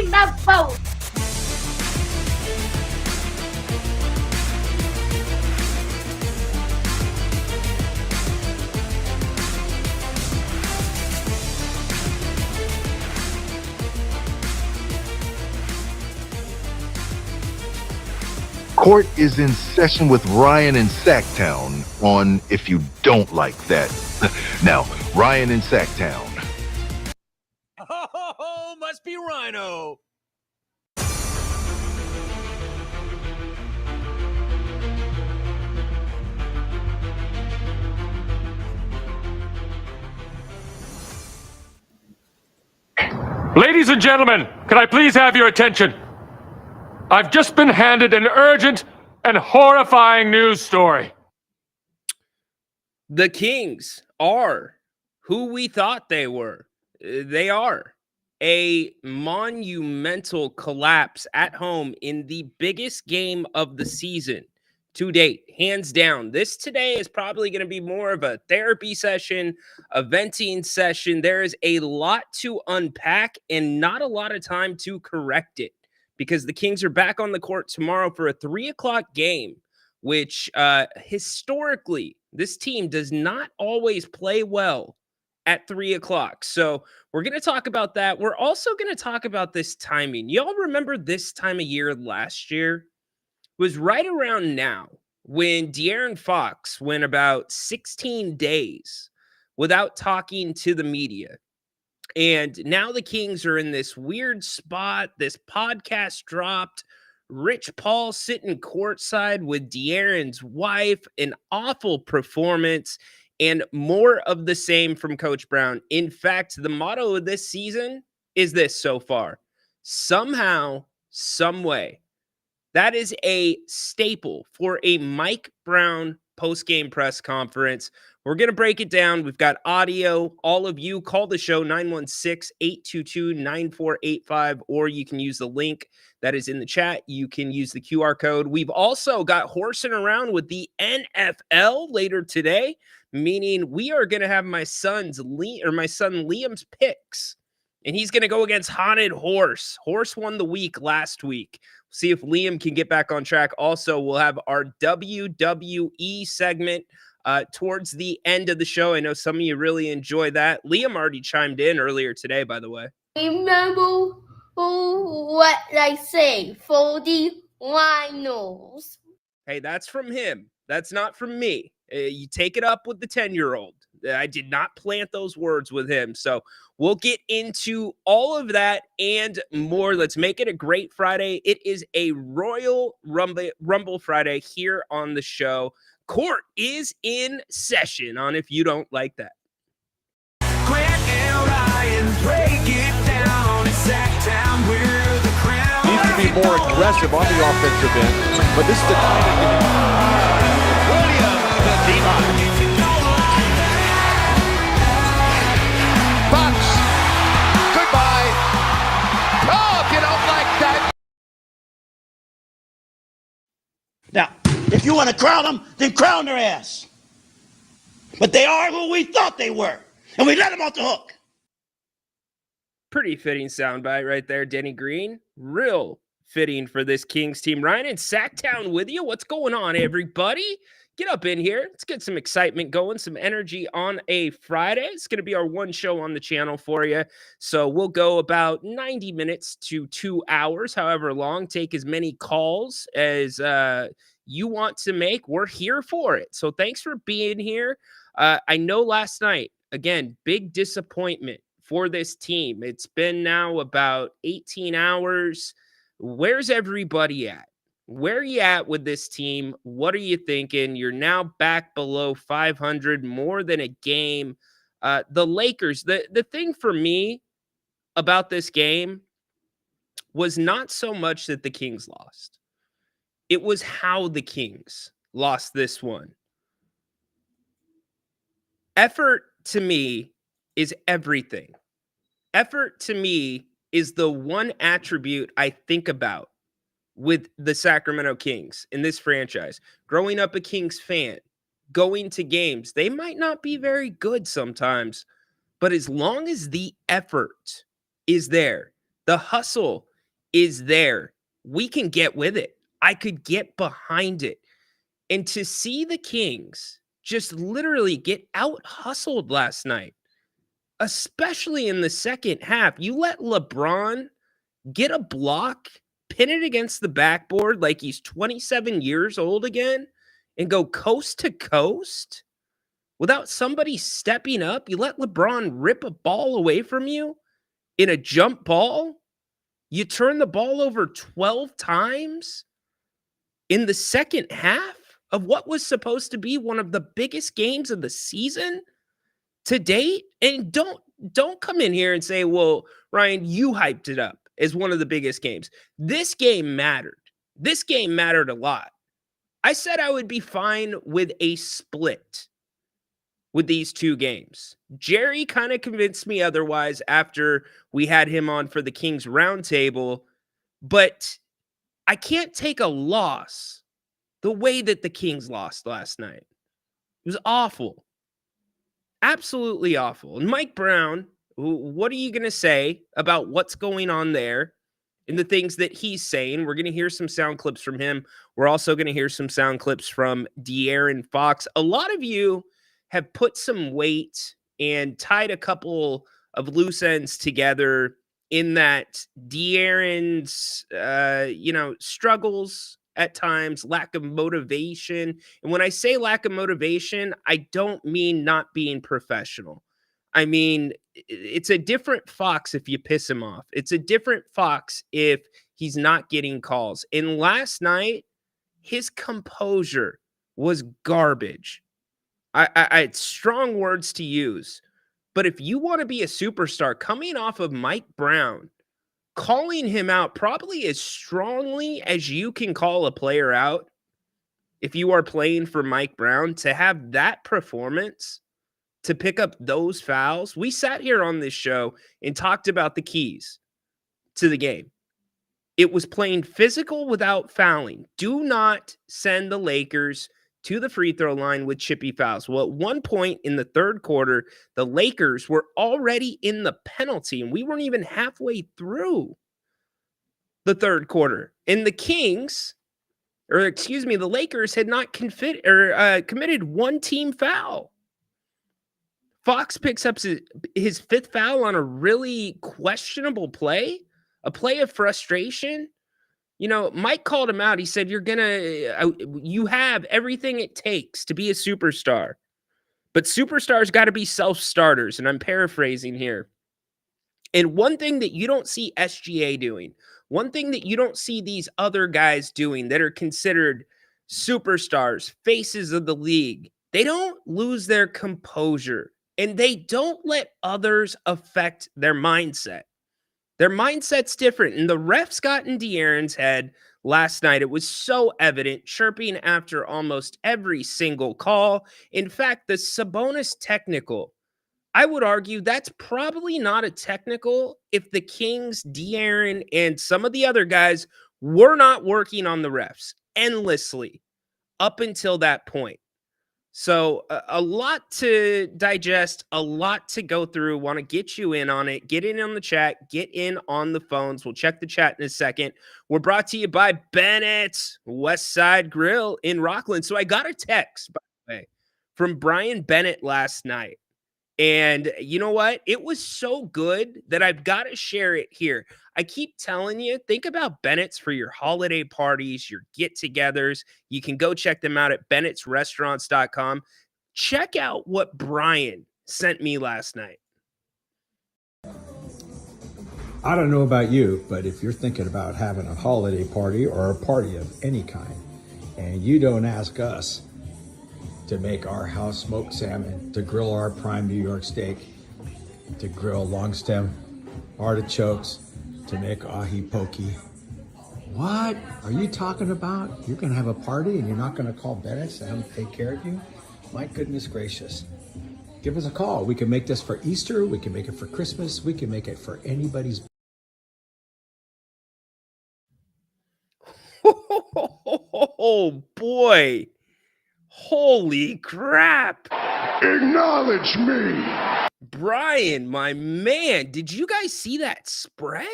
keep that boat. Court is in session with Ryan in Sacktown on If You Don't Like That. Now, Ryan in Sacktown. Oh, must be Rhino. Ladies and gentlemen, can I please have your attention? I've just been handed an urgent and horrifying news story. The Kings are who we thought they were. They are. A monumental collapse at home in the biggest game of the season to date, hands down. This today is probably going to be more of a therapy session, a venting session. There is a lot to unpack and not a lot of time to correct it, because the Kings are back on the court tomorrow for a 3:00 game, which historically, this team does not always play well at 3:00. So we're going to talk about that. We're also going to talk about this timing. Y'all remember this time of year last year was right around now when De'Aaron Fox went about 16 days without talking to the media. And now the Kings are in this weird spot. This podcast dropped. Rich Paul sitting courtside with De'Aaron's wife. An awful performance and more of the same from Coach Brown. In fact, the motto of this season is this so far: somehow, some way. That is a staple for a Mike Brown post-game press conference. We're going to break it down. We've got audio. All of you, call the show 916-822-9485, or you can use the link that is in the chat. You can use the QR code. We've also got horsing around with the NFL later today, meaning we are going to have my son Liam's picks, and he's going to go against Haunted Horse. Horse won the week last week. See if Liam can get back on track. Also, we'll have our WWE segment towards the end of the show. I know some of you really enjoy that. Liam already chimed in earlier today, by the way. Remember what I say for the Rhinos. Hey, that's from him. That's not from me. You take it up with the 10-year-old. I did not plant those words with him. So we'll get into all of that and more. Let's make it a great Friday. It is a Royal Rumble Friday here on the show. Court is in session on If You Don't Like That. Grant and Ryan break it down. It's Sacktown, we're the crown. Needs to be more aggressive on the offensive end, but this is the kind of Williams, the D-line. Fox, goodbye. Oh, if you don't like that. Now, if you want to crown them, then crown their ass. But they are who we thought they were, and we let them off the hook. Pretty fitting soundbite right there, Denny Green. Real fitting for this Kings team. Ryan in Sacktown with you. What's going on, everybody? Get up in here. Let's get some excitement going, some energy on a Friday. It's going to be our one show on the channel for you. So we'll go about 90 minutes to 2 hours, however long. Take as many calls as you want to make. We're here for it. So thanks for being here. I know last night, again, big disappointment for this team. It's been now about 18 hours. Where's everybody at? Where are you at with this team? What are you thinking? You're now back below 500, more than a game. The Lakers, the thing for me about this game was not so much that the Kings lost. It was how the Kings lost this one. Effort to me is everything. Effort to me is the one attribute I think about with the Sacramento Kings in this franchise. Growing up a Kings fan, going to games, they might not be very good sometimes, but as long as the effort is there, The hustle is there. We can get with it. I could get behind it. And to see the Kings just literally get out hustled last night, especially in the second half, you let LeBron get a block, pin it against the backboard like he's 27 years old again, and go coast to coast without somebody stepping up. You let LeBron rip a ball away from you in a jump ball. You turn the ball over 12 times in the second half of what was supposed to be one of the biggest games of the season to date. And don't come in here and say, well, Ryan, you hyped it up as one of the biggest games. This game mattered. This game mattered a lot. I said I would be fine with a split with these two games. Jerry kind of convinced me otherwise after we had him on for the Kings roundtable, but I can't take a loss the way that the Kings lost last night. It was awful. Absolutely awful. And Mike Brown, what are you going to say about what's going on there and the things that he's saying? We're going to hear some sound clips from him. We're also going to hear some sound clips from De'Aaron Fox. A lot of you have put some weight and tied a couple of loose ends together in that De'Aaron's, struggles at times, lack of motivation. And when I say lack of motivation, I don't mean not being professional. I mean, it's a different Fox if you piss him off. It's a different Fox if he's not getting calls. And last night, his composure was garbage. I had strong words to use. But if you want to be a superstar, coming off of Mike Brown, calling him out probably as strongly as you can call a player out, if you are playing for Mike Brown, to have that performance, to pick up those fouls. We sat here on this show and talked about the keys to the game. It was playing physical without fouling. Do not send the Lakers to the free throw line with chippy fouls. Well, at one point in the third quarter, the Lakers were already in the penalty, and we weren't even halfway through the third quarter. And the the Lakers had not committed one team foul. Fox picks up his fifth foul on a really questionable play, a play of frustration. Mike called him out. He said, you have everything it takes to be a superstar, but superstars got to be self-starters. And I'm paraphrasing here. And one thing that you don't see SGA doing, one thing that you don't see these other guys doing that are considered superstars, faces of the league, they don't lose their composure and they don't let others affect their mindset. Their mindset's different. And the refs got in De'Aaron's head last night. It was so evident, chirping after almost every single call. In fact, the Sabonis technical, I would argue that's probably not a technical if the Kings, De'Aaron, and some of the other guys were not working on the refs endlessly up until that point. So a lot to digest, a lot to go through. Want to get you in on it. Get in on the chat. Get in on the phones. We'll check the chat in a second. We're brought to you by Bennett's West Side Grill in Rockland. So I got a text, by the way, from Brian Bennett last night. And you know what? It was so good that I've got to share it here. I keep telling you, think about Bennett's for your holiday parties, your get-togethers. You can go check them out at bennettsrestaurants.com. Check out what Brian sent me last night. I don't know about you, but if you're thinking about having a holiday party or a party of any kind, and you don't ask us to make our house smoked salmon, to grill our prime New York steak, to grill long stem artichokes, to make ahi pokey. What are you talking about? You're gonna have a party and you're not gonna call Bennett's to have them take care of you? My goodness gracious. Give us a call. We can make this for Easter, we can make it for Christmas, we can make it for anybody's. Oh boy. Holy crap. Acknowledge me. Brian, my man, did you guys see that spread?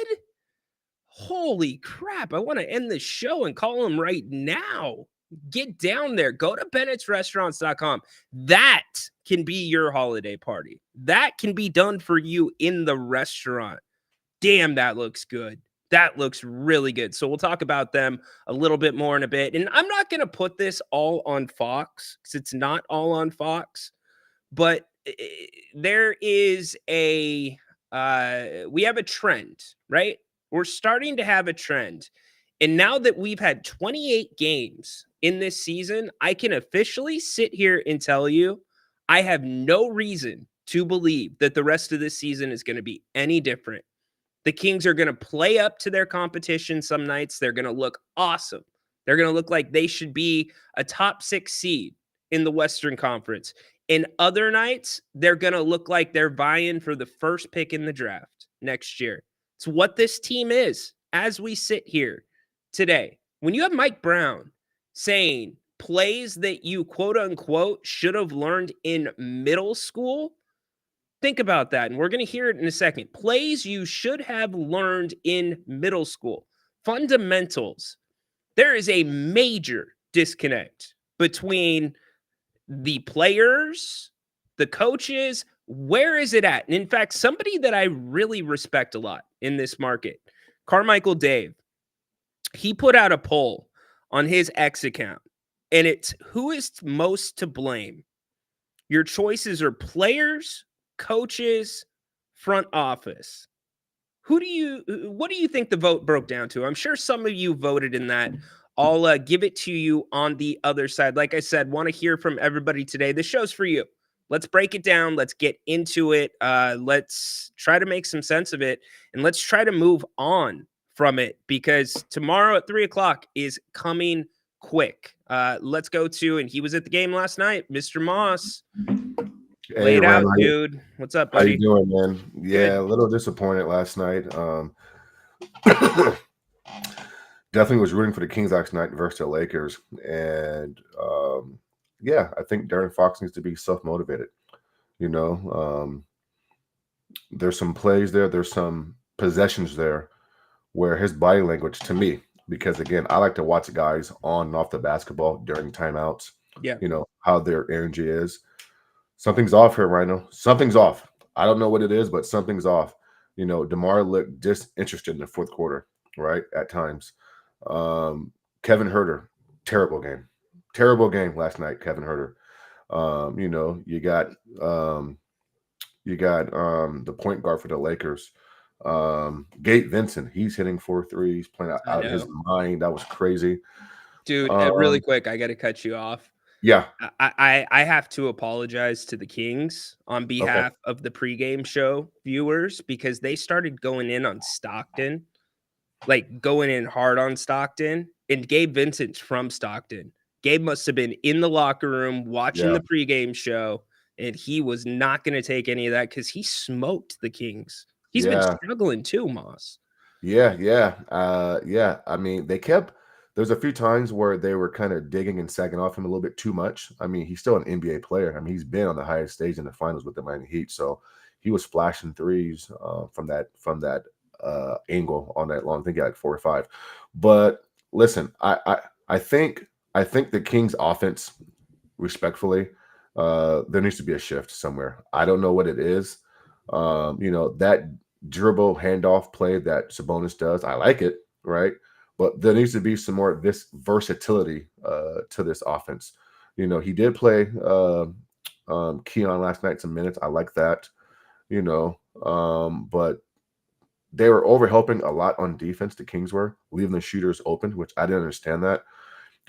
Holy crap. I want to end the show and call them right now. Get down there. Go to Bennett'sRestaurants.com. That can be your holiday party. That can be done for you in the restaurant. Damn, that looks good. That looks really good. So we'll talk about them a little bit more in a bit. And I'm not going to put this all on Fox because it's not all on Fox. But there is we have a trend, right? We're starting to have a trend. And now that we've had 28 games in this season, I can officially sit here and tell you I have no reason to believe that the rest of this season is going to be any different. The Kings are going to play up to their competition some nights. They're going to look awesome. They're going to look like they should be a top 6 seed in the Western Conference. In other nights, they're going to look like they're vying for the first pick in the draft next year. It's what this team is as we sit here today. When you have Mike Brown saying plays that you quote unquote should have learned in middle school, think about that. And we're going to hear it in a second. Plays you should have learned in middle school. Fundamentals. There is a major disconnect between the players, the coaches. Where is it at? And in fact, somebody that I really respect a lot in this market, Carmichael Dave, he put out a poll on his X account, and it's who is most to blame? Your choices are players, coaches, front office. What do you think the vote broke down to? I'm sure some of you voted in that. I'll give it to you on the other side. Like I said, want to hear from everybody today. This show's for you. Let's break it down. Let's get into it. Let's try to make some sense of it, and let's try to move on from it because tomorrow at 3:00 is coming quick. Let's go to, and he was at the game last night, Mr. Moss. Hey, Lay it out, Ryan, dude. What's up, how buddy? you doing, man? Yeah, Good. a little disappointed last night. Definitely was rooting for the Kings last night versus the Lakers, and yeah, I think Darren Fox needs to be self-motivated. You know, there's some plays there, there's some possessions there where his body language, to me, because again, I like to watch guys on and off the basketball during timeouts. Yeah. You know how their energy is. Something's off here, Rhino. Something's off. I don't know what it is, but something's off. You know, DeMar looked disinterested in the fourth quarter, right? At times. Kevin Huerter, terrible game. Terrible game last night, Kevin Huerter. You know, you got the point guard for the Lakers. Gabe Vincent, he's hitting 4 threes, playing out of his mind. That was crazy. Dude, really quick, I got to cut you off. Yeah. I have to apologize to the Kings on behalf of the pregame show viewers because they started going in on Stockton, like going in hard on Stockton. And Gabe Vincent's from Stockton. Gabe must have been in the locker room watching the pregame show, and he was not going to take any of that because he smoked the Kings. He's been struggling too, Moss. Yeah. I mean, there's a few times where they were kind of digging and sagging off him a little bit too much. I mean, he's still an NBA player. I mean, he's been on the highest stage in the finals with the Miami Heat, so he was flashing threes from that angle on that long. I think he had like 4 or 5. But listen, I think the Kings offense, respectfully, there needs to be a shift somewhere. I don't know what it is. You know, that dribble handoff play that Sabonis does, I like it, right? But there needs to be some more of this versatility to this offense. You know, he did play Keon last night some minutes. I like that, you know. But they were overhelping a lot on defense, the Kings were, leaving the shooters open, which I didn't understand that.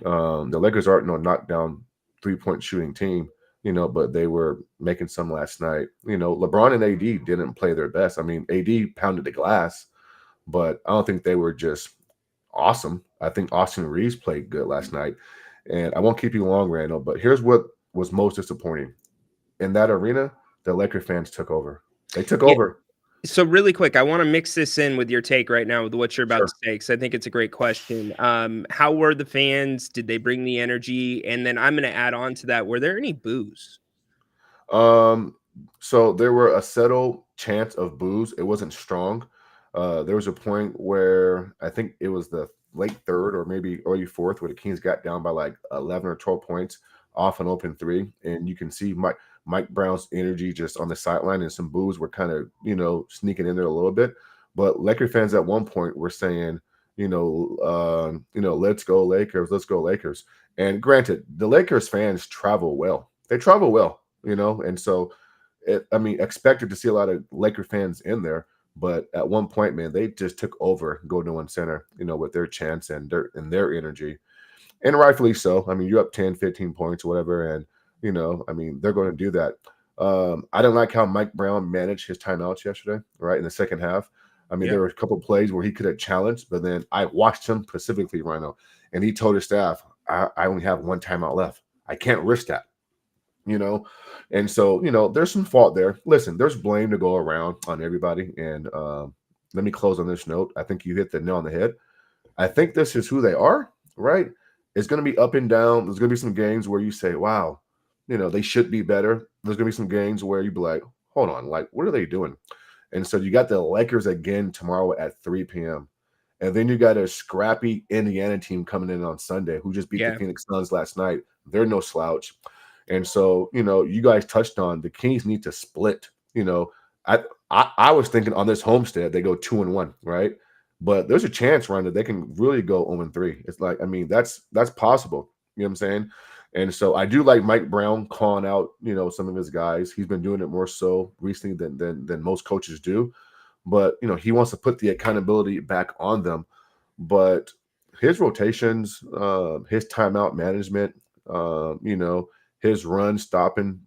The Lakers aren't no knockdown three-point shooting team, you know, but they were making some last night. You know, LeBron and AD didn't play their best. I mean, AD pounded the glass, but I don't think they were just awesome. I think Austin Reeves played good last night. And I won't keep you long, Randall, but here's what was most disappointing. In that arena, the Laker fans took over. They took over. So really quick, I want to mix this in with your take right now with what you're about to say, because I think it's a great question. How were the fans? Did they bring the energy? And then I'm going to add on to that. Were there any boos? So there were a subtle chance of boos. It wasn't strong. There was a point where I think it was the late third or maybe early fourth where the Kings got down by like 11 or 12 points off an open three, and you can see Mike Brown's energy just on the sideline, and some boos were kind of sneaking in there a little bit. But Laker fans at one point were saying, let's go Lakers, let's go Lakers. And granted, the Lakers fans travel well. They travel well, and so expected to see a lot of Laker fans in there. But at one point, man, they just took over Golden One Center, with their chance and their energy. And rightfully so. I mean, you're up 10, 15 points or whatever. And, they're going to do that. I didn't like how Mike Brown managed his timeouts yesterday, right, in the second half. I mean, there were a couple of plays where he could have challenged, but then I watched him specifically, Rhino, and he told his staff, I only have one timeout left. I can't risk that. And so there's some fault there. Listen, there's blame to go around on everybody, and let me close on this note. I think you hit the nail on the head. I think this is who they are, right? It's going to be up and down. There's going to be some games where you say, wow, they should be better. There's going to be some games where you be like, hold on, like, what are they doing? And so you got the Lakers again tomorrow at 3 p.m. And then you got a scrappy Indiana team coming in on Sunday who just beat the Phoenix Suns last night. They're no slouch. And so, you guys touched on the Kings need to split. I was thinking on this homestand, they go 2-1, right? But there's a chance, Ryan, that they can really go 0-3. It's like, that's possible. You know what I'm saying? And so I do like Mike Brown calling out, some of his guys. He's been doing it more so recently than most coaches do. But, he wants to put the accountability back on them. But his rotations, his timeout management, his run stopping,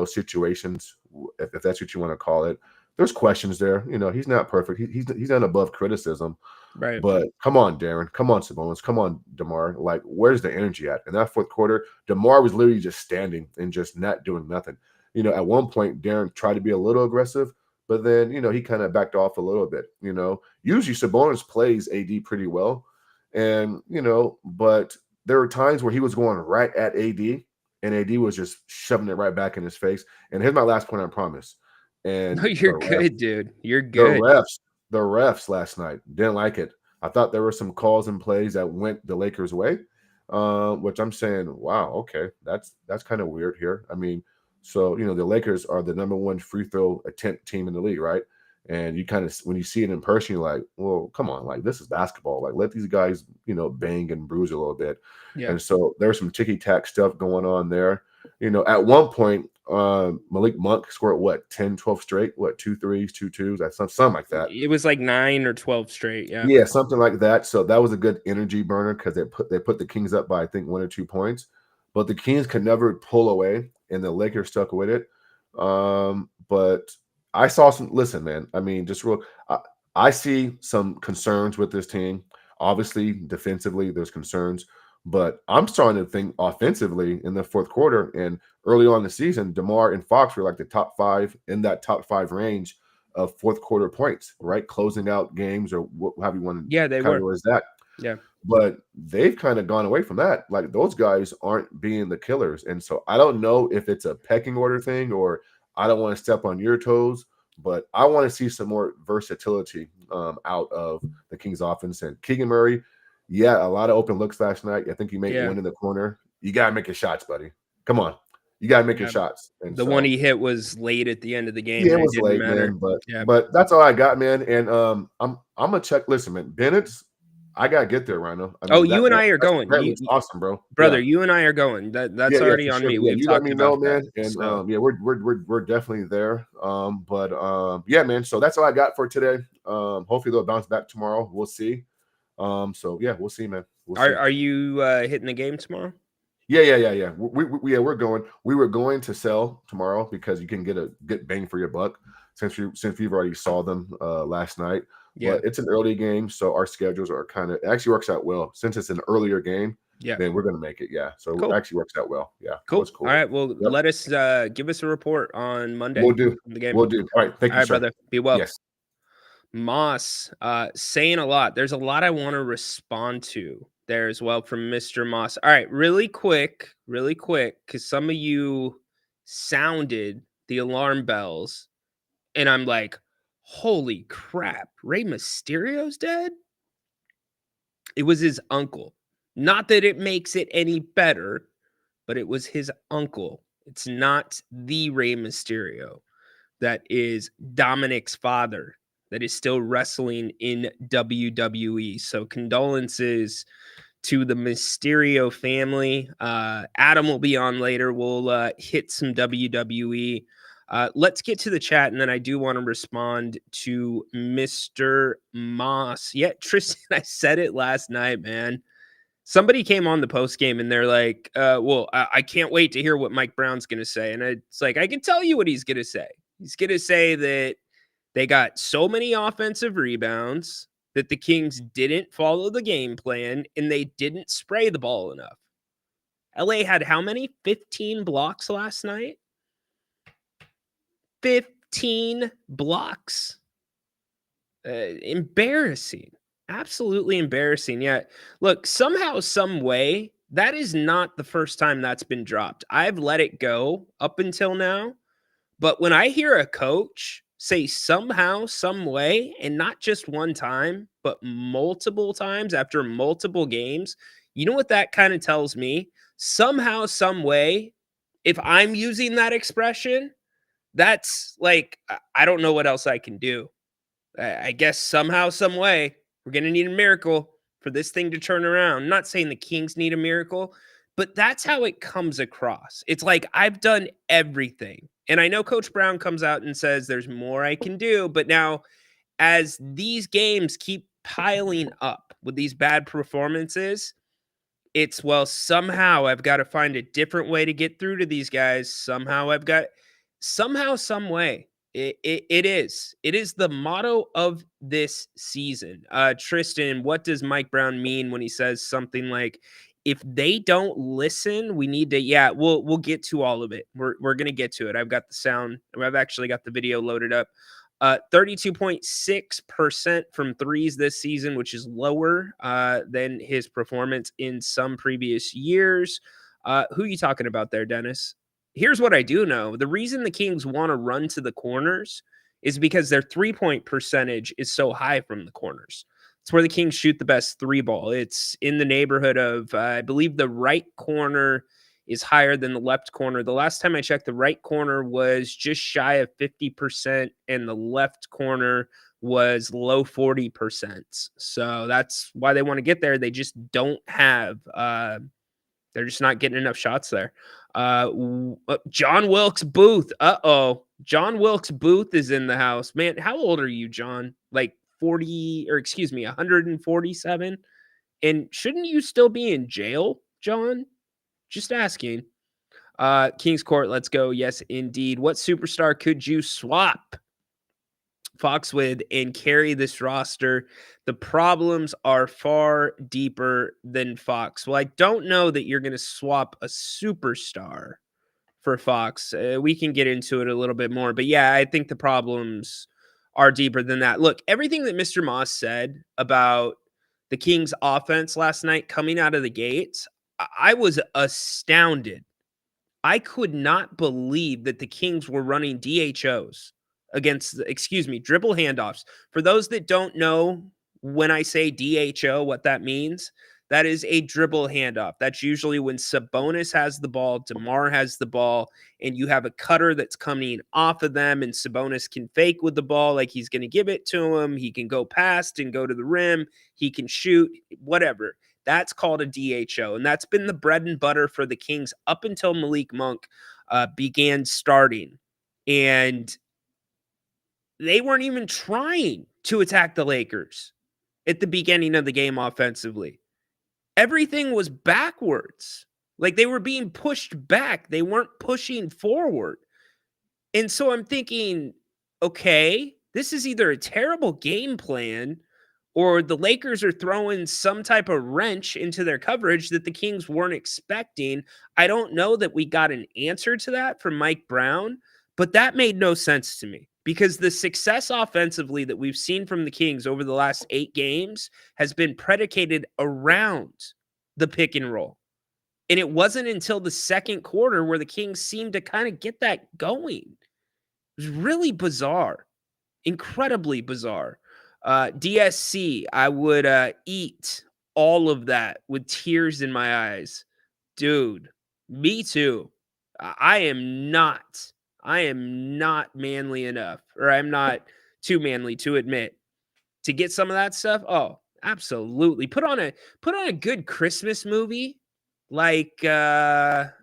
situations, if that's what you want to call it. There's questions there. He's not perfect. He's not above criticism. Right. But come on, Darren. Come on, Sabonis. Come on, DeMar. Like, where's the energy at? In that fourth quarter, DeMar was literally just standing and just not doing nothing. At one point, Darren tried to be a little aggressive, but then, he kind of backed off a little bit. Usually Sabonis plays AD pretty well. And, but there were times where he was going right at AD, and AD was just shoving it right back in his face. And here's my last point, I promise. And no, you're good, dude. You're good. The refs last night didn't like it. I thought there were some calls and plays that went the Lakers' way, which I'm saying, wow, okay, that's kind of weird here. I mean, so the Lakers are the number one free throw attempt team in the league, right? And you kind of, when you see it in person, you're like, well, come on, like, this is basketball. Like, let these guys, bang and bruise a little bit. Yeah. And so there's some ticky-tack stuff going on there. At one point, Malik Monk scored 10, 12 straight, 2 threes, 2 twos, something like that. It was like 9 or 12 straight. Yeah, something like that. So that was a good energy burner because they put the Kings up by, I think, 1 or 2 points, but the Kings could never pull away, and the Lakers stuck with it. But I saw some. Listen, man. I mean, just real. I see some concerns with this team. Obviously, defensively, there's concerns. But I'm starting to think offensively in the fourth quarter and early on in the season, DeMar and Fox were like the top 5 in that top 5 range of fourth quarter points, right? Closing out games or what have you want to categorize that. Yeah. But they've kind of gone away from that. Like, those guys aren't being the killers. And so I don't know if it's a pecking order thing or I don't want to step on your toes, but I want to see some more versatility out of the Kings offense. And Keegan Murray, yeah, a lot of open looks last night. I think he made one in the corner. You got to make your shots, buddy. Come on. You got to make your shots. And the one he hit was late at the end of the game. Yeah, it was late, man. But that's all I got, man. And I'm going to check. Listen, man, Bennett's, I got to get there, Rhino. I mean, you and I are going. Awesome, bro. Brother, you and I are going. That's already on me. We've you talked let me about know, man. that. And So. we're definitely there. Yeah, man. So that's all I got for today. Hopefully they'll bounce back tomorrow. We'll see. So yeah, we'll see, man. Are you hitting the game tomorrow? Yeah. We're going. We were going to sell tomorrow because you can get a good bang for your buck since we've already saw them last night. Yeah, but it's an early game, so our schedules are it actually works out well since it's an earlier game. Yeah, then we're gonna make it. Yeah, so it actually works out well. Yeah, cool. All right, well, let us give us a report on Monday. We'll do the game. We'll do. All right, thank you, sir. Brother. Be well. Yes. Moss saying a lot. There's a lot I want to respond to there as well from Mr. Moss. All right, really quick, because some of you sounded the alarm bells, and I'm like, Holy crap. Rey Mysterio's dead? It was his uncle. Not that it makes it any better, but it was his uncle. It's not the Rey Mysterio that is Dominic's father that is still wrestling in WWE. So condolences to the Mysterio family. Adam will be on later. We'll hit some WWE. Let's get to the chat, and then I do want to respond to Mr. Moss. Yeah, Tristan, I said it last night, man. Somebody came on the post game and they're like, well, I can't wait to hear what Mike Brown's going to say. And it's like, I can tell you what he's going to say. He's going to say that they got so many offensive rebounds that the Kings didn't follow the game plan and they didn't spray the ball enough. LA had how many? 15 blocks last night? 15 blocks. Embarrassing. Absolutely embarrassing. Yeah. Look, somehow, some way, that is not the first time that's been dropped. I've let it go up until now. But when I hear a coach say somehow, some way, and not just one time, but multiple times after multiple games, you know what that kind of tells me? Somehow, some way, if I'm using that expression, that's like, I don't know what else I can do. I guess somehow, some way, we're going to need a miracle for this thing to turn around. I'm not saying the Kings need a miracle, but that's how it comes across. It's like I've done everything. And I know Coach Brown comes out and says there's more I can do. But now, as these games keep piling up with these bad performances, it's, well, somehow I've got to find a different way to get through to these guys. Somehow, some way. It is. It is the motto of this season. Tristan, what does Mike Brown mean when he says something like, if they don't listen, we need to, yeah, we'll get to all of it. We're gonna get to it. I've got the sound, I've actually got the video loaded up. 32.6% from threes this season, which is lower than his performance in some previous years. Who are you talking about there, Dennis? Here's what I do know. The reason the Kings want to run to the corners is because their 3-point percentage is so high from the corners. It's where the Kings shoot the best three ball. It's in the neighborhood of, I believe the right corner is higher than the left corner. The last time I checked, the right corner was just shy of 50%, and the left corner was low 40%. So that's why they want to get there. They just don't have, they're just not getting enough shots there. John Wilkes Booth. John Wilkes Booth is in the house. Man, how old are you, John? Like 40, or excuse me, 147? And shouldn't you still be in jail, John? Just asking. Kings Court, let's go. Yes, indeed. What superstar could you swap Fox with and carry this roster? The problems are far deeper than Fox. Well, I don't know that you're going to swap a superstar for Fox. We can get into it a little bit more, but yeah, I think the problems are deeper than that. Look, everything that Mr. Moss said about the Kings offense last night coming out of the gates, I was astounded. I could not believe that the Kings were running DHOs against, dribble handoffs. For those that don't know, when I say DHO, what that means, that is a dribble handoff. That's usually when Sabonis has the ball, DeMar has the ball, and you have a cutter that's coming off of them, and Sabonis can fake with the ball like he's going to give it to him. He can go past and go to the rim. He can shoot, whatever. That's called a DHO, and that's been the bread and butter for the Kings up until Malik Monk began starting. And they weren't even trying to attack the Lakers at the beginning of the game offensively. Everything was backwards. Like they were being pushed back. They weren't pushing forward. And so I'm thinking, okay, this is either a terrible game plan or the Lakers are throwing some type of wrench into their coverage that the Kings weren't expecting. I don't know that we got an answer to that from Mike Brown, but that made no sense to me because the success offensively that we've seen from the Kings over the last 8 games has been predicated around the pick and roll. And it wasn't until the second quarter where the Kings seemed to kind of get that going. It was really bizarre. incredibly bizarre. DSC, I would eat all of that with tears in my eyes. Dude, me too. I am not. I am not manly enough, or I'm not too manly to admit to get some of that stuff. Oh, absolutely. Put on a good Christmas movie. Like what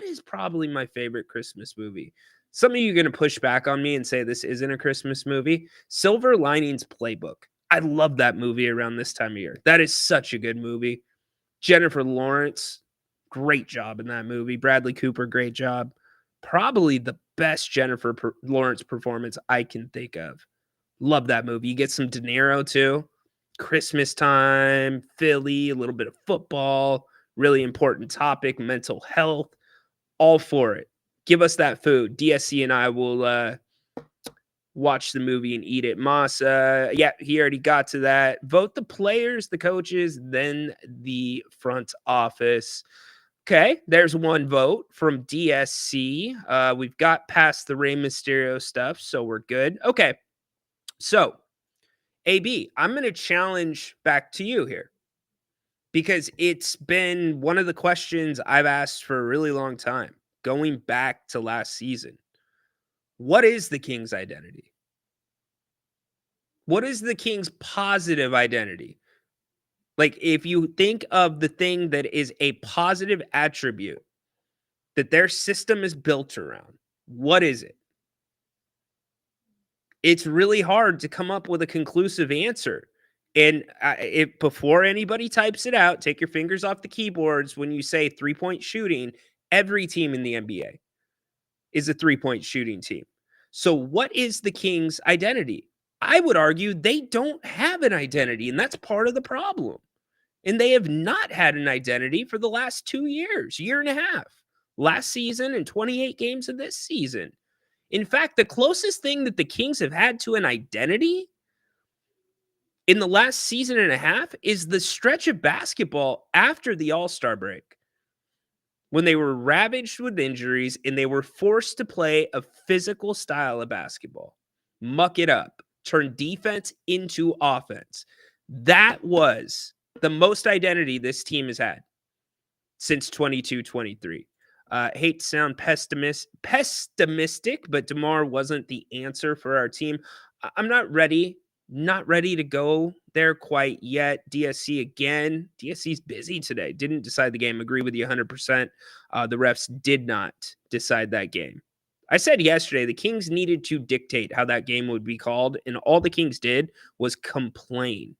is probably my favorite Christmas movie? Some of you are going to push back on me and say this isn't a Christmas movie. Silver Linings Playbook. I love that movie around this time of year. That is such a good movie. Jennifer Lawrence, great job in that movie. Bradley Cooper, great job. Probably the best Lawrence performance I can think of. Love that movie. You get some De Niro too. Christmas time, Philly, a little bit of football, really important topic, mental health. All for it. Give us that food. DSC and I will watch the movie and eat it. Moss, yeah, he already got to that. Vote the players, the coaches, then the front office. Okay, there's one vote from DSC. We've got past the Rey Mysterio stuff, so we're good. Okay, so AB, I'm going to challenge back to you here because it's been one of the questions I've asked for a really long time, going back to last season. What is the Kings' identity? What is the Kings' positive identity? Like, if you think of the thing that is a positive attribute that their system is built around, what is it? It's really hard to come up with a conclusive answer. And if before anybody types it out, take your fingers off the keyboards when you say 3-point shooting. Every team in the NBA is a 3-point shooting team. So what is the Kings' identity? I would argue they don't have an identity, and that's part of the problem. And they have not had an identity for the last 2 years, year and a half. Last season and 28 games of this season. In fact, the closest thing that the Kings have had to an identity in the last season and a half is the stretch of basketball after the All-Star break, when they were ravaged with injuries and they were forced to play a physical style of basketball, muck it up, turn defense into offense. That was the most identity this team has had since 22-23. Hate to sound pessimistic, but DeMar wasn't the answer for our team. I'm not ready to go there quite yet. DSC again. DSC's busy today. Didn't decide the game. Agree with you 100%. The refs did not decide that game. I said yesterday the Kings needed to dictate how that game would be called, and all the Kings did was complain.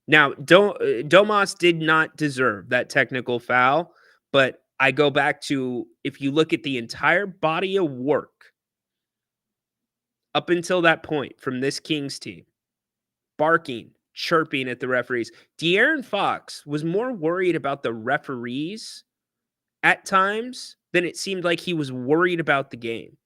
Now, Domas did not deserve that technical foul, but I go back to, if you look at the entire body of work up until that point from this Kings team, barking, chirping at the referees, De'Aaron Fox was more worried about the referees at times than it seemed like he was worried about the game.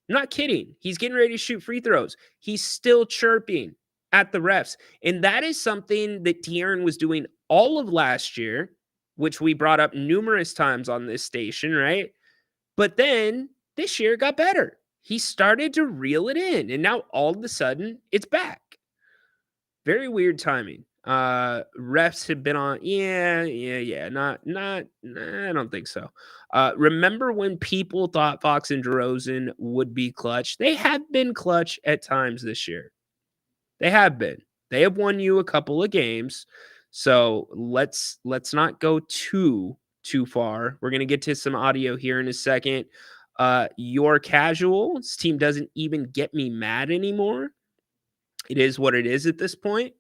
I'm not kidding. He's getting ready to shoot free throws. He's still chirping at the refs. And that is something that De'Aaron was doing all of last year, which we brought up numerous times on this station, right? But then this year got better. He started to reel it in, and now all of a sudden it's back. Very weird timing. Refs have been on. Not. I don't think so. Remember when people thought Fox and DeRozan would be clutch? They have been clutch at times this year. They have been. They have won you a couple of games. So let's not go too far. We're gonna get to some audio here in a second. Your casual, this team doesn't even get me mad anymore. It is what it is at this point.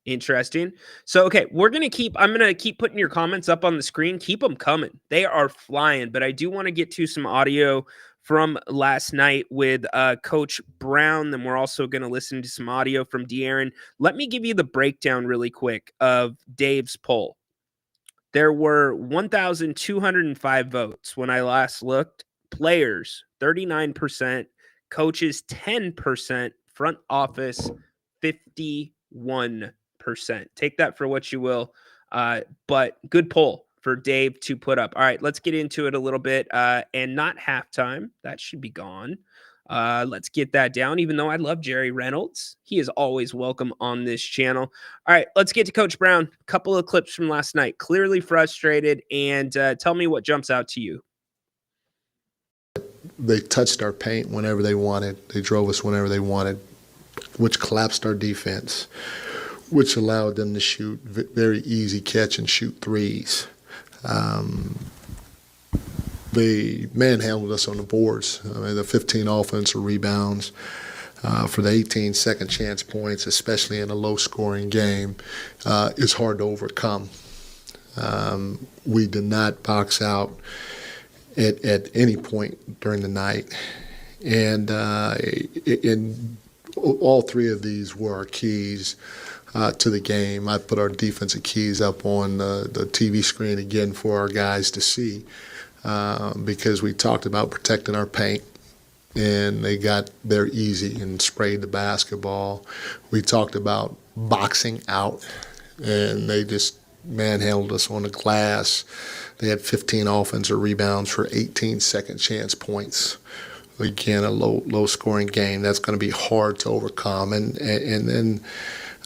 Interesting. So, okay, I'm going to keep putting your comments up on the screen. Keep them coming. They are flying, but I do want to get to some audio from last night with Coach Brown. Then we're also going to listen to some audio from De'Aaron. Let me give you the breakdown really quick of Dave's poll. There were 1,205 votes when I last looked. Players, 39%. Coaches, 10%. Front office, 51%. Take that for what you will. But good poll for Dave to put up. All right, let's get into it a little bit. And not halftime. That should be gone. Let's get that down, even though I love Jerry Reynolds. He is always welcome on this channel. All right, let's get to Coach Brown. A couple of clips from last night. Clearly frustrated, and tell me what jumps out to you. They touched our paint whenever they wanted. They drove us whenever they wanted, which collapsed our defense, which allowed them to shoot very easy catch and shoot threes. They manhandled us on the boards. I mean, the 15 offensive rebounds for the 18 second chance points, especially in a low-scoring game, is hard to overcome. We did not box out at any point during the night. And all three of these were our keys to the game. I put our defensive keys up on the TV screen again for our guys to see. Because we talked about protecting our paint, and they got there easy and sprayed the basketball. We talked about boxing out, and they just manhandled us on the glass. They had 15 offensive rebounds for 18 second chance points. Again, a low scoring game. That's going to be hard to overcome. And then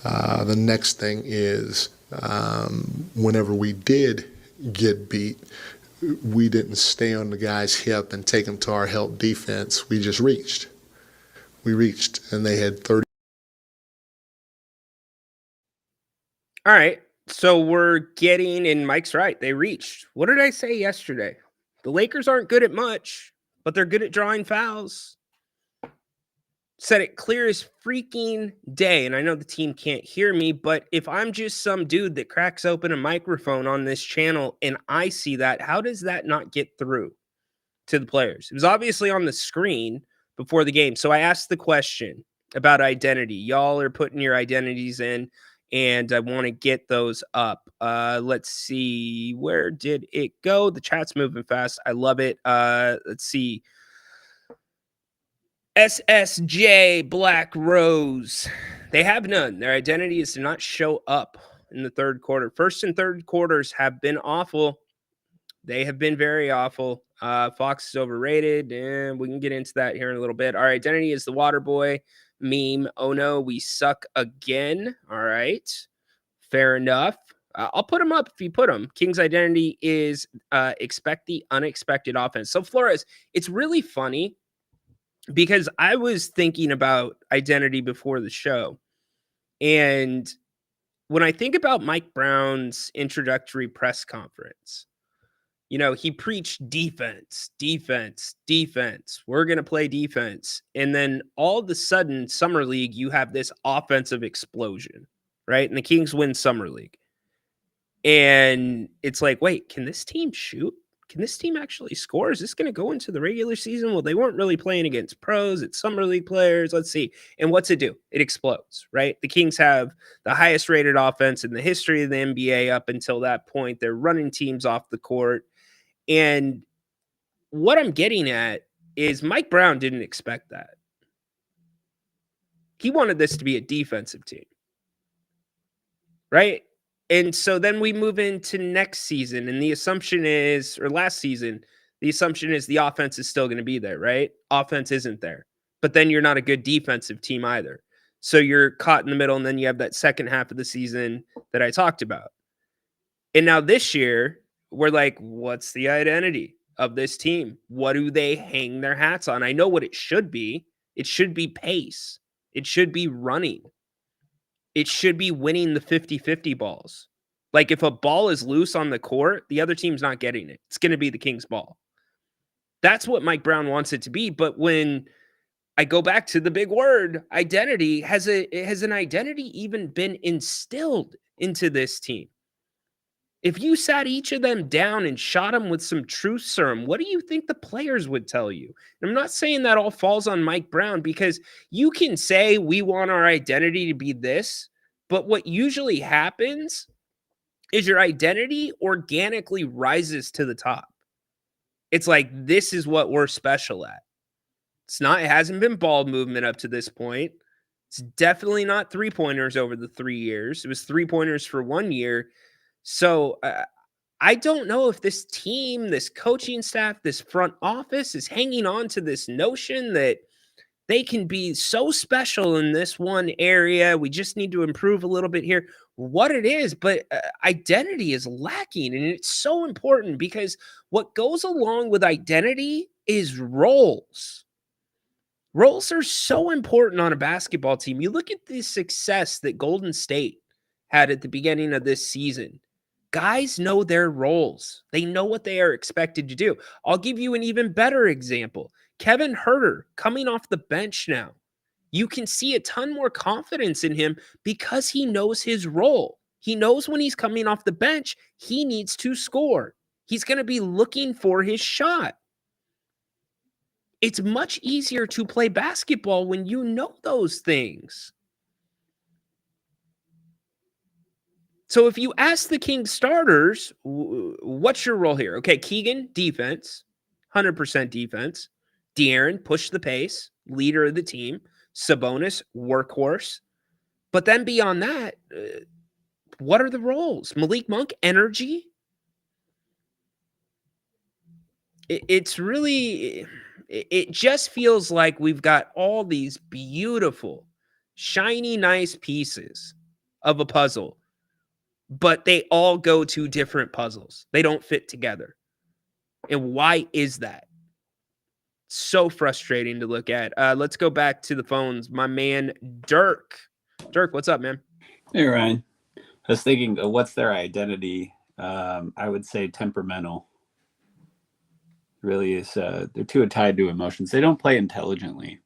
the next thing is whenever we did get beat, we didn't stay on the guy's hip and take him to our help defense. We just reached. We reached, and they had 30. All right. So we're getting, and Mike's right, they reached. What did I say yesterday? The Lakers aren't good at much, but they're good at drawing fouls. Said it clear as freaking day, and I know the team can't hear me, but if I'm just some dude that cracks open a microphone on this channel and I see that, how does that not get through to the players? It was obviously on the screen before the game. So I asked the question about identity. Y'all are putting your identities in, and I want to get those up. Let's see. Where did it go? The chat's moving fast. I love it. Let's see. SSJ Black Rose. They have none. Their identity is to not show up in the third quarter. First and third quarters have been awful. They have been very awful. Fox is overrated, and we can get into that here in a little bit. Our identity is the water boy meme. Oh no, we suck again. All right. Fair enough. I'll put them up if you put them. King's identity is expect the unexpected offense. So Flores, it's really funny because I was thinking about identity before the show. And when I think about Mike Brown's introductory press conference, you know, he preached defense, defense, defense. We're going to play defense. And then all of a sudden, Summer League, you have this offensive explosion, right? And the Kings win Summer League. And it's like, wait, can this team shoot? Can this team actually score? Is this going to go into the regular season? Well, they weren't really playing against pros. It's Summer League players. Let's see. And what's it do? It explodes, right? The Kings have the highest rated offense in the history of the NBA up until that point. They're running teams off the court. And what I'm getting at is Mike Brown didn't expect that. He wanted this to be a defensive team, right? And so then we move into next season, and the assumption is, or last season, the assumption is the offense is still going to be there, right? Offense isn't there. But then you're not a good defensive team either. So you're caught in the middle, and then you have that second half of the season that I talked about. And now this year, we're like, what's the identity of this team? What do they hang their hats on? I know what it should be. It should be pace. It should be running. It should be winning the 50-50 balls. Like if a ball is loose on the court, the other team's not getting it. It's going to be the Kings ball. That's what Mike Brown wants it to be. But when I go back to the big word, identity, has an identity even been instilled into this team? If you sat each of them down and shot them with some truth serum, what do you think the players would tell you? And I'm not saying that all falls on Mike Brown, because you can say we want our identity to be this, but what usually happens is your identity organically rises to the top. It's like, this is what we're special at. It hasn't been ball movement up to this point. It's definitely not three-pointers over the 3 years. It was three-pointers for 1 year. So I don't know if this team, this coaching staff, this front office is hanging on to this notion that They can be so special in this one area. We just need to improve a little bit here. What it is, but identity is lacking. And it's so important because what goes along with identity is roles. Roles are so important on a basketball team. You look at the success that Golden State had at the beginning of this season. Guys know their roles. They know what they are expected to do. I'll give you an even better example. Kevin Huerter coming off the bench now. You can see a ton more confidence in him because he knows his role. He knows when he's coming off the bench, he needs to score. He's going to be looking for his shot. It's much easier to play basketball when you know those things. So if you ask the Kings starters, what's your role here? Okay, Keegan, defense, 100% defense. De'Aaron, push the pace, leader of the team. Sabonis, workhorse. But then beyond that, what are the roles? Malik Monk, energy. It's really, it just feels like we've got all these beautiful, shiny, nice pieces of a puzzle, but they all go to different puzzles. They don't fit together. And why is that? So frustrating to look at. Let's go back to the phones. My man, Dirk. Dirk, what's up, man? Hey, Ryan. I was thinking, what's their identity? I would say temperamental. Really is. They're too tied to emotions. They don't play intelligently.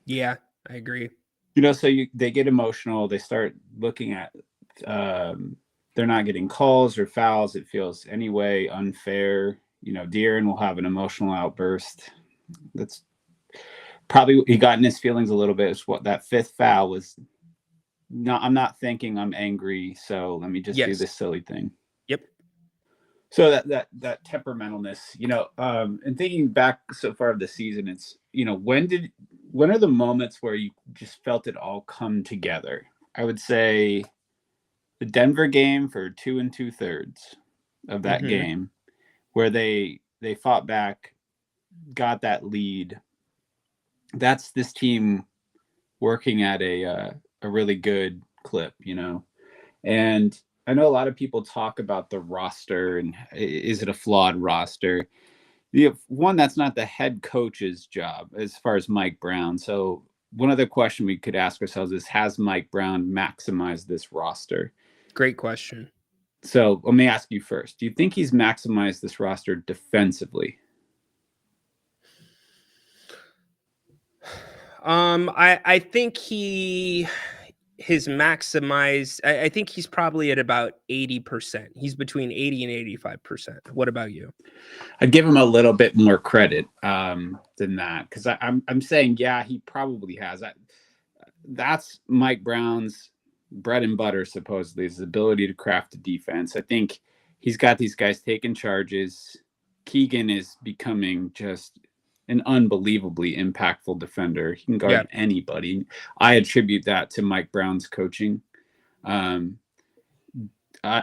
Yeah, I agree. So they get emotional. They start looking at they're not getting calls or fouls. It feels anyway unfair. De'Aaron will have an emotional outburst. That's probably he got in his feelings a little bit. It's what that fifth foul was. I'm not thinking I'm angry, so let me just do this silly thing. Yep. So that temperamentalness, and thinking back so far of the season, it's when are the moments where you just felt it all come together? I would say the Denver game for 2 2/3 of that game, where they fought back, got that lead. That's this team working at a really good clip, and I know a lot of people talk about the roster and is it a flawed roster? One, that's not the head coach's job as far as Mike Brown. So one other question we could ask ourselves is, has Mike Brown maximized this roster? Great question. So let me ask you first. Do you think he's maximized this roster defensively? I think his maximized. I think he's probably at about 80%. He's between 80 and 85%. What about you? I'd give him a little bit more credit than that, because I'm saying, yeah, he probably has. That's Mike Brown's bread and butter, supposedly, his ability to craft a defense. I think he's got these guys taking charges. Keegan is becoming just an unbelievably impactful defender. He can guard anybody. I attribute that to Mike Brown's coaching.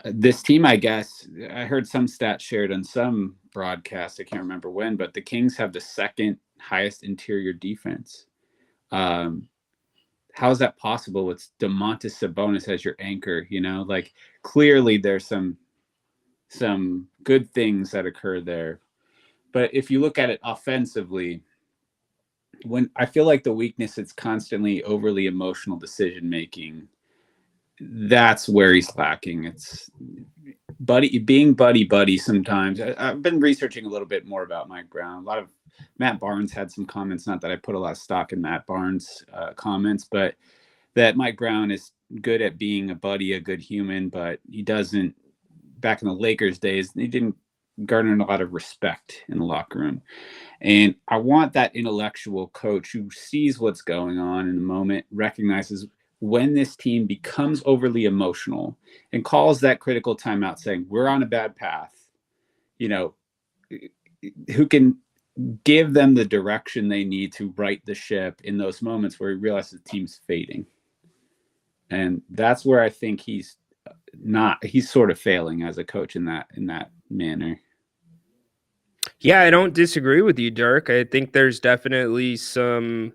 This team, I guess, I heard some stats shared on some broadcast. I can't remember when, but the Kings have the second highest interior defense. How is that possible with Domantas Sabonis as your anchor? Clearly there's some good things that occur there. But if you look at it offensively, when I feel like the weakness, it's constantly overly emotional decision making. That's where he's lacking. It's being buddy sometimes. I've been researching a little bit more about Mike Brown. A lot of Matt Barnes had some comments, not that I put a lot of stock in Matt Barnes' comments, but that Mike Brown is good at being a buddy, a good human, but he doesn't, back in the Lakers days, he didn't garner a lot of respect in the locker room. And I want that intellectual coach who sees what's going on in the moment, recognizes when this team becomes overly emotional and calls that critical timeout saying, we're on a bad path, who can give them the direction they need to right the ship in those moments where he realizes the team's fading. And that's where I think he's sort of failing as a coach in that manner. Yeah, I don't disagree with you, Dirk. I think there's definitely some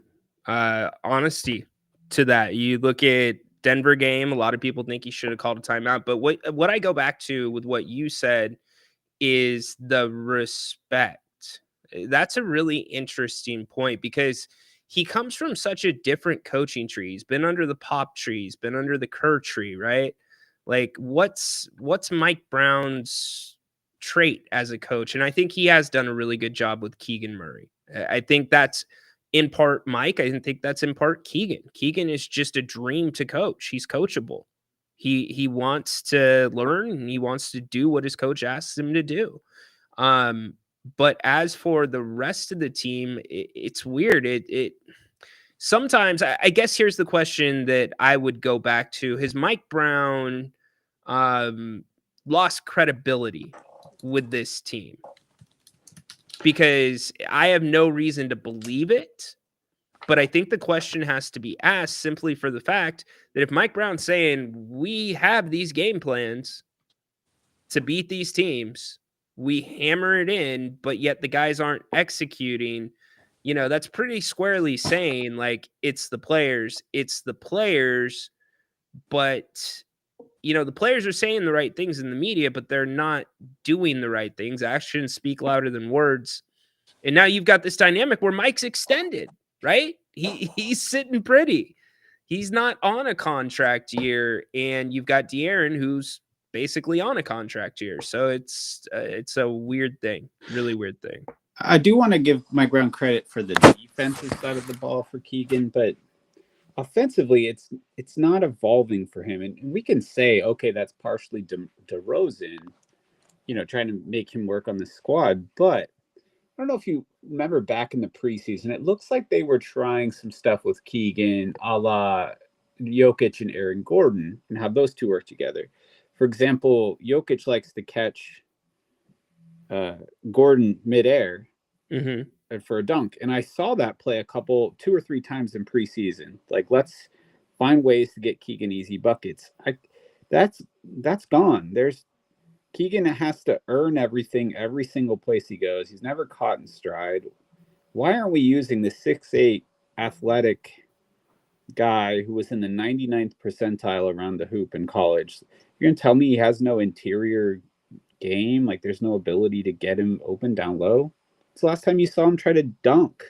honesty to that. You look at Denver game, a lot of people think he should have called a timeout, but what I go back to with what you said is the respect. That's a really interesting point because he comes from such a different coaching tree. He's been under the Pop tree, he's been under the Kerr tree, right? Like what's Mike Brown's trait as a coach? And I think he has done a really good job with Keegan Murray. I think that's in part Mike. I think that's in part Keegan. Keegan is just a dream to coach. He's coachable. He wants to learn and he wants to do what his coach asks him to do. But as for the rest of the team, it's weird. It sometimes I guess here's the question that I would go back to: has Mike Brown lost credibility with this team? Because I have no reason to believe it. But I think the question has to be asked simply for the fact that if Mike Brown's saying we have these game plans to beat these teams, we hammer it in, but yet the guys aren't executing, that's pretty squarely saying like it's the players, but the players are saying the right things in the media, but they're not doing the right things. Actions speak louder than words. And now you've got this dynamic where Mike's extended, right? He's sitting pretty. He's not on a contract year, and you've got De'Aaron who's basically on a contract year. So it's a weird thing, really weird thing. I do want to give Mike Brown credit for the defensive side of the ball for Keegan, but offensively, it's not evolving for him. And we can say, okay, that's partially DeRozan, trying to make him work on the squad. But I don't know if you remember back in the preseason, it looks like they were trying some stuff with Keegan, a la Jokic and Aaron Gordon, and how those two work together. For example, Jokic likes to catch Gordon midair for a dunk. And I saw that play 2 or 3 times in preseason. Like, let's find ways to get Keegan easy buckets. That's gone. Keegan has to earn everything every single place he goes. He's never caught in stride. Why aren't we using the 6'8" athletic guy who was in the 99th percentile around the hoop in college? You're going to tell me he has no interior game? Like, there's no ability to get him open down low? It's the last time you saw him try to dunk.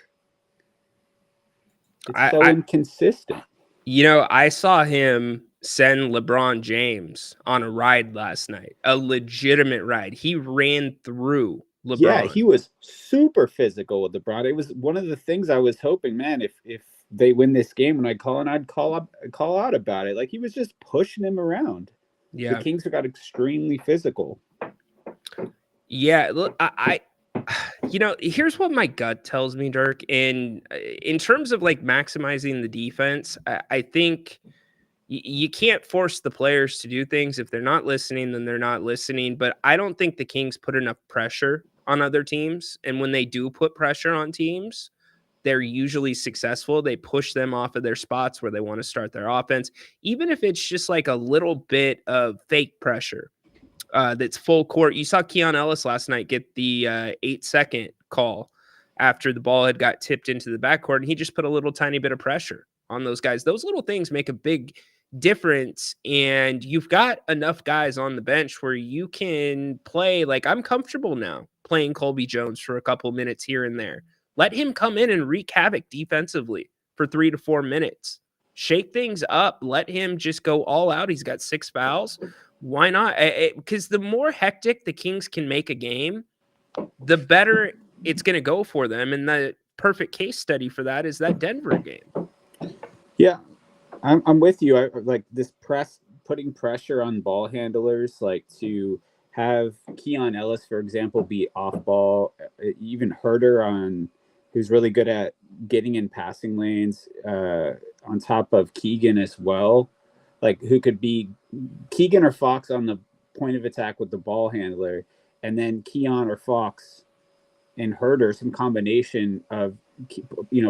It's so inconsistent. I saw him send LeBron James on a ride last night, a legitimate ride. He ran through LeBron. Yeah, he was super physical with LeBron. It was one of the things I was hoping, man, if they win this game and I'd call out about it. Like, he was just pushing him around. Yeah. The Kings got extremely physical. Yeah, look, here's what my gut tells me, Dirk. And in terms of like maximizing the defense, I think you can't force the players to do things. If they're not listening, then they're not listening. But I don't think the Kings put enough pressure on other teams. And when they do put pressure on teams, they're usually successful. They push them off of their spots where they want to start their offense, even if it's just like a little bit of fake pressure that's full court. You saw Keon Ellis last night get the 8-second call after the ball had got tipped into the backcourt, and he just put a little tiny bit of pressure on those guys. Those little things make a big difference, and you've got enough guys on the bench where you can play. Like, I'm comfortable now playing Colby Jones for a couple minutes here and there. Let him come in and wreak havoc defensively for 3 to 4 minutes. Shake things up. Let him just go all out. He's got 6 fouls. Why not? Because the more hectic the Kings can make a game, the better it's going to go for them. And the perfect case study for that is that Denver game. Yeah, I'm with you. I like this putting pressure on ball handlers, like to have Keon Ellis, for example, be off ball, even Herter who's really good at getting in passing lanes, on top of Keegan as well. Like, who could be Keegan or Fox on the point of attack with the ball handler, and then Keon or Fox and Herter, some combination of,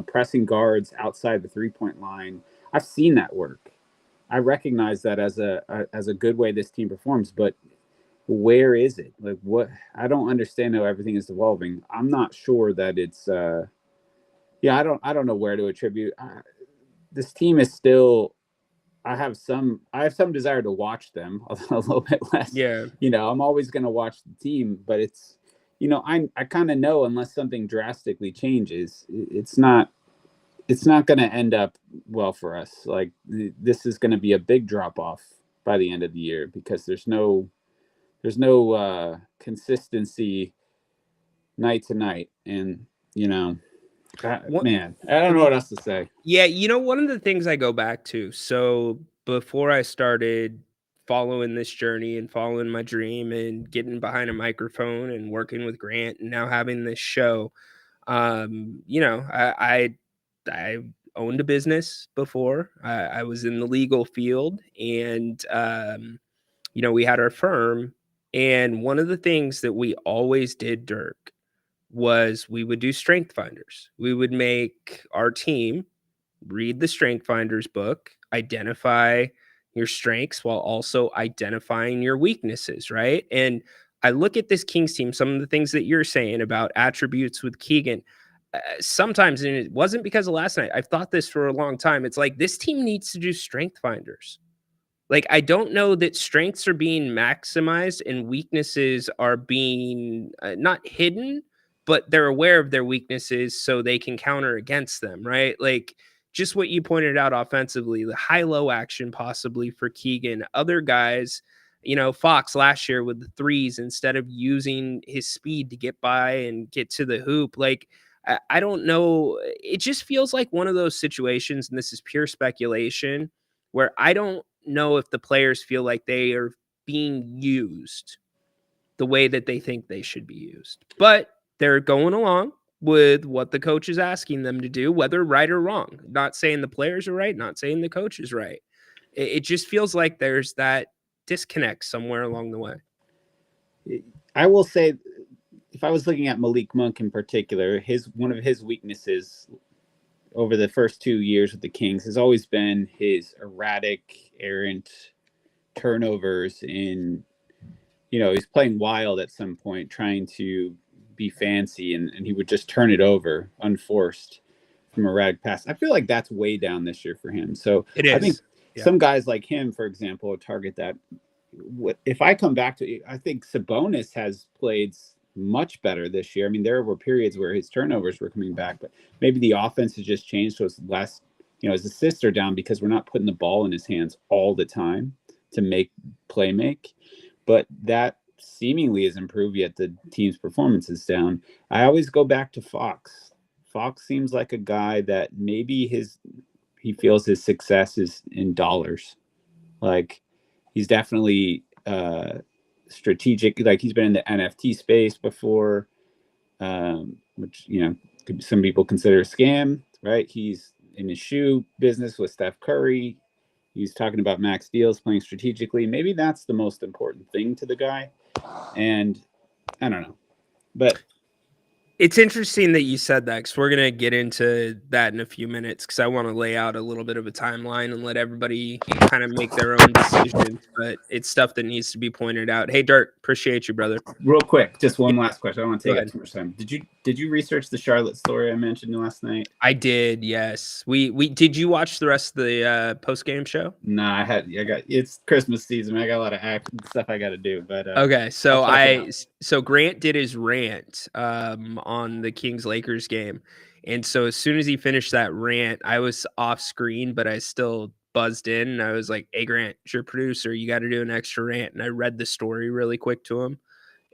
pressing guards outside the 3-point line. I've seen that work. I recognize that as a good way this team performs, but where is it? Like, what? I don't understand how everything is evolving. I'm not sure that it's Yeah, I don't know where to attribute. This team is still. I have some desire to watch them a little bit less. Yeah. I'm always going to watch the team, but it's, I kind of know unless something drastically changes, it's not going to end up well for us. Like this is going to be a big drop off by the end of the year because there's no consistency night to night, and man, I don't know what else to say. Yeah, one of the things I go back to, so before I started following this journey and following my dream and getting behind a microphone and working with Grant and now having this show, I owned a business before. I was in the legal field, and we had our firm, and one of the things that we always did, Dirk, was we would do strength finders. We would make our team read the strength finders book, identify your strengths while also identifying your weaknesses, right? And I look at this Kings team, some of the things that you're saying about attributes with Keegan, sometimes, and it wasn't because of last night, I've thought this for a long time. It's like this team needs to do strength finders. Like, I don't know that strengths are being maximized and weaknesses are being not hidden, but they're aware of their weaknesses so they can counter against them, right? Like, just what you pointed out offensively, the high-low action possibly for Keegan. Other guys, Fox last year with the threes instead of using his speed to get by and get to the hoop. Like, I don't know. It just feels like one of those situations, and this is pure speculation, where I don't know if the players feel like they are being used the way that they think they should be used. But they're going along with what the coach is asking them to do, whether right or wrong. Not saying the players are right, not saying the coach is right. It just feels like there's that disconnect somewhere along the way. I will say, if I was looking at Malik Monk in particular, one of his weaknesses over the first 2 years with the Kings has always been his erratic, errant turnovers in, he's playing wild at some point, trying to be fancy, and he would just turn it over unforced from a rag pass. I feel like that's way down this year for him. So it is. I think some guys like him, for example, target that. If I come back to it, I think Sabonis has played much better this year. I mean, there were periods where his turnovers were coming back, but maybe the offense has just changed, so it's less, his assists are down because we're not putting the ball in his hands all the time to make. But that seemingly has improved, yet the team's performance is down. I always go back to Fox. Fox seems like a guy that maybe he feels his success is in dollars. Like, he's definitely strategic. Like, he's been in the NFT space before, which some people consider a scam, right? He's in his shoe business with Steph Curry. He's talking about max deals, playing strategically. Maybe that's the most important thing to the guy. And I don't know, but it's interesting that you said that, because we're going to get into that in a few minutes, because I want to lay out a little bit of a timeline and let everybody kind of make their own decisions. But it's stuff that needs to be pointed out. Hey, Dirk, appreciate you, brother. Real quick, just one last question. I don't want to take Go up too much time. Did you research the Charlotte story I mentioned last night? I did, yes. We did you watch the rest of the post-game show? No, it's Christmas season. I got a lot of stuff I got to do. But okay, so Grant did his rant on the Kings-Lakers game. And so as soon as he finished that rant, I was off screen, but I still buzzed in. And I was like, hey, Grant, it's your producer. You got to do an extra rant. And I read the story really quick to him.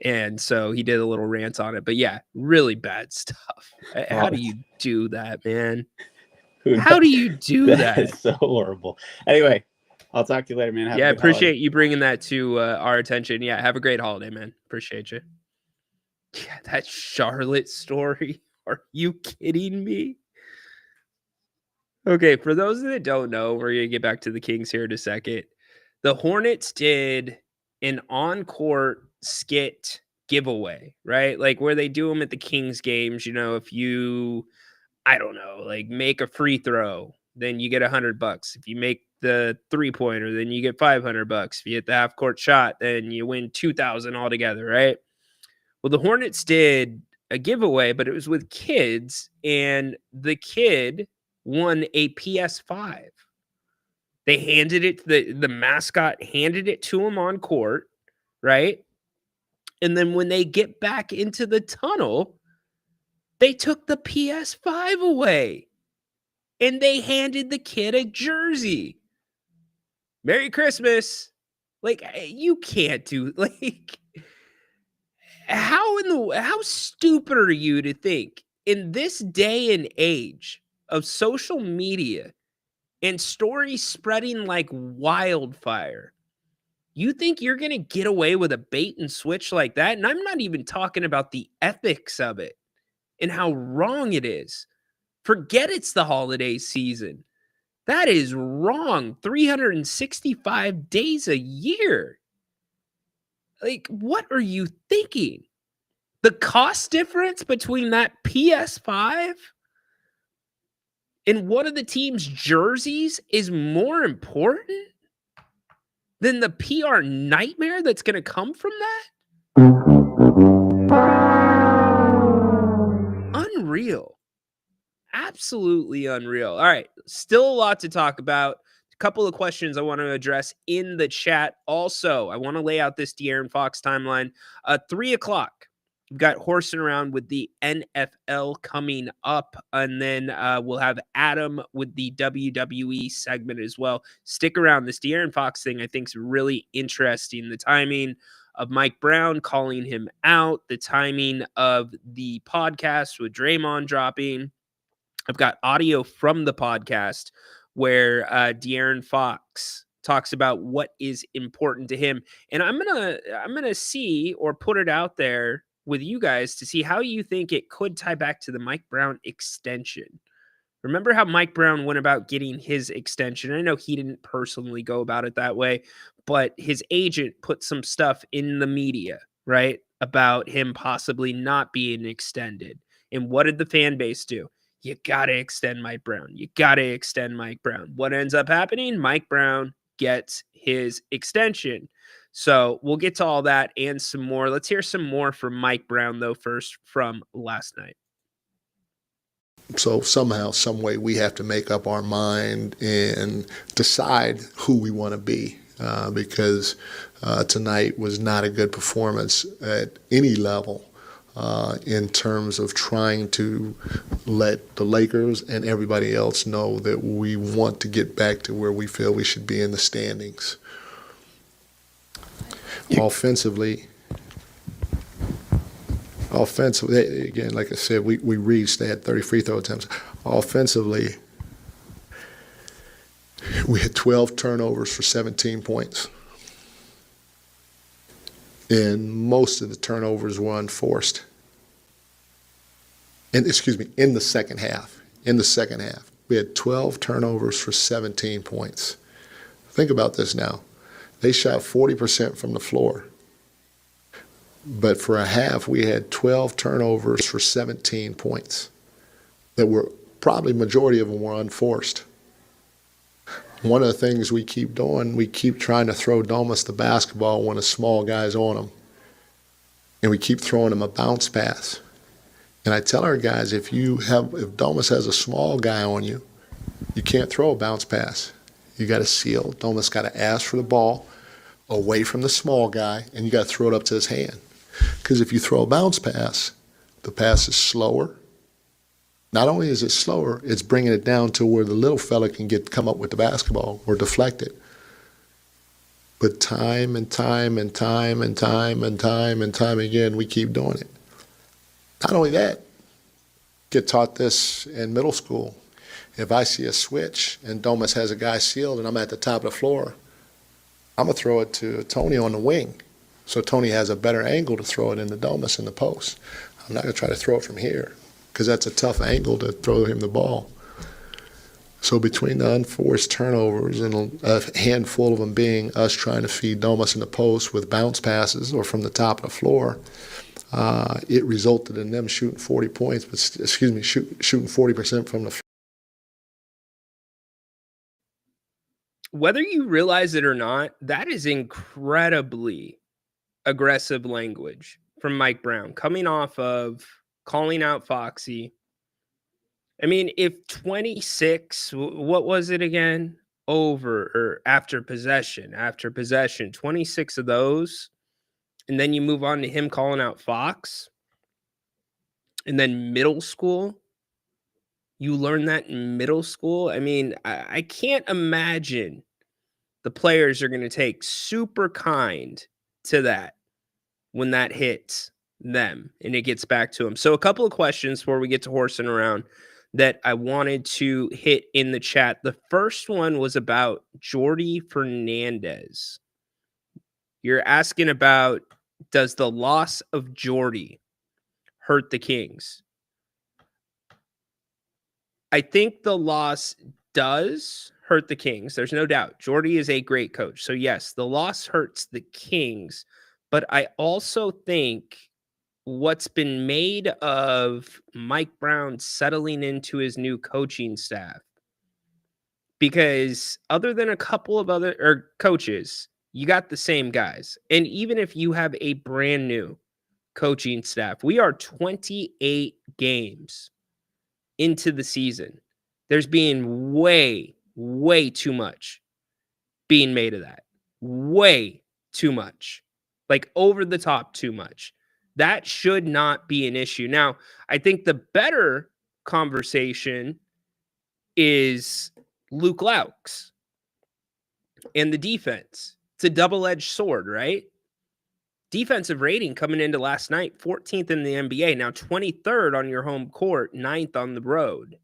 And so he did a little rant on it. But yeah, really bad stuff. How do you do that, man? How do you do that? It's so horrible. Anyway, I'll talk to you later, man. Appreciate you bringing that to our attention. Yeah, have a great holiday, man. Appreciate you. Yeah, that Charlotte story. Are you kidding me? Okay, for those that don't know, we're going to get back to the Kings here in a second. The Hornets did an on-court skit giveaway, right? Like where they do them at the Kings games. If you, I don't know, like make a free throw, then you get $100. If you make the 3-pointer, then you get $500. If you hit the half-court shot, then you win $2,000 altogether, right? Well, the Hornets did a giveaway, but it was with kids, and the kid won a PS5. They handed it to the mascot handed it to him on court, right? And then when they get back into the tunnel, they took the PS5 away and they handed the kid a jersey. Merry Christmas. Like, you can't do, like, how stupid are you to think in this day and age of social media and stories spreading like wildfire, you think you're going to get away with a bait and switch like that? And I'm not even talking about the ethics of it and how wrong it is. Forget it's the holiday season. That is wrong. 365 days a year. Like, what are you thinking? The cost difference between that PS5 and one of the team's jerseys is more important than the PR nightmare that's going to come from that? Unreal. Absolutely unreal. All right. Still a lot to talk about. A couple of questions I want to address in the chat. Also, I want to lay out this De'Aaron Fox timeline. 3 o'clock. We've got horsing around with the NFL coming up, and then we'll have Adam with the WWE segment as well. Stick around. This De'Aaron Fox thing I think is really interesting. The timing of Mike Brown calling him out, the timing of the podcast with Draymond dropping. I've got audio from the podcast where De'Aaron Fox talks about what is important to him, and I'm gonna see or put it out there with you guys to see how you think it could tie back to the Mike Brown extension. Remember how Mike Brown went about getting his extension? I know he didn't personally go about it that way, but his agent put some stuff in the media, right, about him possibly not being extended. And what did the fan base do? You got to extend Mike Brown. You got to extend Mike Brown. What ends up happening? Mike Brown gets his extension. So we'll get to all that and some more. Let's hear some more from Mike Brown, though, first from last night. So somehow, some way, we have to make up our mind and decide who we want to be, because tonight was not a good performance at any level in terms of trying to let the Lakers and everybody else know that we want to get back to where we feel we should be in the standings. Offensively, again, like I said, we reached, they had 30 free throw attempts. Offensively, we had 12 turnovers for 17 points. And most of the turnovers were unforced. And in the second half. We had 12 turnovers for 17 points. Think about this now. They shot 40% from the floor. But for a half, we had 12 turnovers for 17 points that were probably majority of them were unforced. One of the things we keep doing, we keep trying to throw Domas the basketball when a small guy's on him. And we keep throwing him a bounce pass. And I tell our guys, if Domas has a small guy on you, you can't throw a bounce pass. You got to seal. Domas got to ask for the ball away from the small guy, and you got to throw it up to his hand. Because if you throw a bounce pass, the pass is slower. Not only is it slower, it's bringing it down to where the little fella can come up with the basketball or deflect it. But time and time again, we keep doing it. Not only that, get taught this in middle school. If I see a switch and Domas has a guy sealed and I'm at the top of the floor, I'm going to throw it to Tony on the wing. So Tony has a better angle to throw it into Domas in the post. I'm not going to try to throw it from here because that's a tough angle to throw him the ball. So between the unforced turnovers and a handful of them being us trying to feed Domas in the post with bounce passes or from the top of the floor, it resulted in them shooting 40 points, shooting 40% from the floor. Whether you realize it or not, that is incredibly aggressive language from Mike Brown coming off of calling out Foxy. I mean, if 26, what was it again? Over or after possession, 26 of those, and then you move on to him calling out Fox, and then middle school, you learn that in middle school. I mean, I can't imagine the players are going to take super kind to that when that hits them and it gets back to them. So a couple of questions before we get to horsing around that I wanted to hit in the chat. The first one was about Jordy Fernandez. You're asking about, does the loss of Jordy hurt the Kings? I think the loss does hurt the Kings. There's no doubt. Jordy is a great coach. So yes, the loss hurts the Kings, but I also think what's been made of Mike Brown settling into his new coaching staff, because other than a couple of other coaches, you got the same guys. And even if you have a brand new coaching staff, we are 28 games into the season. There's being way too much being made of that. Way too much. Like over the top too much. That should not be an issue. Now, I think the better conversation is Luke Laux and the defense. It's a double-edged sword, right? Defensive rating coming into last night, 14th in the NBA. Now 23rd on your home court, 9th on the road.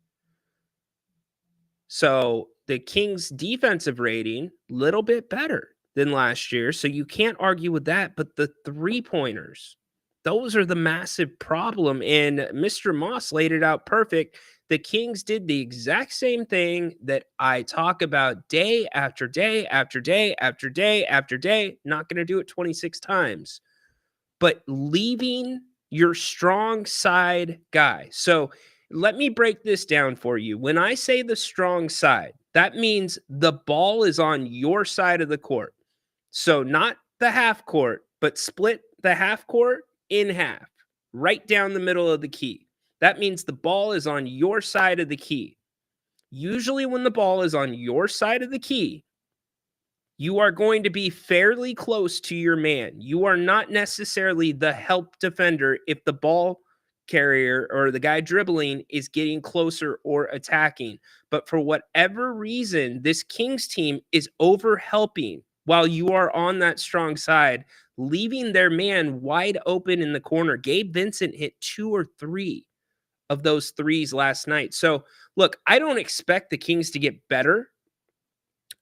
So the Kings' defensive rating, little bit better than last year. So you can't argue with that. But the three-pointers, those are the massive problem. And Mr. Moss laid it out perfect. The Kings did the exact same thing that I talk about day after day after day after day after day. Not going to do it 26 times. But leaving your strong side guy. So let me break this down for you. When I say the strong side, that means the ball is on your side of the court. So not the half court, but split the half court in half, right down the middle of the key. That means the ball is on your side of the key. Usually when the ball is on your side of the key, you are going to be fairly close to your man. You are not necessarily the help defender if the ball carrier or the guy dribbling is getting closer or attacking. But for whatever reason, this Kings team is over helping while you are on that strong side, leaving their man wide open in the corner. Gabe Vincent hit 2 or 3 of those threes last night. So look, I don't expect the Kings to get better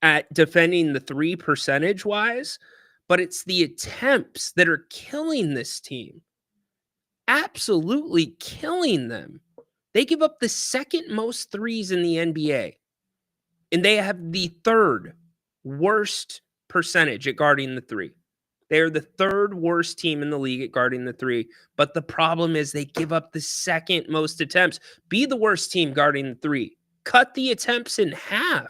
at defending the three percentage wise, but it's the attempts that are killing this team. Absolutely killing them. They give up the second most threes in the NBA, and they have the third worst percentage at guarding the three. They are the third worst team in the league at guarding the three, but the problem is they give up the second most attempts. Be the worst team guarding the three. Cut the attempts in half.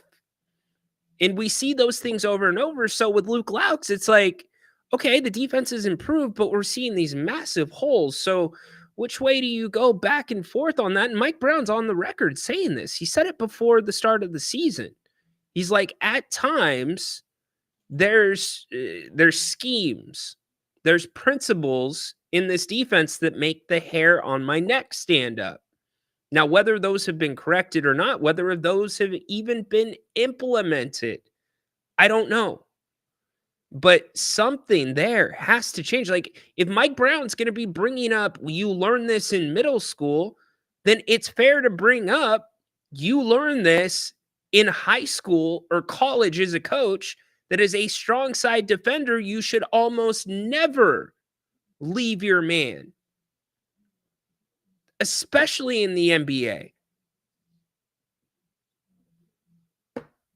And we see those things over and over. So with Luke Laux, it's like, okay, the defense has improved, but we're seeing these massive holes. So which way do you go back and forth on that? And Mike Brown's on the record saying this. He said it before the start of the season. He's like, at times, there's schemes, there's principles in this defense that make the hair on my neck stand up. Now, whether those have been corrected or not, whether those have even been implemented, I don't know. But something there has to change. Like, if Mike Brown's going to be bringing up, you learn this in middle school, then it's fair to bring up, you learn this in high school or college as a coach, that as a strong side defender, you should almost never leave your man, especially in the NBA,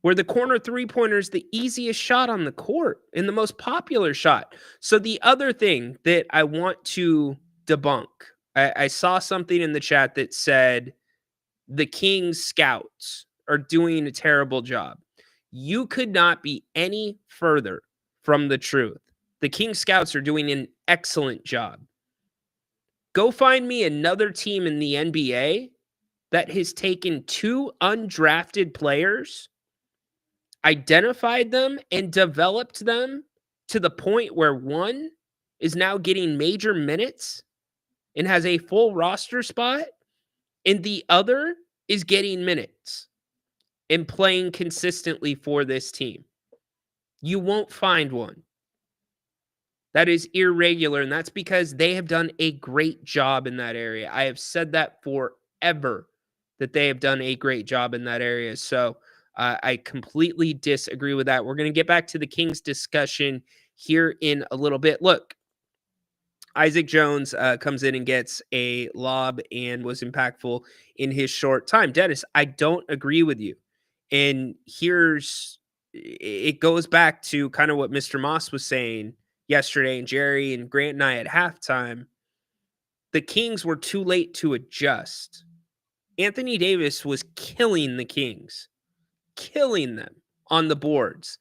where the corner three-pointer is the easiest shot on the court and the most popular shot. So the other thing that I want to debunk, I saw something in the chat that said the Kings scouts are doing a terrible job. You could not be any further from the truth. The Kings scouts are doing an excellent job. Go find me another team in the NBA that has taken 2 undrafted players, identified them, and developed them to the point where one is now getting major minutes and has a full roster spot, and the other is getting minutes and playing consistently for this team. You won't find one. That is irregular, and that's because they have done a great job in that area. I have said that forever, that they have done a great job in that area. So I completely disagree with that. We're going to get back to the Kings discussion here in a little bit. Look, Isaac Jones comes in and gets a lob and was impactful in his short time. Dennis, I don't agree with you. And it goes back to kind of what Mr. Moss was saying yesterday, and Jerry and Grant and I at halftime. The Kings were too late to adjust. Anthony Davis was killing the Kings, killing them on the boards.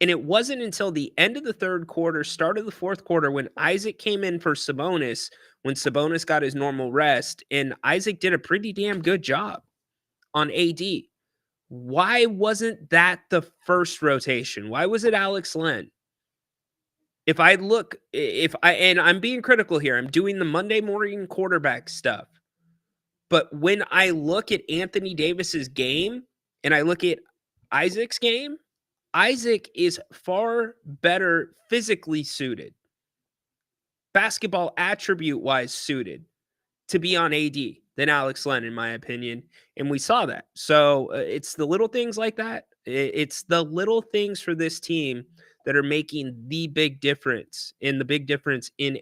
And it wasn't until the end of the third quarter, start of the fourth quarter, when Isaac came in for Sabonis, when Sabonis got his normal rest, and Isaac did a pretty damn good job on AD. Why wasn't that the first rotation? Why was it Alex Len? And I'm being critical here, I'm doing the Monday morning quarterback stuff. But when I look at Anthony Davis's game and I look at Isaac's game, Isaac is far better physically suited, basketball attribute-wise suited to be on AD than Alex Len, in my opinion. And we saw that. So it's the little things like that. It's the little things for this team that are making the big difference, in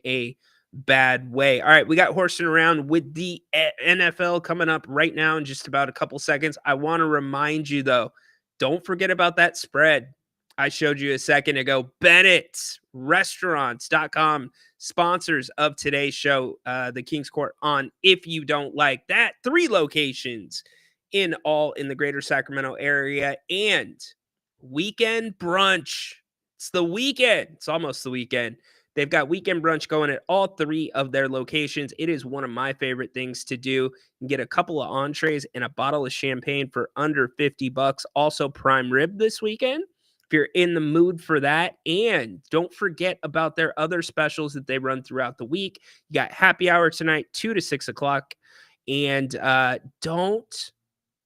a bad way. All right, we got horsing around with the NFL coming up right now in just about a couple seconds. I want to remind you, though, don't forget about that spread I showed you a second ago. Bennett'sRestaurants.com, sponsors of today's show, the King's Court on If You Don't Like That. 3 locations in the greater Sacramento area, and weekend brunch. It's the weekend. It's almost the weekend. They've got weekend brunch going at all 3 of their locations. It is one of my favorite things to do. You can get a couple of entrees and a bottle of champagne for under $50. Also prime rib this weekend, if you're in the mood for that. And don't forget about their other specials that they run throughout the week. You got happy hour tonight, 2 to 6 o'clock. And don't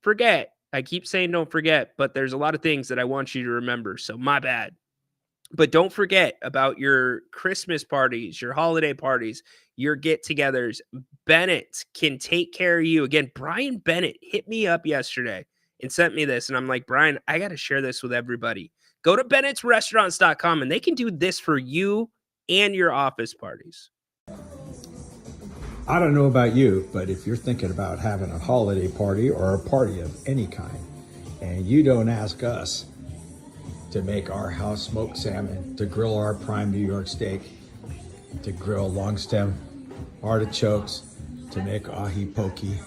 forget, I keep saying don't forget, but there's a lot of things that I want you to remember. So my bad. But don't forget about your Christmas parties, your holiday parties, your get-togethers. Bennett can take care of you. Again, Brian Bennett hit me up yesterday and sent me this. And I'm like, Brian, I got to share this with everybody. Go to Bennett'sRestaurants.com and they can do this for you and your office parties. I don't know about you, but if you're thinking about having a holiday party or a party of any kind, and you don't ask us to make our house smoked salmon, to grill our prime New York steak, to grill long stem artichokes, to make ahi pokey.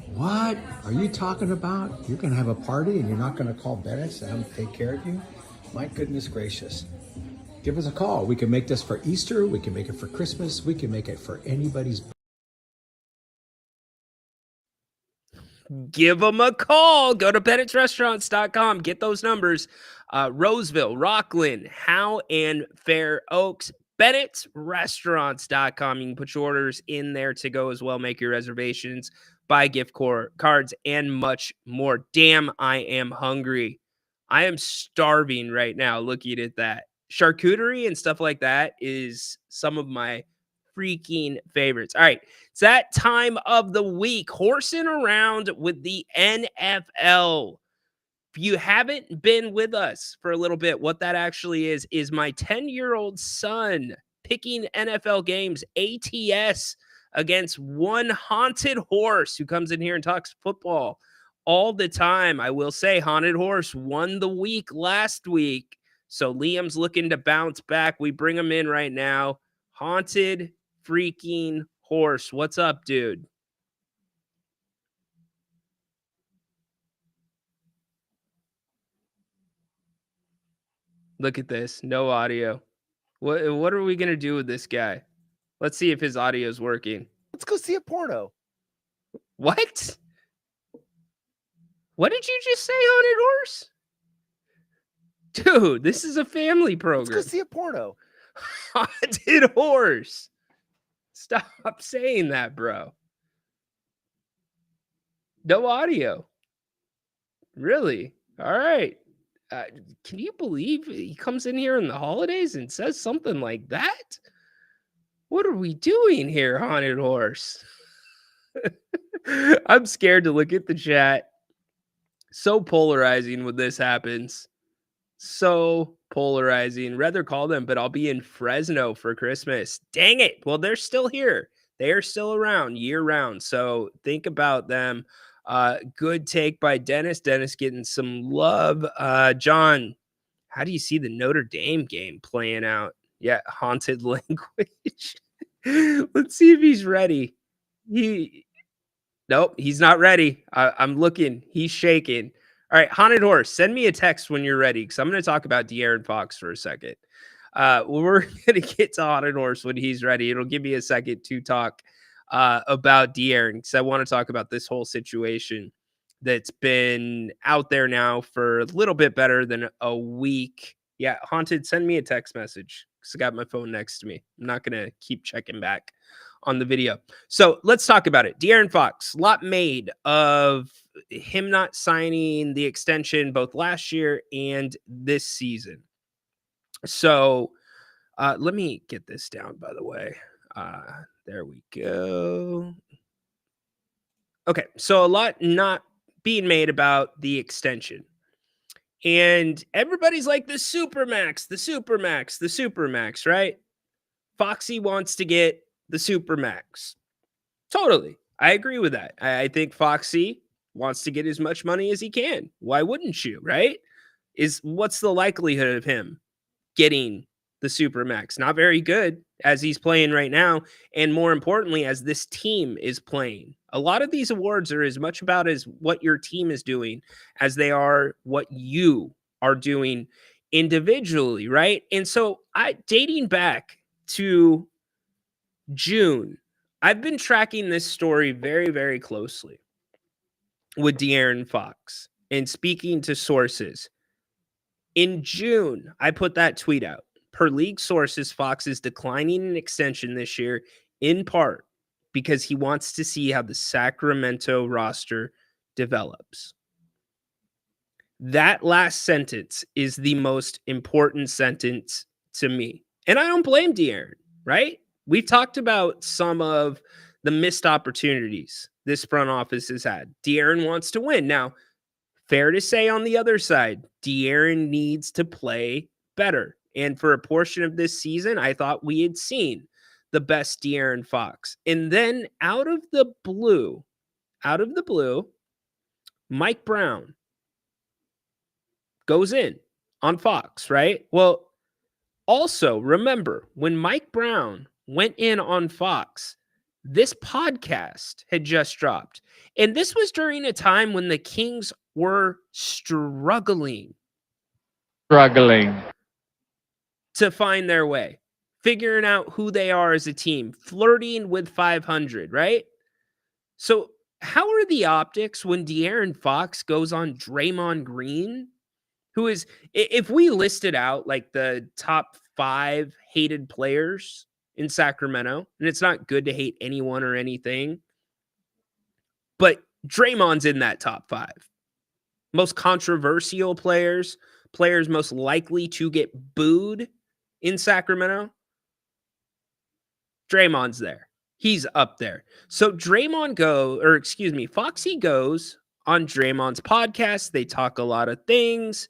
What are you talking about? You're gonna have a party and you're not gonna call Bennett's to have them take care of you? My goodness gracious. Give us a call. We can make this for Easter, we can make it for Christmas, we can make it for anybody's. Give them a call. Go to Bennett'sRestaurants.com. Get those numbers. Roseville, Rockland, Howe, and Fair Oaks. Bennett'sRestaurants.com. You can put your orders in there to go as well. Make your reservations, buy gift cards, and much more. Damn, I am hungry. I am starving right now looking at that. Charcuterie and stuff like that is some of my freaking favorites. All right, it's that time of the week, horsing around with the NFL. If you haven't been with us for a little bit, what that actually is my 10-year-old son picking NFL games, ATS, against one haunted horse who comes in here and talks football all the time. I will say haunted horse won the week last week, so Liam's looking to bounce back. We bring him in right now. Haunted freaking horse. What's up, dude? Look at this. No audio. What are we going to do with this guy? Let's see if his audio is working. Let's go see a porno. What? What did you just say, Haunted Horse? Dude, this is a family program. Let's go see a porno. Haunted Horse. Stop saying that, bro. No audio. Really? All right. Can you believe he comes in here in the holidays and says something like that? What are we doing here, Haunted Horse? I'm scared to look at the chat. So polarizing when this happens. So polarizing. Rather call them, but I'll be in Fresno for Christmas. Dang it. Well, they're still here. They are still around year round. So think about them. Good take by Dennis. Dennis getting some love. John, how do you see the Notre Dame game playing out? Yeah, haunted language. Let's see if he's ready. Nope, he's not ready. I'm looking. He's shaking. All right, Haunted Horse, send me a text when you're ready because I'm going to talk about De'Aaron Fox for a second. We're going to get to Haunted Horse when he's ready. It'll give me a second to talk about De'Aaron because I want to talk about this whole situation that's been out there now for a little bit better than a week. Yeah, Haunted, send me a text message because I got my phone next to me. I'm not going to keep checking back on the video. So let's talk about it. De'Aaron Fox, lot made of him not signing the extension both last year and this season. So let me get this down, by the way. There we go. Okay, so a lot not being made about the extension. And everybody's like the Supermax, the Supermax, the Supermax, right? Foxy wants to get the Supermax. Totally. I agree with that. I think Foxy wants to get as much money as he can. Why wouldn't you, right? What's the likelihood of him getting the Supermax? Not very good as he's playing right now. And more importantly, as this team is playing. A lot of these awards are as much about as what your team is doing as they are what you are doing individually, right? And so dating back to June, I've been tracking this story very, very closely with De'Aaron Fox and speaking to sources. In June, I put that tweet out. Per league sources, Fox is declining an extension this year in part because he wants to see how the Sacramento roster develops. That last sentence is the most important sentence to me. And I don't blame De'Aaron, right? We've talked about some of the missed opportunities this front office has had. De'Aaron wants to win. Now, fair to say on the other side, De'Aaron needs to play better. And for a portion of this season, I thought we had seen the best De'Aaron Fox. And then out of the blue, Mike Brown goes in on Fox, right? Well, also remember when Mike Brown went in on Fox, this podcast had just dropped. And this was during a time when the Kings were struggling to find their way, figuring out who they are as a team, flirting with 500, right? So how are the optics when De'Aaron Fox goes on Draymond Green, who is, if we listed out like the top 5 hated players in Sacramento, and it's not good to hate anyone or anything, but Draymond's in that top 5. Most controversial players most likely to get booed in Sacramento, Draymond's there. He's up there. So Foxy goes on Draymond's podcast. They talk a lot of things,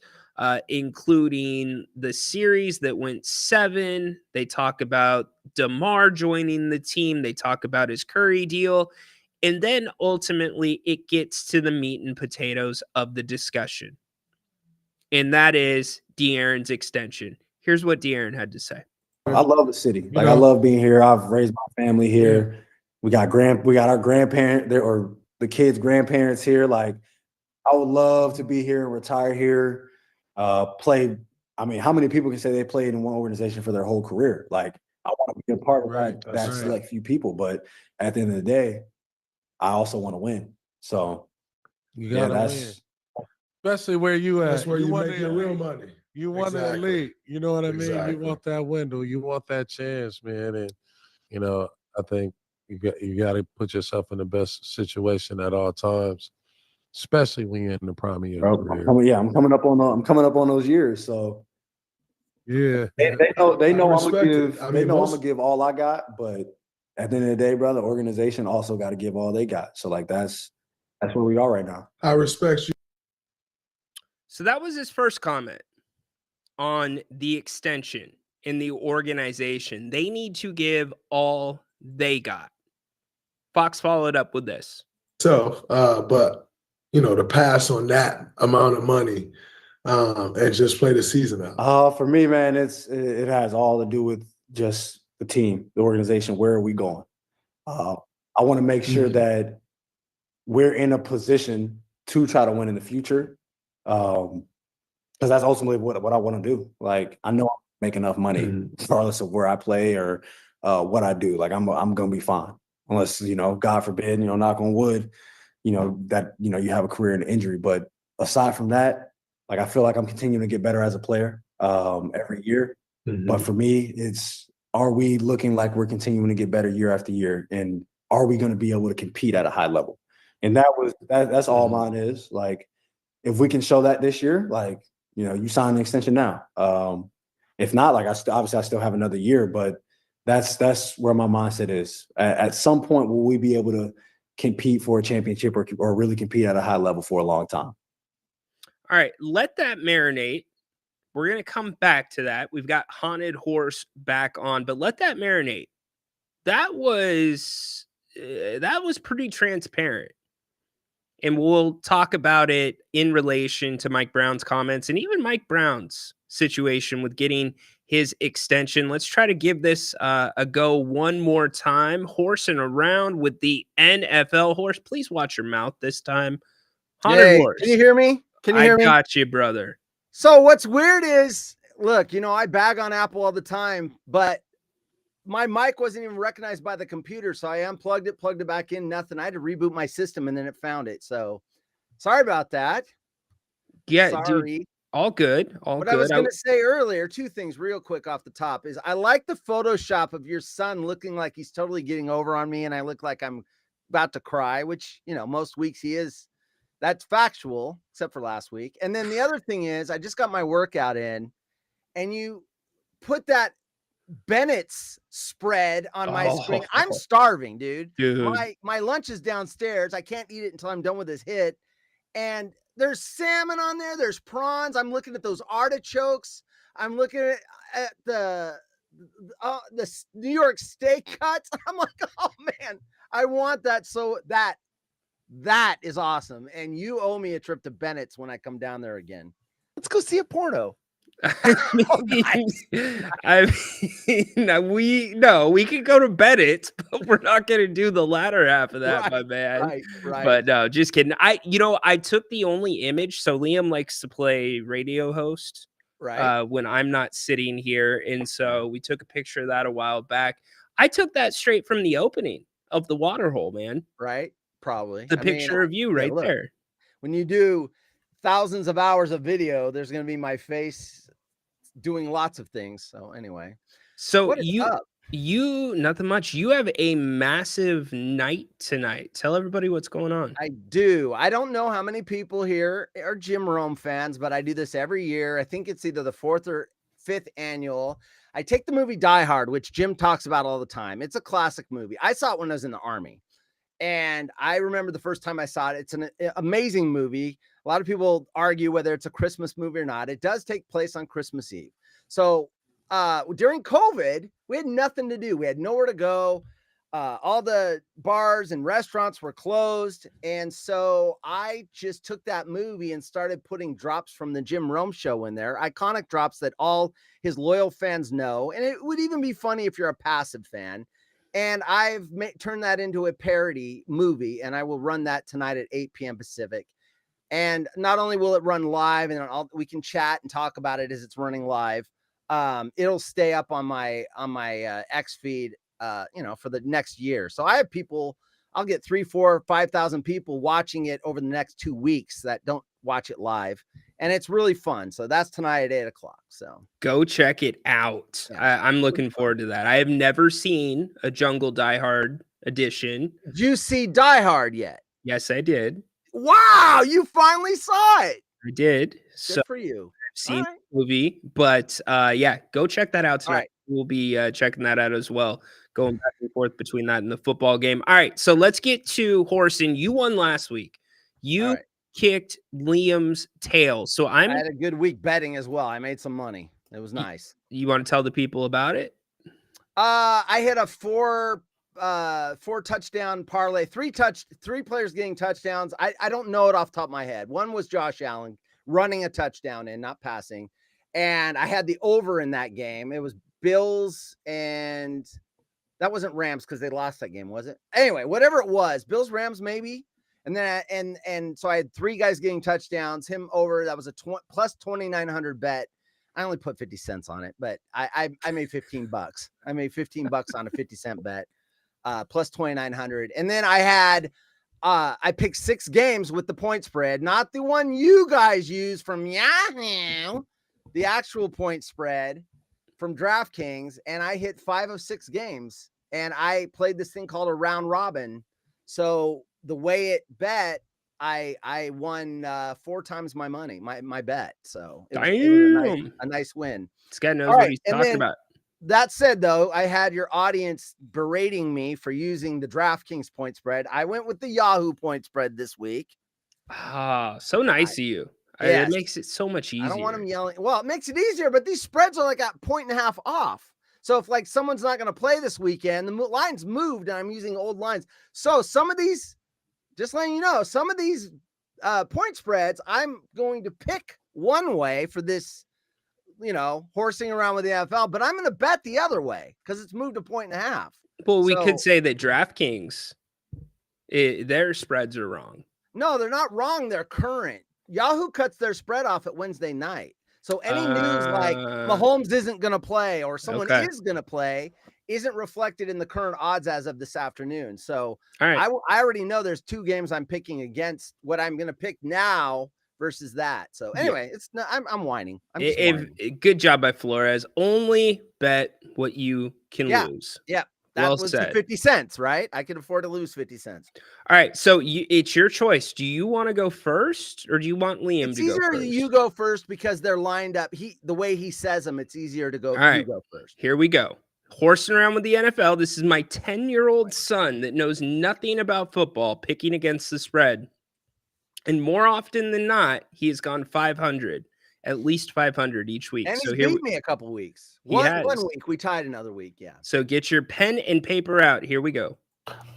including the series that went 7. They talk about DeMar joining the team. They talk about his Curry deal. And then ultimately it gets to the meat and potatoes of the discussion. And that is De'Aaron's extension. Here's what De'Aaron had to say. I love the city. Like I love being here. I've raised my family here. Yeah. We got our grandparent there, or the kids' grandparents here. Like I would love to be here and retire here. Play. I mean, how many people can say they played in one organization for their whole career? Like I want to be a part of Right, that that's right. select few people. But at the end of the day, I also want to win. So You yeah, gotta win. Especially where you at. That's where you want make the your real elite. money. You want the Exactly. elite. You know what I mean? You Exactly. want that window. You want that chance, man. And I think you got to put yourself in the best situation at all times, especially when you're in the prime of your bro, career. I'm coming up on those years. So Yeah. they know I'm gonna respect it. give. I They mean, know I'm most gonna give all I got. But at the end of the day, brother, the organization also got to give all they got. So like that's where we are right now. I respect you. So that was his first comment on the extension in the organization. They need to give all they got. Fox followed up with this. So, but to pass on that amount of money and just play the season out. For me, man, it has all to do with just the team, the organization. Where are we going? I want to make sure that we're in a position to try to win in the future, because that's ultimately what I want to do. Like I know I make enough money regardless of where I play or what I do. Like I'm gonna be fine, unless God forbid, knock on wood, that you have a career in injury. But aside from that, like I feel like I'm continuing to get better as a player every year. But for me, are we looking like we're continuing to get better year after year, and are we going to be able to compete at a high level? And that's all mine is. Like if we can show that this year, like you sign an extension now. If not, like obviously I still have another year, but that's where my mindset is. At some point, will we be able to compete for a championship or really compete at a high level for a long time? All right, let that marinate. We're going to come back to that. We've got Haunted Horse back on, but let that marinate. That was pretty transparent. And we'll talk about it in relation to Mike Brown's comments and even Mike Brown's situation with getting his extension. Let's try to give this a go one more time. Horsing around with the NFL. Horse, please watch your mouth this time. Haunted Horse. Can you hear me? I got you, brother. So what's weird is, look, I bag on Apple all the time, but my mic wasn't even recognized by the computer. So I unplugged it, plugged it back in, nothing. I had to reboot my system and then it found it. So sorry about that. Yeah, sorry. Dude, all good. All what good. I was going to say earlier, two things real quick off the top is I like the Photoshop of your son looking like he's totally getting over on me. And I look like I'm about to cry, which, most weeks he is. That's factual, except for last week. And then the other thing is I just got my workout in and you put that Bennett's spread on my screen. I'm starving, dude. My lunch is downstairs. I can't eat it until I'm done with this hit. And there's salmon on there. There's prawns. I'm looking at those artichokes. I'm looking at the New York steak cuts. I'm like, oh man, I want that. So that is awesome. And you owe me a trip to Bennett's when I come down there again. Let's go see a porno. We could go to Bennett's, but we're not going to do the latter half of that, my man. Right. But no, just kidding. I took the only image. So Liam likes to play radio host, right? When I'm not sitting here, and so we took a picture of that a while back. I took that straight from the opening of the waterhole, man. Right? Probably the picture of you right there. When you do thousands of hours of video, there's going to be my face doing lots of things. So anyway, so you nothing much. You have a massive night tonight. Tell everybody what's going on. I do. I don't know how many people here are Jim Rome fans, but I do this every year. I think it's either the 4th or 5th annual. I take the movie Die Hard, which Jim talks about all the time. It's a classic movie. I saw it when I was in the Army. And I remember the first time I saw it. It's an amazing movie. A lot of people argue whether it's a Christmas movie or not. It does take place on Christmas Eve. So during COVID, we had nothing to do. We had nowhere to go. All the bars and restaurants were closed. And so I just took that movie and started putting drops from the Jim Rome show in there, iconic drops that all his loyal fans know. And it would even be funny if you're a passive fan. And I've turned that into a parody movie, and I will run that tonight at 8 p.m. Pacific. And not only will it run live, and we can chat and talk about it as it's running live, it'll stay up on my X feed, for the next year. So I have people, I'll get 3, 4, 5,000 people watching it over the next 2 weeks that don't watch it live. And it's really fun. So that's tonight at 8:00. So go check it out. Yeah. I'm looking forward to that. I have never seen a Jungle Die Hard edition. Did you see Die Hard yet? Yes, I did. Wow, you finally saw it. I did. Good So for you. I've seen right. the movie, but yeah, go check that out All tonight. right. We'll be checking that out as well, going back and forth between that and the football game. All right, so let's get to Horson. You won last week. You right. kicked Liam's tail. So I I'm. had a good week betting as well. I made some money. It was nice. You want to tell the people about it? I hit a 4 touchdown parlay, 3 players getting touchdowns. I don't know it off the top of my head. One was Josh Allen running a touchdown in, not passing. And I had the over in that game. It was Bills, and that wasn't Rams because they lost that game, was it? Anyway, whatever it was, Bills, Rams, maybe. And then and so I had 3 guys getting touchdowns, him over. That was a plus 2,900 bet. I only put 50 cents on it, but I made $15. I made $15 on a 50-cent bet, plus 2,900. And then I had I picked 6 games with the point spread, not the one you guys use from Yahoo, the actual point spread from DraftKings, and I hit 5 of 6 games. And I played this thing called a round robin. So the way it bet, I won 4 times my money, my bet. So it was a nice win. This guy knows what he's talking about. That said, though, I had your audience berating me for using the DraftKings point spread. I went with the Yahoo point spread this week. Ah, so nice of you. Yes. It makes it so much easier. I don't want them yelling. Well, it makes it easier, but these spreads are like a 1.5 off. So if like someone's not going to play this weekend, the lines moved and I'm using old lines. So some of these, just letting you know, some of these point spreads, I'm going to pick one way for this, horsing around with the NFL, but I'm going to bet the other way because it's moved a 1.5. Well, we could say that DraftKings, their spreads are wrong. No, they're not wrong. They're current. Yahoo cuts their spread off at Wednesday night. So any news like Mahomes isn't going to play or someone is going to play isn't reflected in the current odds as of this afternoon. So I already know there's 2 games I'm picking against what I'm going to pick now versus that. So anyway, it's not, I'm whining. I'm just whining. Good job by Flores. Only bet what you can lose. Yeah. That was said. 50 cents, right? I can afford to lose 50 cents. All right. So it's your choice. Do you want to go first or do you want Liam to go first? It's easier you go first because they're lined up. The way he says them, it's easier to go. All right. You go first. Here we go. Horsing around with the NFL. This is my 10-year-old son that knows nothing about football picking against the spread. And more often than not, he has gone 500, at least 500 each week. And so he's beat me a couple weeks. One week, we tied another week, yeah. So get your pen and paper out. Here we go.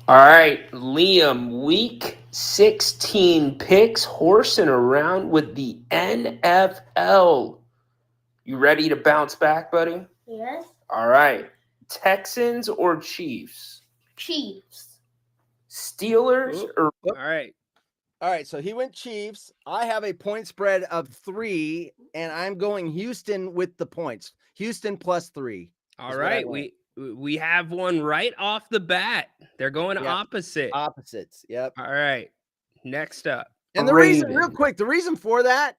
All right, Liam, week 16 picks, horsing around with the NFL. You ready to bounce back, buddy? Yes. All right. Texans or Chiefs? Chiefs. Steelers or... All right. All right, so he went Chiefs. I have a point spread of 3, and I'm going Houston with the points. Houston plus 3. All right, we have one right off the bat. They're going opposite. Opposites, yep. All right, next up. And the reason, real quick, the reason for that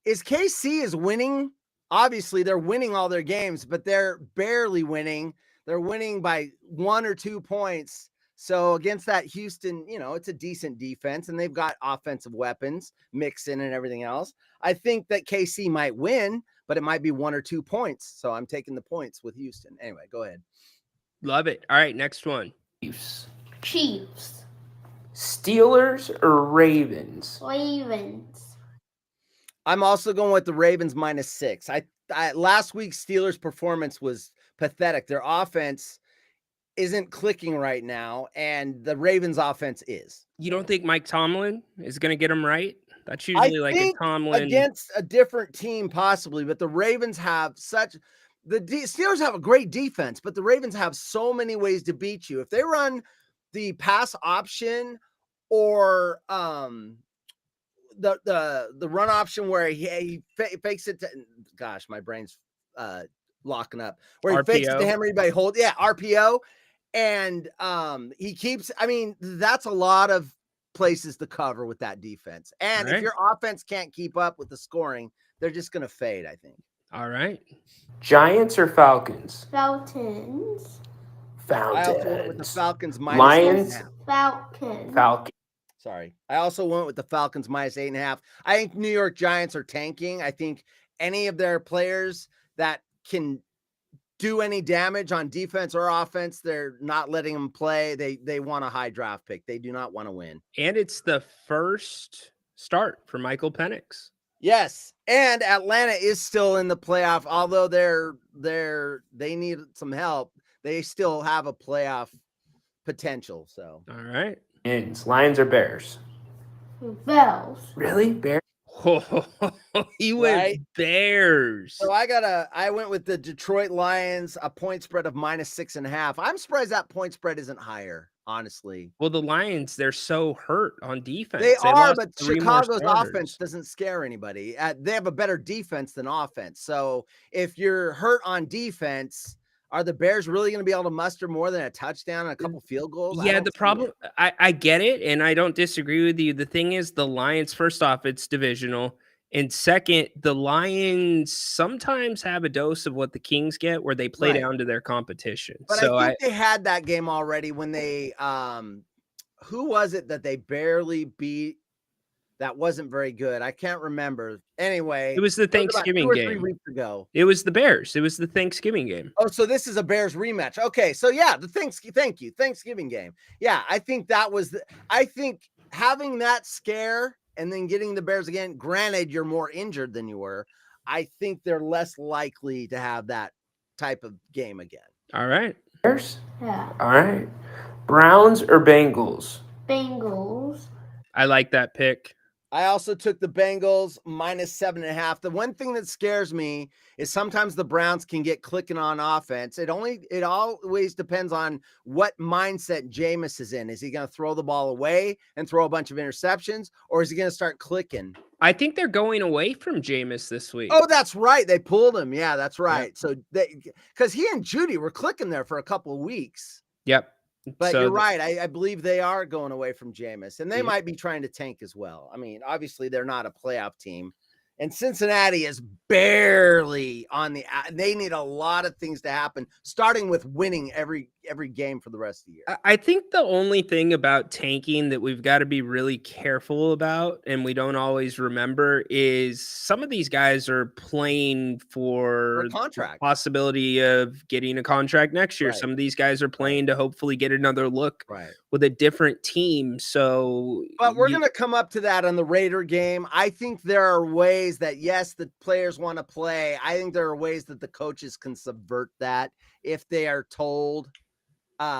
is KC is winning. Obviously, they're winning all their games, but they're barely winning. They're winning by 1 or 2 points. So against that Houston, it's a decent defense and they've got offensive weapons, Mixon and everything else. I think that KC might win, but it might be 1 or 2 points. So I'm taking the points with Houston. Anyway, go ahead. Love it. All right, next one. Chiefs. Steelers or Ravens? Ravens. I'm also going with the Ravens minus 6. Last week's Steelers performance was pathetic. Their offense isn't clicking right now, and the Ravens offense is. You don't think Mike Tomlin is going to get him right? That's usually like a Tomlin against a different team, possibly, but the Ravens have Steelers have a great defense, but the Ravens have so many ways to beat you. If they run the pass option or the run option where he fakes it to, gosh, my brain's locking up, where he fakes it to RPO. Henry, but he holds, RPO. And he keeps, I mean, that's a lot of places to cover with that defense. And if Right. your offense can't keep up with the scoring, they're just going to fade, I think. All right. Giants or Falcons? Falcons. I also went with the Falcons. Falcons minus Lions. 8.5. Falcons. Falcons. Sorry. I also went with the Falcons minus 8.5. I think New York Giants are tanking. I think any of their players that can do any damage on defense or offense, they're not letting them play. They want a high draft pick. They do not want to win. And it's the first start for Michael Penix. Yes, and Atlanta is still in the playoff. Although they need some help, they still have a playoff potential. So, all right, Lions or Bears? Bells. Really, Bears? He went Right? Bears. So I went with the Detroit Lions, a point spread of minus 6.5. I'm surprised that point spread isn't higher, honestly. Well, the Lions, they're so hurt on defense. They are, lost but 3 more Chicago's starters. offense doesn't scare anybody. They have a better defense than offense. So if you're hurt on defense, are the Bears really going to be able to muster more than a touchdown and a couple field goals? I Yeah, don't the see problem, it. I get it, and I don't disagree with you. The thing is, the Lions, first off, it's divisional. And second, the Lions sometimes have a dose of what the Kings get, where they play Right. down to their competition. But So I think they had that game already when they who was it that they barely beat that wasn't very good? I can't remember. Anyway, it was the about Thanksgiving 2 or 3 game. weeks ago. It was the Bears. It was the Thanksgiving game. Oh, so this is a Bears rematch. Okay, so yeah, Thanksgiving game. Yeah, I think that was I think having that scare and then getting the Bears again, granted you're more injured than you were, I think they're less likely to have that type of game again. All right. Bears? Yeah. All right. Browns or Bengals? Bengals. I like that pick. I also took the Bengals minus 7.5. The one thing that scares me is sometimes the Browns can get clicking on offense. It always depends on what mindset Jameis is in. Is he going to throw the ball away and throw a bunch of interceptions, or is he going to start clicking? I think they're going away from Jameis this week. Oh, that's right. They pulled him. Yeah, that's right. Yep. So because he and Judy were clicking there for a couple of weeks. Yep. But So you're right. I believe they are going away from Jameis, and they Yeah. might be trying to tank as well. I mean, obviously they're not a playoff team, and Cincinnati is barely on the. They need a lot of things to happen, starting with winning every game for the rest of the year. I think the only thing about tanking that we've got to be really careful about, and we don't always remember, is some of these guys are playing for a contract. the possibility of getting a contract next year. Right. Some of these guys are playing to hopefully get another look Right. with a different team. So, But we're going to come up to that on the Raider game. I think there are ways that, yes, the players want to play. I think there are ways that the coaches can subvert that if they are told.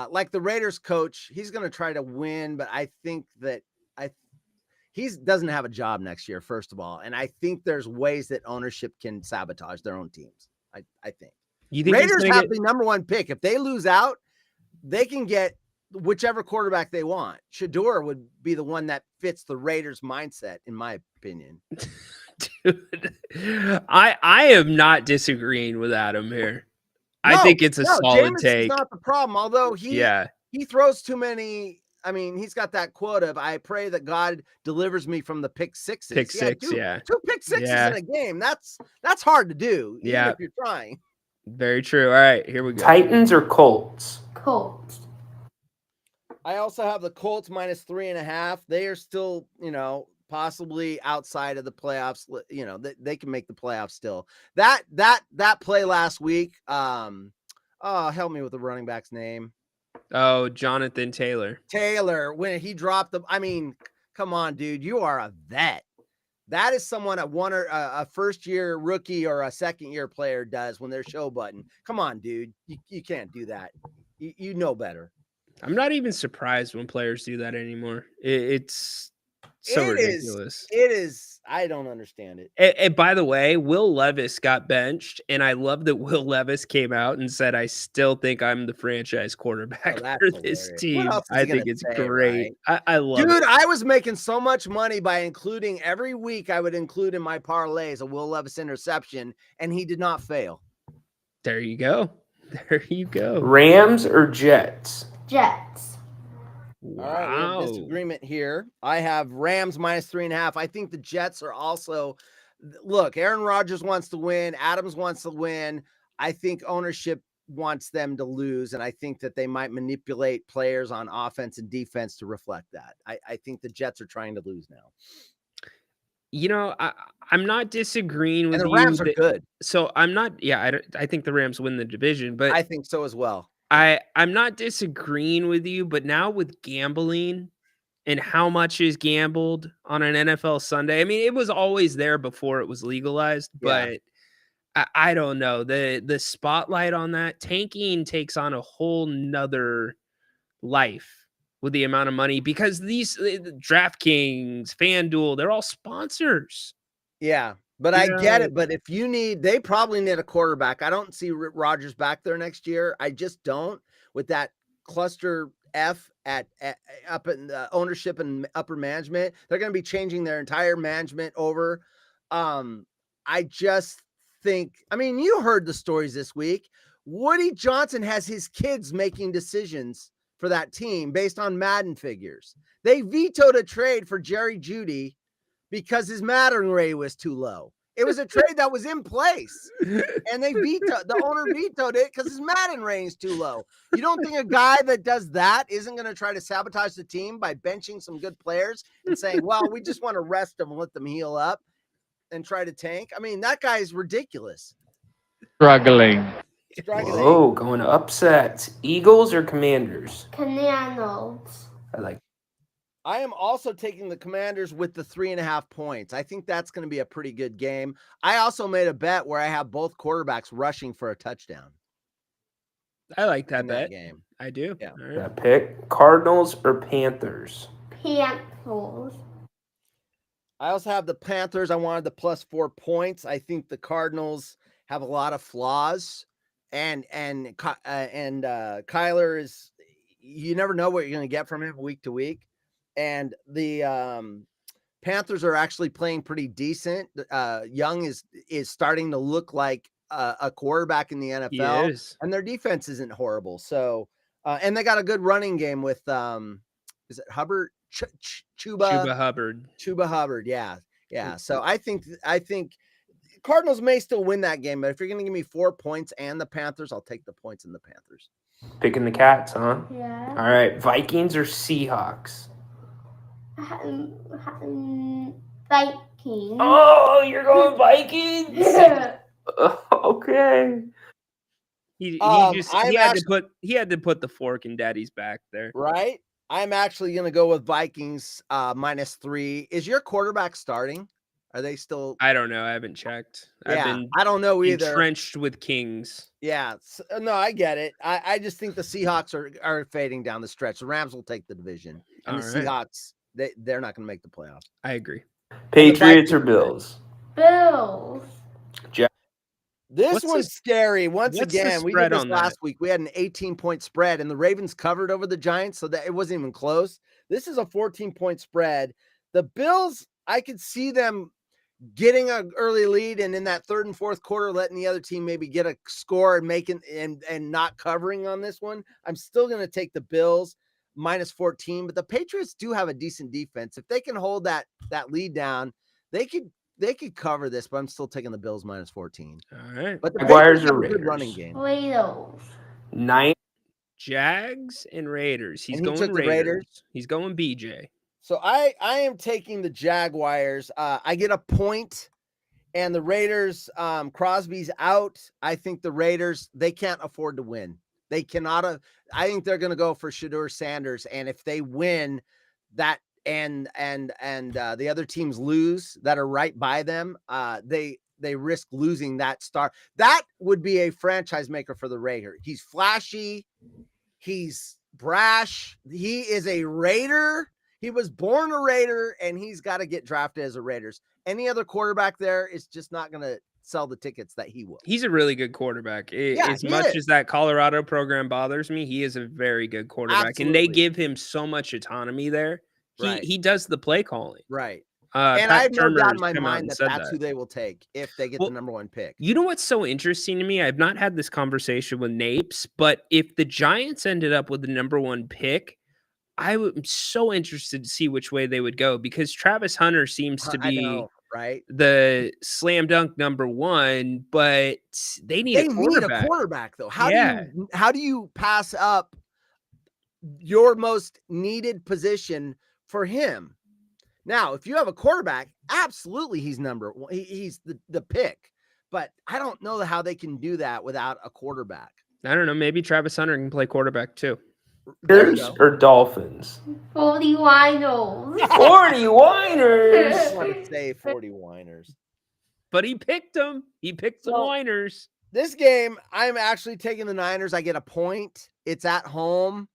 Like the Raiders coach, he's going to try to win, but I think that he doesn't have a job next year, first of all. And I think there's ways that ownership can sabotage their own teams. I think. You think Raiders have the number 1 pick. If they lose out, they can get whichever quarterback they want. Shador would be the one that fits the Raiders mindset, in my opinion. Dude, I am not disagreeing with Adam here. I think it's a solid Jameis take. is not the problem, although he throws too many. I mean, he's got that quote of "I pray that God delivers me from the pick sixes." Pick six, yeah. 2 pick sixes in a game. That's hard to do, even if you're trying. Very true. All right, here we go. Titans or Colts? Colts. I also have the Colts minus 3.5. They are still, possibly outside of the playoffs. They can make the playoffs still. That play last week. Help me with the running back's name. Oh, Jonathan Taylor. When he dropped the, I mean, come on, dude, you are a vet. That is someone a first-year rookie or a second-year player does when they're show button. Come on, dude, you can't do that. You know better. I'm not even surprised when players do that anymore. It's so ridiculous. It is. I don't understand it. And by the way, Will Levis got benched, and I love that Will Levis came out and said, "I still think I'm the franchise quarterback for this team." I think it's great. Right? I love it. Dude, I was making so much money by including every week. I would include in my parlays a Will Levis interception, and he did not fail. There you go. There you go. Rams or Jets? Jets. All right, we have Wow. disagreement here. I have Rams -3.5. I think the Jets are also. Look, Aaron Rodgers wants to win. Adams wants to win. I think ownership wants them to lose, and I think that they might manipulate players on offense and defense to reflect that. I think the Jets are trying to lose now. You know, I'm not disagreeing with And the you. Rams are good. So I'm not. Yeah, I think the Rams win the division, but I think so as well. I'm not disagreeing with you. But now with gambling and how much is gambled on an NFL Sunday, I mean, it was always there before it was legalized, Yeah. but I don't know. The spotlight on that tanking takes on a whole nother life with the amount of money because these DraftKings, FanDuel, they're all sponsors. Yeah, but I get it. But if you they probably need a quarterback. I don't see Rodgers back there next year. I just don't with that cluster F at up in the ownership and upper management. They're going to be changing their entire management over. I just think, I mean, you heard the stories this week. Woody Johnson has his kids making decisions for that team based on Madden figures. They vetoed a trade for Jerry Jeudy because his Madden rate was too low. It was a trade that was in place, and the owner vetoed it because his Madden rating is too low. You don't think a guy that does that isn't going to try to sabotage the team by benching some good players and saying, well, we just want to rest them and let them heal up and try to tank? I mean, that guy is ridiculous. Struggling. Whoa, going to upsets. Eagles or Commanders? Commanders. I am also taking the Commanders with the 3.5 points. I think that's going to be a pretty good game. I also made a bet where I have both quarterbacks rushing for a touchdown. I like that bet. Game. I do. Yeah. All right. That pick. Cardinals or Panthers? Panthers. I also have the Panthers. I wanted the +4 points. I think the Cardinals have a lot of flaws, and Kyler is. You never know what you're going to get from him week to week. And the Panthers are actually playing pretty decent. Young is starting to look like a quarterback in the NFL, and their defense isn't horrible. So, and they got a good running game with is it Hubbard? Chuba Hubbard. Chuba Hubbard. Yeah. So I think Cardinals may still win that game, but if you're going to give me 4 points and the Panthers, I'll take the points in the Panthers. Picking the Cats, huh? Yeah. All right. Vikings or Seahawks? Vikings. Oh, you're going Vikings? Okay. He had to put the fork in Daddy's back there. Right? I'm actually going to go with Vikings -3. Is your quarterback starting? Are they still? I don't know. I haven't checked. Yeah, I don't know either. Entrenched with Kings. Yeah. No, I get it. I just think the Seahawks are fading down the stretch. The Rams will take the division. And the Seahawks, they're not going to make the playoffs. I agree. Patriots or Bills? Bills. This one's scary. Once again, we did this last week. We had an 18-point spread, and the Ravens covered over the Giants, so that it wasn't even close. This is a 14-point spread. The Bills, I could see them getting an early lead, and in that third and fourth quarter, letting the other team maybe get a score and making and not covering on this one. I'm still going to take the Bills -14, but the Patriots do have a decent defense. If they can hold that lead down, they could cover this, but I'm still taking the Bills -14. All right. But the Jaguars Patriots have or a good Raiders? running game. Raiders. Jags and Raiders. He's And he going took the Raiders. Raiders? He's going BJ. So I am taking the Jaguars. I get a point, and the Raiders, Crosby's out. I think the Raiders, they can't afford to win. They cannot. I think they're going to go for Shedeur Sanders, and if they win that and the other teams lose that are right by them, they risk losing that star. That would be a franchise maker for the Raiders. He's flashy. He's brash. He is a Raider. He was born a Raider, and he's got to get drafted as a Raiders. Any other quarterback there is just not going to sell the tickets that he will. He's a really good quarterback. As much as that Colorado program bothers me, he is a very good quarterback. Absolutely. And they give him so much autonomy there. He does the play calling. Right. And Pat I have no doubt Turner's in my come out mind and that said that's who that. they will take if they get Well, the number 1 pick. You know what's so interesting to me? I've not had this conversation with Napes, but if the Giants ended up with the number 1 pick, I'm so interested to see which way they would go because Travis Hunter seems to I be know, right? the slam dunk number 1, but they need a They need a quarterback. quarterback though. How Yeah. do you pass up your most needed position for him? Now, if you have a quarterback, absolutely he's number 1. He's the pick. But I don't know how they can do that without a quarterback. I don't know. Maybe Travis Hunter can play quarterback too. There you go. Or Dolphins? 49ers. 40 I whiners. want to say 40 whiners. But he picked them. He picked the So- Whiners. This game, I'm actually taking the Niners. I get a point. It's at home.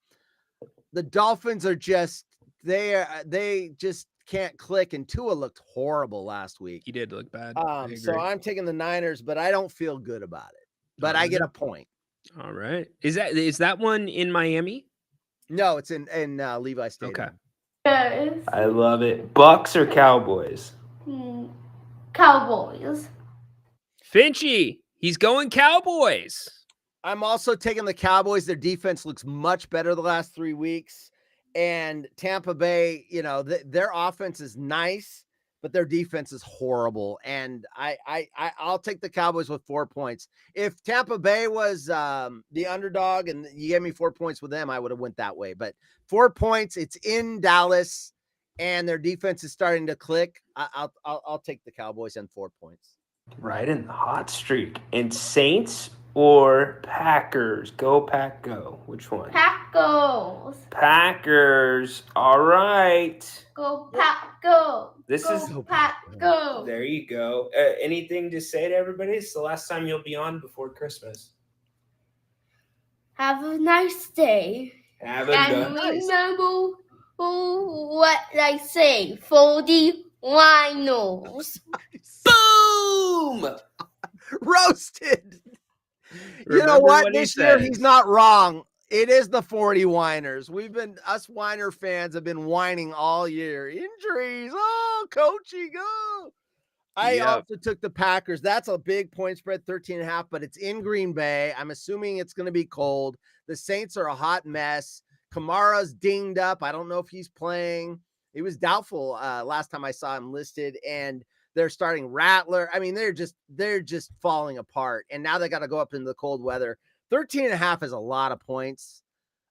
The Dolphins are just they just can't click, and Tua looked horrible last week. He did look bad. So I'm taking the Niners, but I don't feel good about it. But I get a point. All right. Is that one in Miami? No, it's in Levi Stadium. Okay. Yes. I love it. Bucks or Cowboys? Cowboys. Finchy, he's going Cowboys. I'm also taking the Cowboys. Their defense looks much better the last 3 weeks. And Tampa Bay, their offense is nice, but their defense is horrible. And I'll take the Cowboys with 4 points. If Tampa Bay was the underdog and you gave me 4 points with them, I would have went that way. But 4 points, it's in Dallas, and their defense is starting to click. I'll take the Cowboys and 4 points. Right in the hot streak. And Saints or Packers? Go Pack Go. Which one? Packers. Packers. All right. Go Pack Go. This go is Pack Go. There you go. Anything to say to everybody? It's the last time you'll be on before Christmas. Have a nice day. Have a And good. remember what I say. 40 Winos. Boom! Roasted. You know Remember what? what he This year says. he's not wrong. It is the 40 whiners. Us whiner fans have been whining all year. Injuries. Oh, coachy, go. I Yep. also took the Packers. That's a big point spread, 13.5, but it's in Green Bay. I'm assuming it's going to be cold. The Saints are a hot mess. Kamara's dinged up. I don't know if he's playing. He was doubtful last time I saw him listed, and they're starting Rattler. I mean, they're just falling apart. And now they got to go up into the cold weather. 13.5 is a lot of points.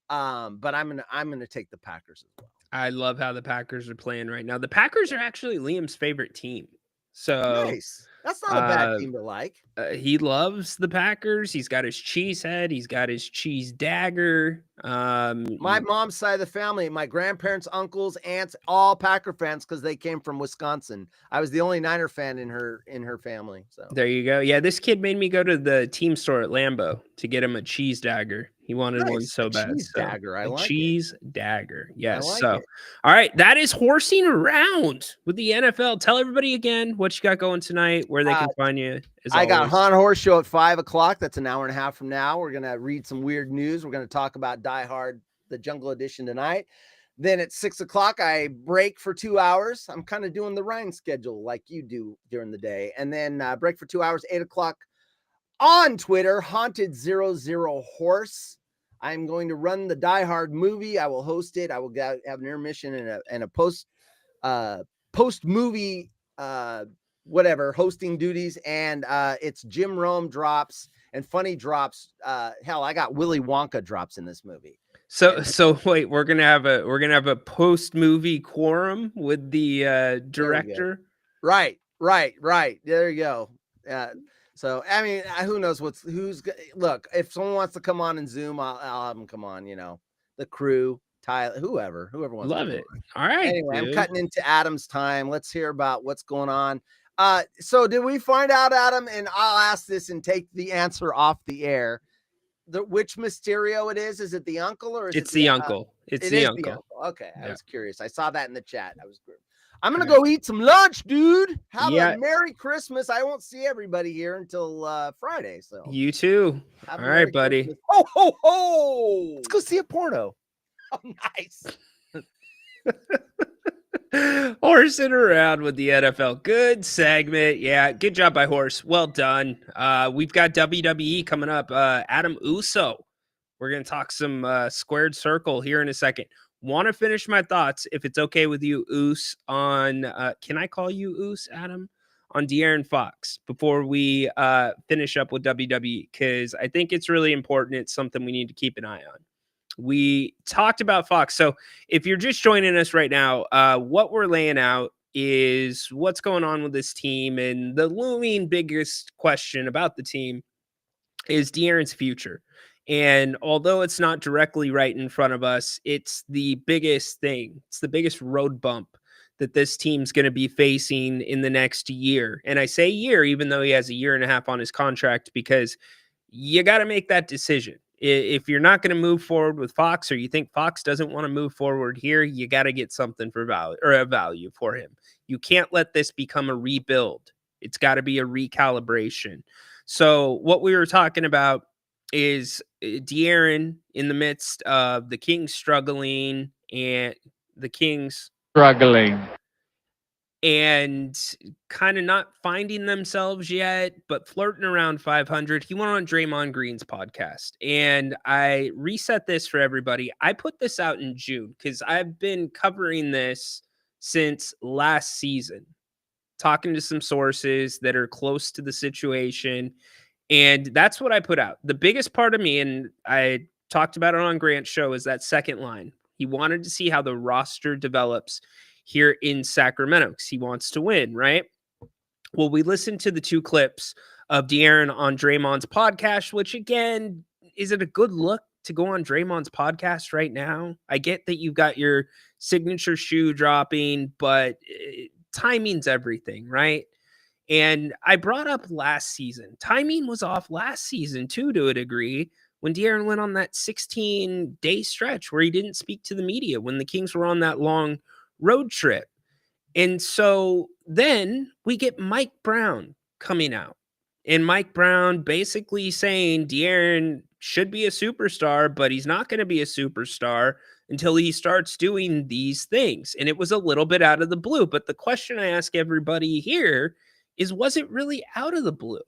But I'm gonna take the Packers as well. I love how the Packers are playing right now. The Packers are actually Liam's favorite team. So Nice. That's not a bad team to like. He loves the Packers. He's got his cheese head. He's got his cheese dagger. My mom's side of the family, my grandparents, uncles, aunts, all Packer fans because they came from Wisconsin. I was the only Niner fan in her family. So There you go. Yeah, this kid made me go to the team store at Lambeau to get him a cheese dagger. He wanted one Nice. so A bad. cheese So, dagger. I a like it. cheese dagger. Yes. like so, it. all right, that is horsing around with the NFL. Tell everybody again what you got going tonight, where they can find you. I got Han Horse Show at 5:00. That's an hour and a half from now. We're gonna read some weird news. We're gonna talk about Die Hard, the Jungle Edition tonight. Then at 6:00, I break for 2 hours. I'm kind of doing the Ryan schedule like you do during the day, and then break for 2 hours. 8:00 on Twitter, Haunted00 Horse. I'm going to run the Die Hard movie. I will host it. I will have an intermission and a post movie whatever hosting duties, and it's Jim Rome drops and funny drops. Hell, I got Willy Wonka drops in this movie. So wait, we're gonna have a post movie quorum with the director. Right. There you go. So I mean, who knows look, if someone wants to come on and Zoom, I'll have them come on. The crew, Tyler, whoever wants. Love to it. All right. Anyway, I'm dude. cutting into Adam's time. Let's hear about what's going on. So did we find out, Adam? And I'll ask this and take the answer off the air. Which Mysterio it is? Is it the uncle or is It's it the uncle? It's the uncle. Okay, I Yeah. was curious. I saw that in the chat. I'm gonna go eat some lunch, dude. Have Yeah. a Merry Christmas. I won't see everybody here until Friday. So You too. have a All Merry right, buddy. Christmas. Ho ho ho! Let's go see a porno. Oh, nice. Horsing around with the NFL. Good segment. Yeah, good job by Horse. Well done. We've got WWE coming up. Adam Uso. We're going to talk some squared circle here in a second. Want to finish my thoughts, if it's okay with you, Oos, on, can I call you Oos, Adam? On De'Aaron Fox before we finish up with WWE, because I think it's really important. It's something we need to keep an eye on. We talked about Fox. So if you're just joining us right now, what we're laying out is what's going on with this team. And the looming biggest question about the team is De'Aaron's future. And although it's not directly right in front of us, it's the biggest thing. It's the biggest road bump that this team's going to be facing in the next year. And I say year, even though he has a year and a half on his contract, because you got to make that decision. If you're not going to move forward with Fox, or you think Fox doesn't want to move forward here, you got to get something for value, or a value for him. You can't let this become a rebuild. It's got to be a recalibration. So what we were talking about is De'Aaron in the midst of the Kings struggling and the Kings Struggling. and kind of not finding themselves yet, but flirting around 500. He went on Draymond Green's podcast, and I reset this for everybody. I put this out in June because I've been covering this since last season, talking to some sources that are close to the situation. And that's what I put out. The biggest part of me, and I talked about it on Grant's show, is that second line. He wanted to see how the roster develops here in Sacramento because he wants to win, right? Well, we listened to the two clips of De'Aaron on Draymond's podcast, which again, is it a good look to go on Draymond's podcast right now? I get that you've got your signature shoe dropping, but timing's everything, right? And I brought up last season. Timing was off last season too, to a degree, when De'Aaron went on that 16-day stretch where he didn't speak to the media when the Kings were on that long road trip. And so then we get Mike Brown coming out. And Mike Brown basically saying De'Aaron should be a superstar, but he's not going to be a superstar until he starts doing these things. And it was a little bit out of the blue. But the question I ask everybody here is, was it really out of the blue?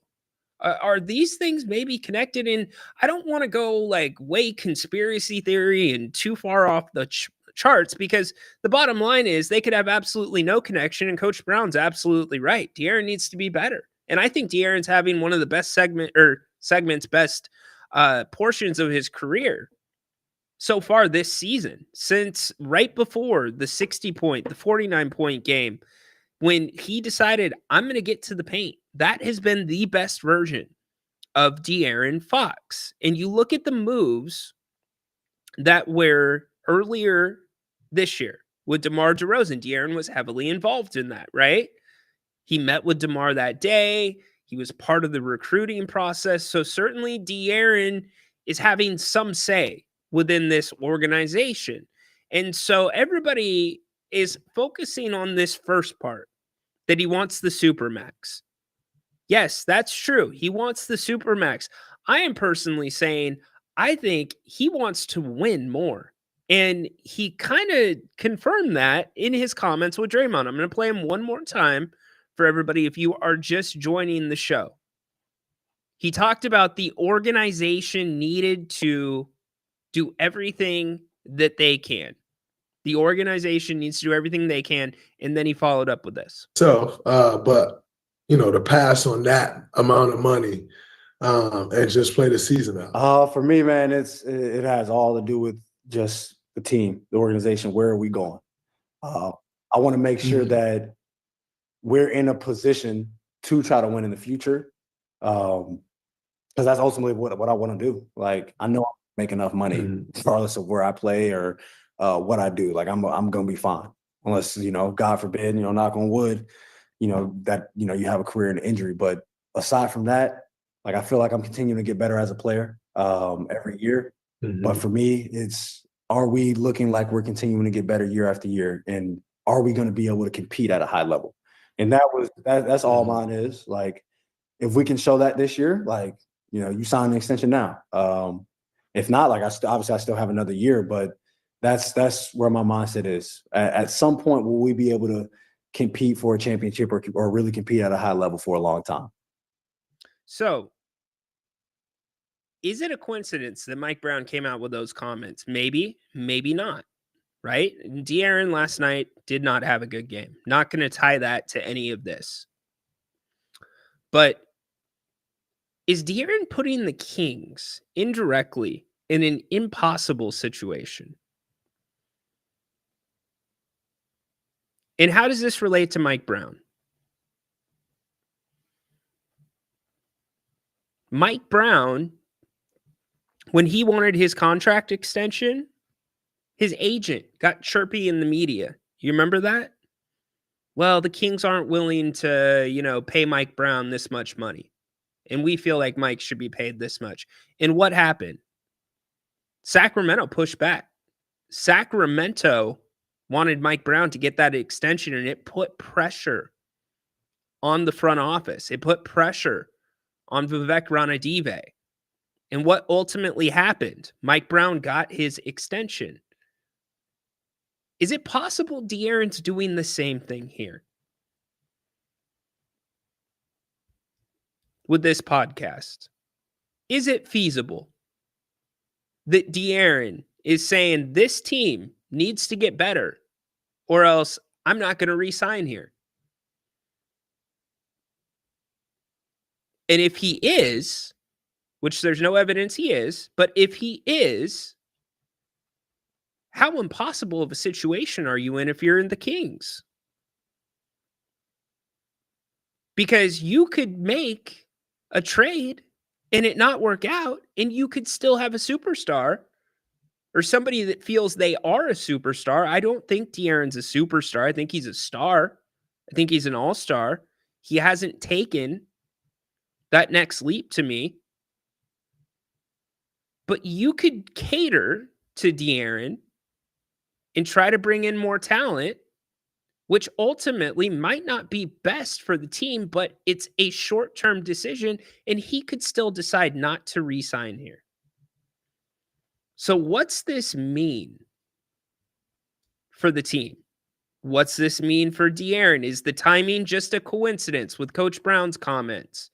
Are these things maybe connected? And I don't want to go like way conspiracy theory and too far off the charts, because the bottom line is they could have absolutely no connection, and Coach Brown's absolutely right. De'Aaron needs to be better. And I think De'Aaron's having one of the best segments, best portions of his career so far this season, since right before the 60-point, the 49-point game, when he decided, I'm going to get to the paint. That has been the best version of De'Aaron Fox. And you look at the moves that were earlier this year with DeMar DeRozan. De'Aaron was heavily involved in that, right? He met with DeMar that day. He was part of the recruiting process. So certainly De'Aaron is having some say within this organization. And so everybody is focusing on this first part, that he wants the Supermax. Yes, that's true. He wants the Supermax. I am personally saying, I think he wants to win more. And he kind of confirmed that in his comments with Draymond. I'm going to play him one more time for everybody if you are just joining the show. He talked about the organization needed to do everything that they can. The organization needs to do everything they can. And then he followed up with this. So, but, to pass on that amount of money and just play the season out. For me, man, it has all to do with just the team, the organization. Where are we going? I want to make sure that we're in a position to try to win in the future. Because that's ultimately what I want to do. Like, I know I make enough money regardless of where I play or what I do. Like, I'm going to be fine. Unless, God forbid, knock on wood, that, you have a career in injury. But aside from that, like, I feel like I'm continuing to get better as a player every year. But for me, are we looking like we're continuing to get better year after year? And are we going to be able to compete at a high level? And that's all mine is. Like, if we can show that this year, like, you sign an extension now. If not, like, obviously I still have another year, but That's where my mindset is. At some point, will we be able to compete for a championship or really compete at a high level for a long time? So, is it a coincidence that Mike Brown came out with those comments? Maybe, maybe not, right? De'Aaron last night did not have a good game. Not going to tie that to any of this. But is De'Aaron putting the Kings indirectly in an impossible situation? And how does this relate to Mike Brown? Mike Brown, when he wanted his contract extension, his agent got chirpy in the media. You remember that? Well, the Kings aren't willing to, pay Mike Brown this much money. And we feel like Mike should be paid this much. And what happened? Sacramento pushed back. Sacramento wanted Mike Brown to get that extension, and it put pressure on the front office. It put pressure on Vivek Ranadive. And what ultimately happened? Mike Brown got his extension. Is it possible De'Aaron's doing the same thing here with this podcast? Is it feasible that De'Aaron is saying this team needs to get better or else I'm not going to re-sign here? And if he is, which there's no evidence he is, but if he is, how impossible of a situation are you in if you're in the Kings? Because you could make a trade and it not work out, and you could still have a superstar or somebody that feels they are a superstar. I don't think De'Aaron's a superstar. I think he's a star. I think he's an all-star. He hasn't taken that next leap to me. But you could cater to De'Aaron and try to bring in more talent, which ultimately might not be best for the team, but it's a short-term decision, and he could still decide not to re-sign here. So what's this mean for the team? What's this mean for De'Aaron? Is the timing just a coincidence with Coach Brown's comments?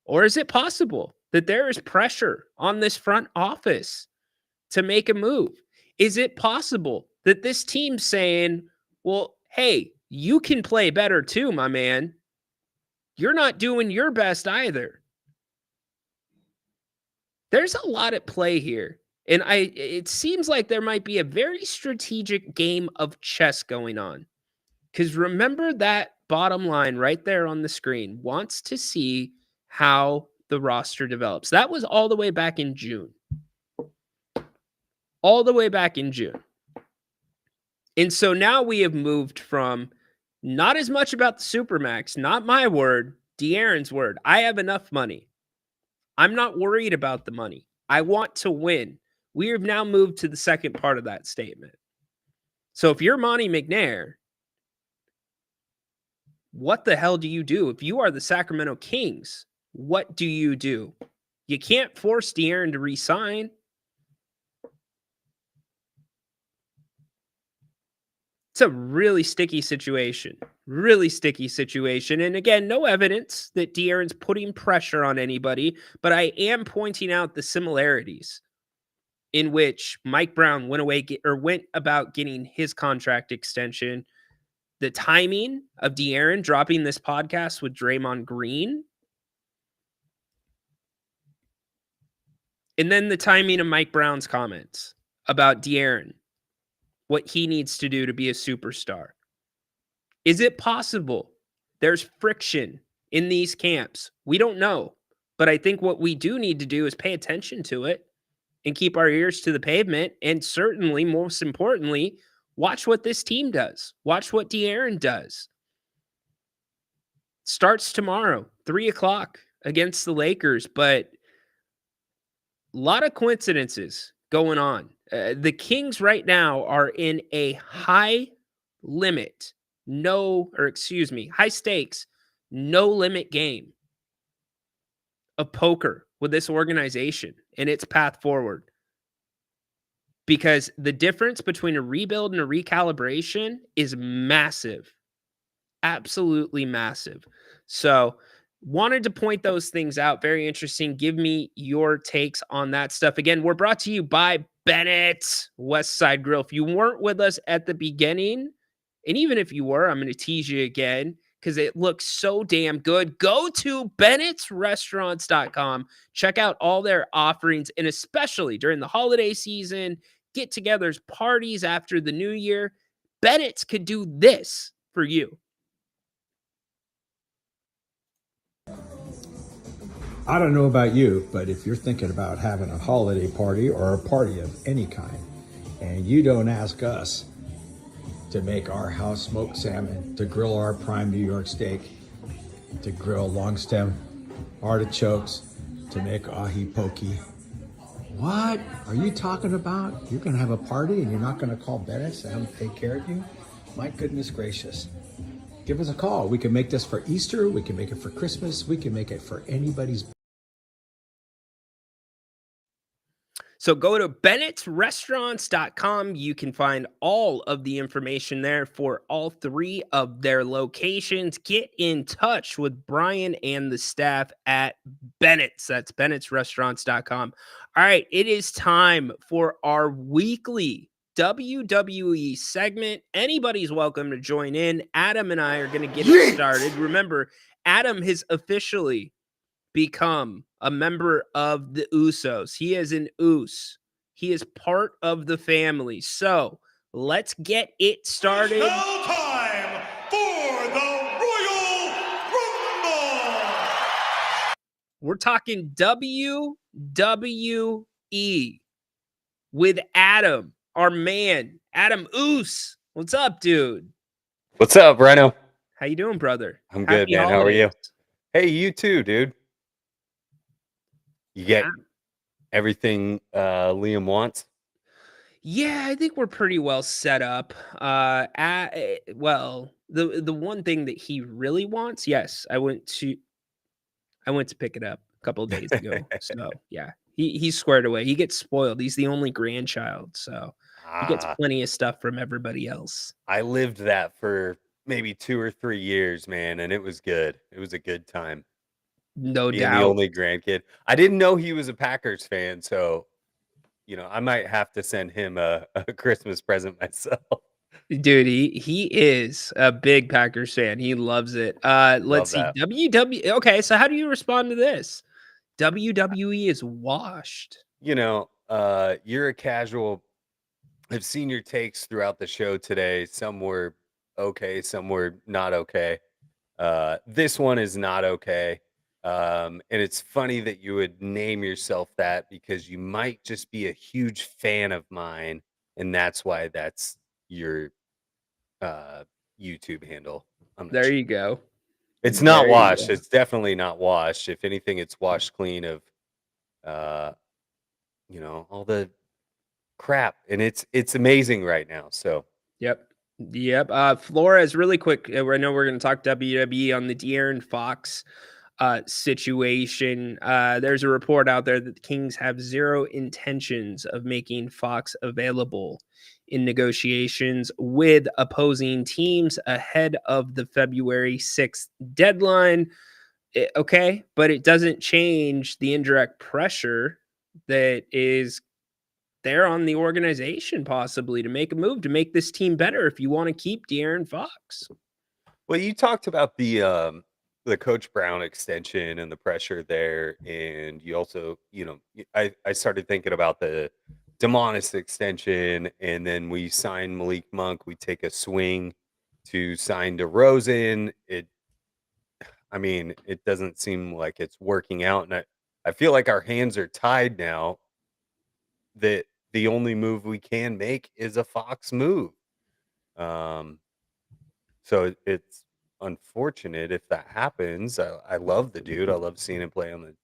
Or is it possible that there is pressure on this front office to make a move? Is it possible that this team's saying, well, hey, you can play better too, my man. You're not doing your best either. There's a lot at play here. And it seems like there might be a very strategic game of chess going on. Because remember that bottom line right there on the screen wants to see how the roster develops. That was all the way back in June. All the way back in June. And so now we have moved from not as much about the Supermax, not my word, De'Aaron's word. I have enough money. I'm not worried about the money. I want to win. We have now moved to the second part of that statement. So if you're Monty McNair, what the hell do you do? If you are the Sacramento Kings, what do? You can't force De'Aaron to re-sign. It's a really sticky situation. Really sticky situation. And again, no evidence that De'Aaron's putting pressure on anybody, but I am pointing out the similarities in which Mike Brown went about getting his contract extension. The timing of De'Aaron dropping this podcast with Draymond Green. And then the timing of Mike Brown's comments about De'Aaron, what he needs to do to be a superstar. Is it possible there's friction in these camps? We don't know. But I think what we do need to do is pay attention to it and keep our ears to the pavement. And certainly, most importantly, watch what this team does. Watch what De'Aaron does. Starts tomorrow, 3:00 against the Lakers. But a lot of coincidences going on. The Kings right now are in a high stakes, no limit game of poker with this organization and its path forward. because the difference between a rebuild and a recalibration is massive. Absolutely massive. So wanted to point those things out. Very interesting. Give me your takes on that stuff. Again, we're brought to you by Bennett's West Side Grill. If you weren't with us at the beginning, and even if you were, I'm going to tease you again because it looks so damn good. Go to Bennett'sRestaurants.com. Check out all their offerings, and especially during the holiday season, get-togethers, parties after the new year. Bennett's could do this for you. I don't know about you, but if you're thinking about having a holiday party or a party of any kind, and you don't ask us to make our house smoked salmon, to grill our prime New York steak, to grill long stem artichokes, to make ahi pokey. What are you talking about? You're going to have a party and you're not going to call Bennett's to have them take care of you? My goodness gracious. Give us a call. We can make this for Easter. We can make it for Christmas. We can make it for anybody's. So go to Bennett'sRestaurants.com. You can find all of the information there for all 3 of their locations. Get in touch with Brian and the staff at Bennett's. That's Bennett'sRestaurants.com. All right, it is time for our weekly WWE segment. Anybody's welcome to join in. Adam and I are going to get it started. Remember, Adam has officially become a member of the Usos. He is an Us. He is part of the family. So let's get it started. Now time for the Royal Rumble. We're talking WWE with Adam, our man, Adam Us. What's up, dude? What's up, Rhino? How you doing, brother? I'm good, man. How are you? Hey, you too, dude. You get everything Liam wants? Yeah, I think we're pretty well set up. Well, the one thing that he really wants, yes, I went to pick it up a couple of days ago. So yeah, he's squared away. He gets spoiled. He's the only grandchild, so he gets plenty of stuff from everybody else. I lived that for maybe 2 or 3 years, man, and it was good. It was a good time. No Being doubt. the only grandkid. I didn't know he was a Packers fan, so I might have to send him a Christmas present myself. Dude, he is a big Packers fan. He loves it. Let's see. that. WWE. Okay, so how do you respond to this? WWE is washed. You're a casual. I've seen your takes throughout the show today. Some were okay, some were not okay. This one is not okay. And it's funny that you would name yourself that because you might just be a huge fan of mine, and that's why that's your YouTube handle. There you go. It's not washed. It's definitely not washed. If anything, it's washed clean of all the crap, and it's amazing right now. So Yep. Flores, really quick. I know we're going to talk WWE on the De'Aaron Fox situation. There's a report out there that the Kings have zero intentions of making Fox available in negotiations with opposing teams ahead of the February 6th deadline. Okay, but it doesn't change the indirect pressure that is there on the organization possibly to make a move to make this team better if you want to keep De'Aaron Fox. Well, you talked about the Coach Brown extension and the pressure there, and you also, I started thinking about the Demonis extension, and then we sign Malik Monk. We take a swing to sign DeRozan. It doesn't seem like it's working out, and I feel like our hands are tied now. That the only move we can make is a Fox move. So it's unfortunate if that happens. I love the dude. I love seeing him play on the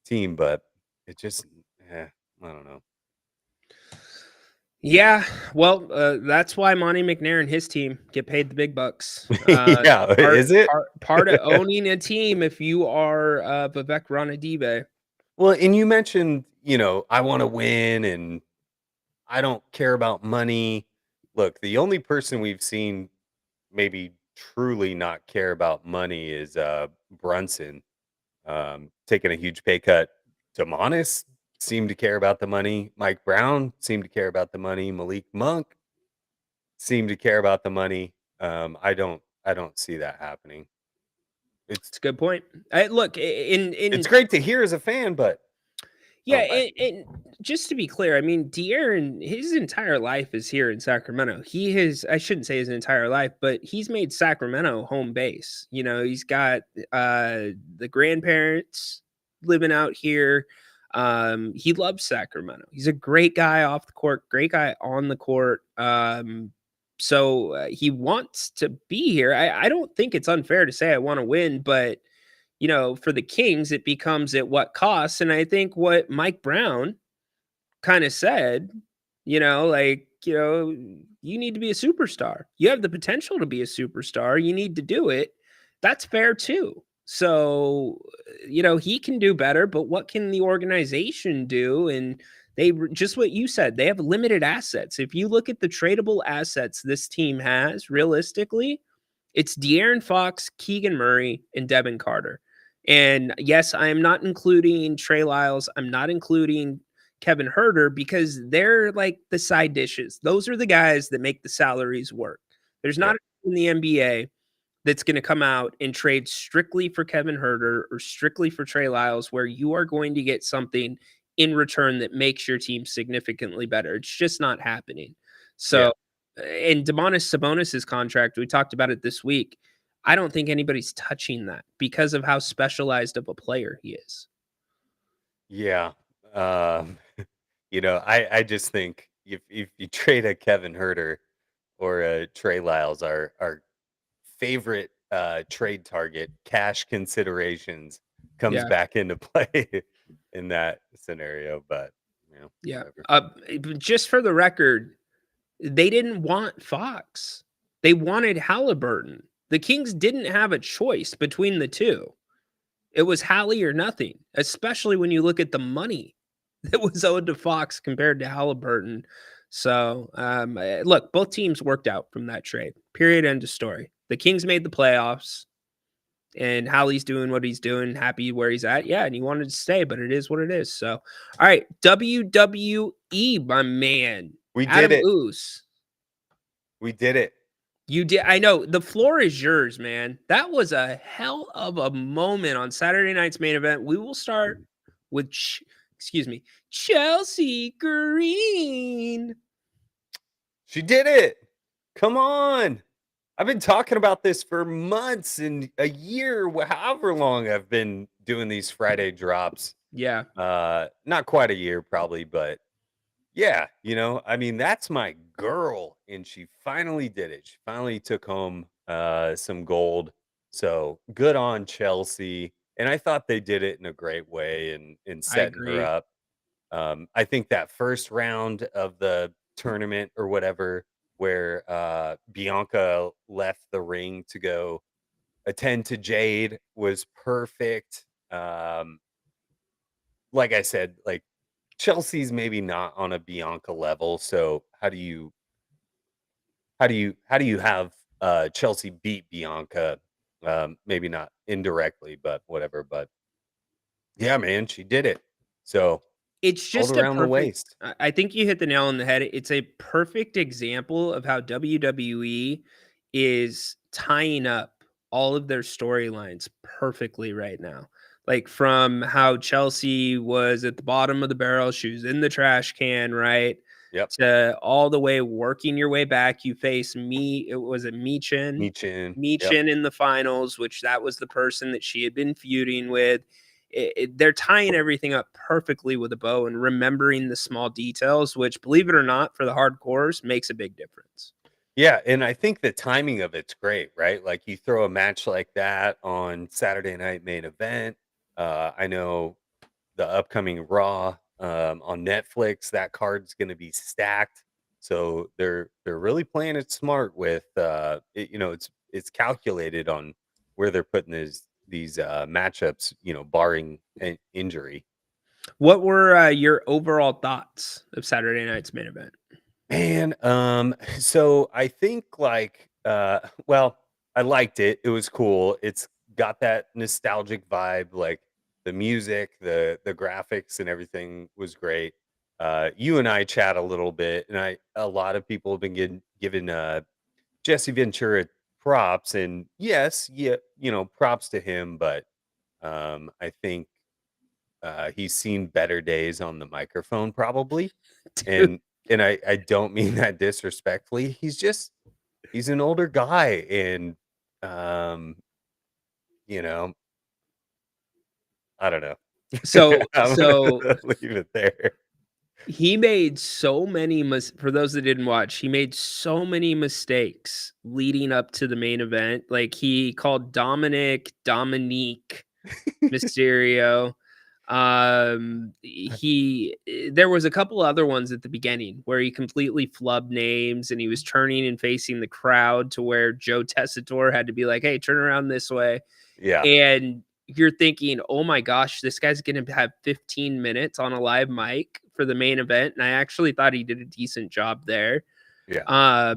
team, but it just, I don't know. Yeah, well, that's why Monty McNair and his team get paid the big bucks. Is it? Part of owning a team if you are Vivek Ranadive. Well, and you mentioned, I want to win, and I don't care about money. Look, the only person we've seen maybe truly not care about money is Brunson, taking a huge pay cut. Demonis seemed to care about the money. Mike Brown seemed to care about the money. Malik Monk seemed to care about the money. I don't see that happening. It's a good point. Look, in It's great to hear as a fan, but yeah, don't buy it. and just to be clear, I mean, De'Aaron, his entire life is here in Sacramento. He has, I shouldn't say his entire life, but he's made Sacramento home base. You know, he's got the grandparents living out here. He loves Sacramento. He's a great guy off the court, great guy on the court. So he wants to be here. I don't think it's unfair to say I want to win, but you know, for the Kings, it becomes at what cost. And I think what Mike Brown kind of said, you know, like, you know, you need to be a superstar. You have the potential to be a superstar. You need to do it. That's fair too. So, you know, he can do better, but what can the organization do? And just what you said, they have limited assets. If you look at the tradable assets this team has, realistically, it's De'Aaron Fox, Keegan Murray, and Devin Carter. And yes, I am not including Trey Lyles. I'm not including Kevin Herter because they're like the side dishes. Those are the guys that make the salaries work. There's not in the NBA that's going to come out and trade strictly for Kevin Herter or strictly for Trey Lyles, where you are going to get something in return that makes your team significantly better. It's just not happening. So, and Domantas Sabonis's contract, we talked about it this week. I don't think anybody's touching that because of how specialized of a player he is. Yeah. You know, I just think if you trade a Kevin Herter or a Trey Lyles, our favorite trade target, cash considerations, comes Yeah. back into play in that scenario. But you know, Yeah. whatever. Just for the record, they didn't want Fox. They wanted Halliburton. The Kings didn't have a choice between the two. It was Hallie or nothing, especially when you look at the money that was owed to Fox compared to Halliburton. So, look, both teams worked out from that trade. Period. End of story. The Kings made the playoffs, and Hallie's doing what he's doing, happy where he's at. Yeah, and he wanted to stay, but it is what it is. So, all right, WWE, my man. We Adam did it. Oos. We did it. You did. I know. The floor is yours, man. That was a hell of a moment on Saturday night's main event. We will start with, Chelsea Green. She did it. Come on. I've been talking about this for months and a year, however long I've been doing these Friday drops. Yeah. Not quite a year, probably, but yeah, you know, I mean, that's my girl, and she finally did it. She finally took home some gold. So good on Chelsea. And I thought they did it in a great way in setting her agree. up. I think that first round of the tournament or whatever, where Bianca left the ring to go attend to Jade, was perfect. Like I said, like Chelsea's maybe not on a Bianca level, so how do you have Chelsea beat Bianca? Maybe not indirectly, but whatever. But yeah, man, she did it. So It's gold just a around the perfect. waist. I think you hit the nail on the head. It's a perfect example of how WWE is tying up all of their storylines perfectly right now. Like from how Chelsea was at the bottom of the barrel, she was in the trash can, right? Yep. To all the way working your way back. You face Michin Yep. in the finals, which that was the person that she had been feuding with. They're tying everything up perfectly with a bow and remembering the small details, which, believe it or not, for the hardcores makes a big difference. Yeah, and I think the timing of it's great, right? Like you throw a match like that on Saturday night main event. I know the upcoming Raw on Netflix, that card's going to be stacked. So they're really playing it smart with you know, it's calculated on where they're putting these matchups, you know, barring an injury. What were your overall thoughts of Saturday night's main event? Man, so I think like well, I liked it. It was cool. It's got that nostalgic vibe, like the music, the graphics and everything was great. You and I chat a little bit, and a lot of people have been giving Jesse Ventura props, and yes, yeah, props to him, but I think he's seen better days on the microphone probably. Dude. And I don't mean that disrespectfully. He's an older guy, and um, you know, I don't know. So I'm so gonna leave it there. he made so many for those that didn't watch, he made so many mistakes leading up to the main event. Like, he called Dominique Mysterio. There was a couple other ones at the beginning where he completely flubbed names, and he was turning and facing the crowd to where Joe Tessitore had to be like, "Hey, turn around this way." Yeah. And you're thinking, "Oh my gosh, this guy's going to have 15 minutes on a live mic for the main event." And I actually thought he did a decent job there. Yeah.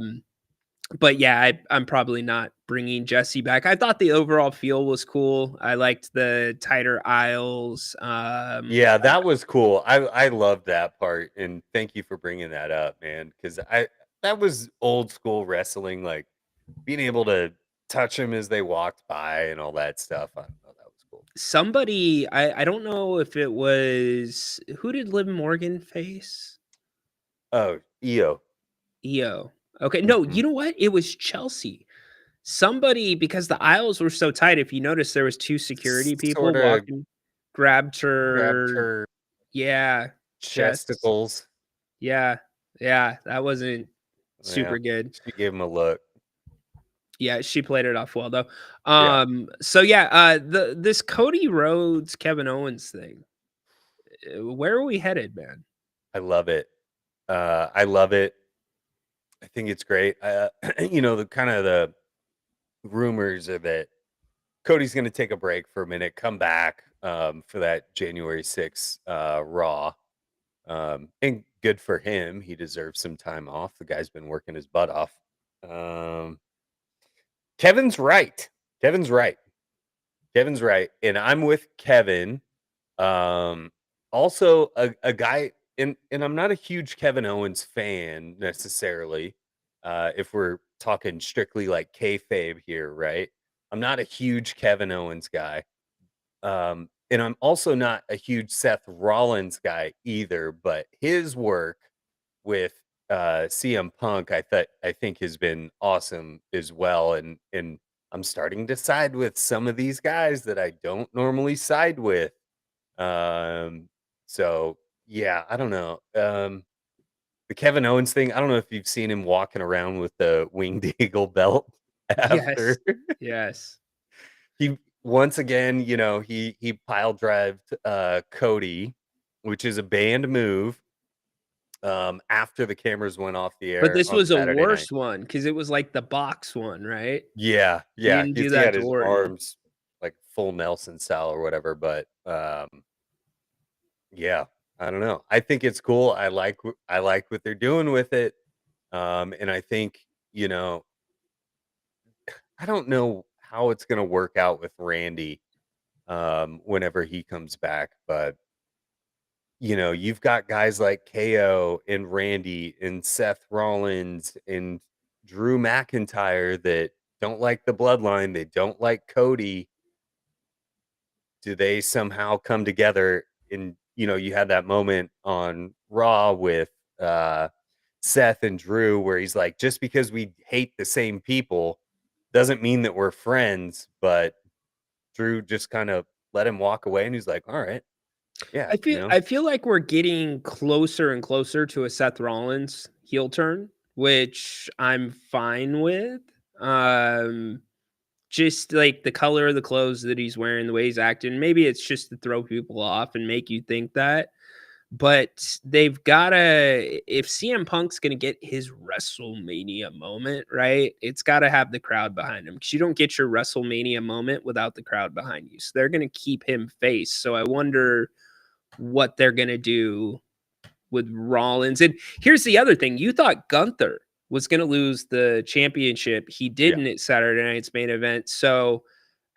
But yeah, I'm probably not bringing Jesse back. I thought the overall feel was cool. I liked the tighter aisles. Yeah, that was cool. I love that part, and thank you for bringing that up, man, because that was old school wrestling, like being able to touch them as they walked by and all that stuff. I don't know, that was cool. Somebody, I don't know if it was, who did Liv Morgan face? Oh, EO. EO. Okay, no, Mhm. you know what? It was Chelsea. Somebody, because the aisles were so tight, if you notice, there was 2 security people Sorta walking, grabbed grabbed her, her yeah, chest. chesticles. Yeah, yeah, that wasn't Yeah, super good. she gave him a look. Yeah, she played it off well though. Yeah. So yeah, this Cody Rhodes Kevin Owens thing. Where are we headed, man? I love it. I love it. I think it's great. The kind of the rumors are that Cody's going to take a break for a minute, come back for that January 6th Raw. And good for him. He deserves some time off. The guy's been working his butt off. Kevin's right. Kevin's right. Kevin's right. And I'm with Kevin. Also a guy, and I'm not a huge Kevin Owens fan necessarily. If we're talking strictly like kayfabe here, right? I'm not a huge Kevin Owens guy. And I'm also not a huge Seth Rollins guy either, but his work with CM Punk, I think has been awesome as well. And I'm starting to side with some of these guys that I don't normally side with. So yeah, I don't know. The Kevin Owens thing, I don't know if you've seen him walking around with the Winged Eagle belt Yes. after. Yes. He once again, he pile drived Cody, which is a banned move. After the cameras went off the But air this on was a Saturday night. worse one because it was like the box one, right? Yeah, He yeah. didn't do He that had to his Orton. arms like full Nelson style or whatever, but yeah, I don't know. I think it's cool. I like what they're doing with it. And I think, I don't know how it's gonna work out with Randy whenever he comes back, but you've got guys like KO and Randy and Seth Rollins and Drew McIntyre that don't like the bloodline. They don't like Cody. Do they somehow come together? And, you had that moment on Raw with Seth and Drew where he's like, just because we hate the same people doesn't mean that we're friends. But Drew just kind of let him walk away. And he's like, all right. Yeah. I feel like we're getting closer and closer to a Seth Rollins heel turn, which I'm fine with. Just like the color of the clothes that he's wearing, the way he's acting. Maybe it's just to throw people off and make you think that. But they've gotta, if CM Punk's gonna get his WrestleMania moment, right? It's gotta have the crowd behind him because you don't get your WrestleMania moment without the crowd behind you. So they're gonna keep him face. So I wonder what they're going to do with Rollins. And here's the other thing. You thought Gunther was going to lose the championship. He didn't at Saturday night's main event. So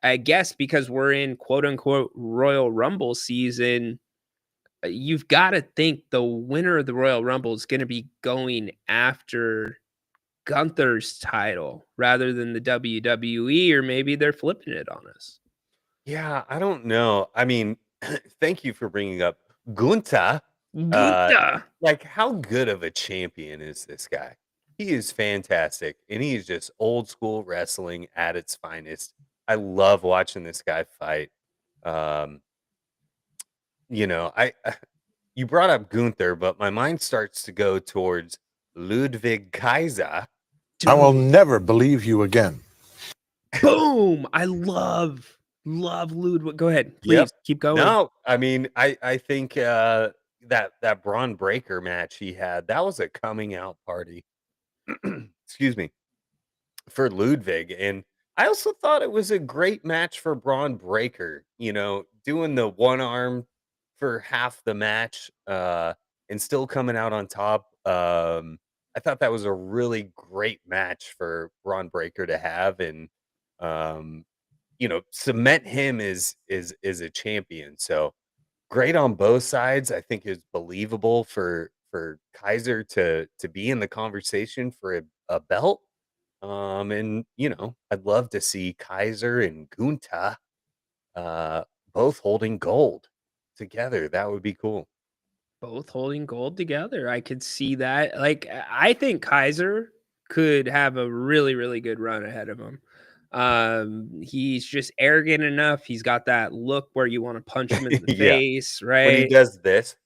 I guess because we're in quote unquote Royal Rumble season, you've got to think the winner of the Royal Rumble is going to be going after Gunther's title rather than the WWE, or maybe they're flipping it on us. Yeah, I don't know. I mean, thank you for bringing up Gunther. Gunther. Like, how good of a champion is this guy? He is fantastic, and he is just old school wrestling at its finest. I love watching this guy fight. You know, you brought up Gunther, but my mind starts to go towards Ludwig Kaiser. I will never believe you again. Boom! I love Ludwig. Go ahead, please Yep. keep going. No, I mean, I think that Braun Breaker match he had, that was a coming out party. Excuse me, for Ludwig, and I also thought it was a great match for Braun Breaker. You know, doing the one arm for half the match, and still coming out on top. I thought that was a really great match for Braun Breaker to have, and you know, cement him as a champion. So great on both sides. I think it's believable for Kaiser to be in the conversation for a belt. And you know, I'd love to see Kaiser and Gunther both holding gold together. That would be cool. Both holding gold together. I could see that. Like, I think Kaiser could have a really, really good run ahead of him. He's just arrogant enough. He's got that look where you want to punch him in the Yeah. face, right? When he does this.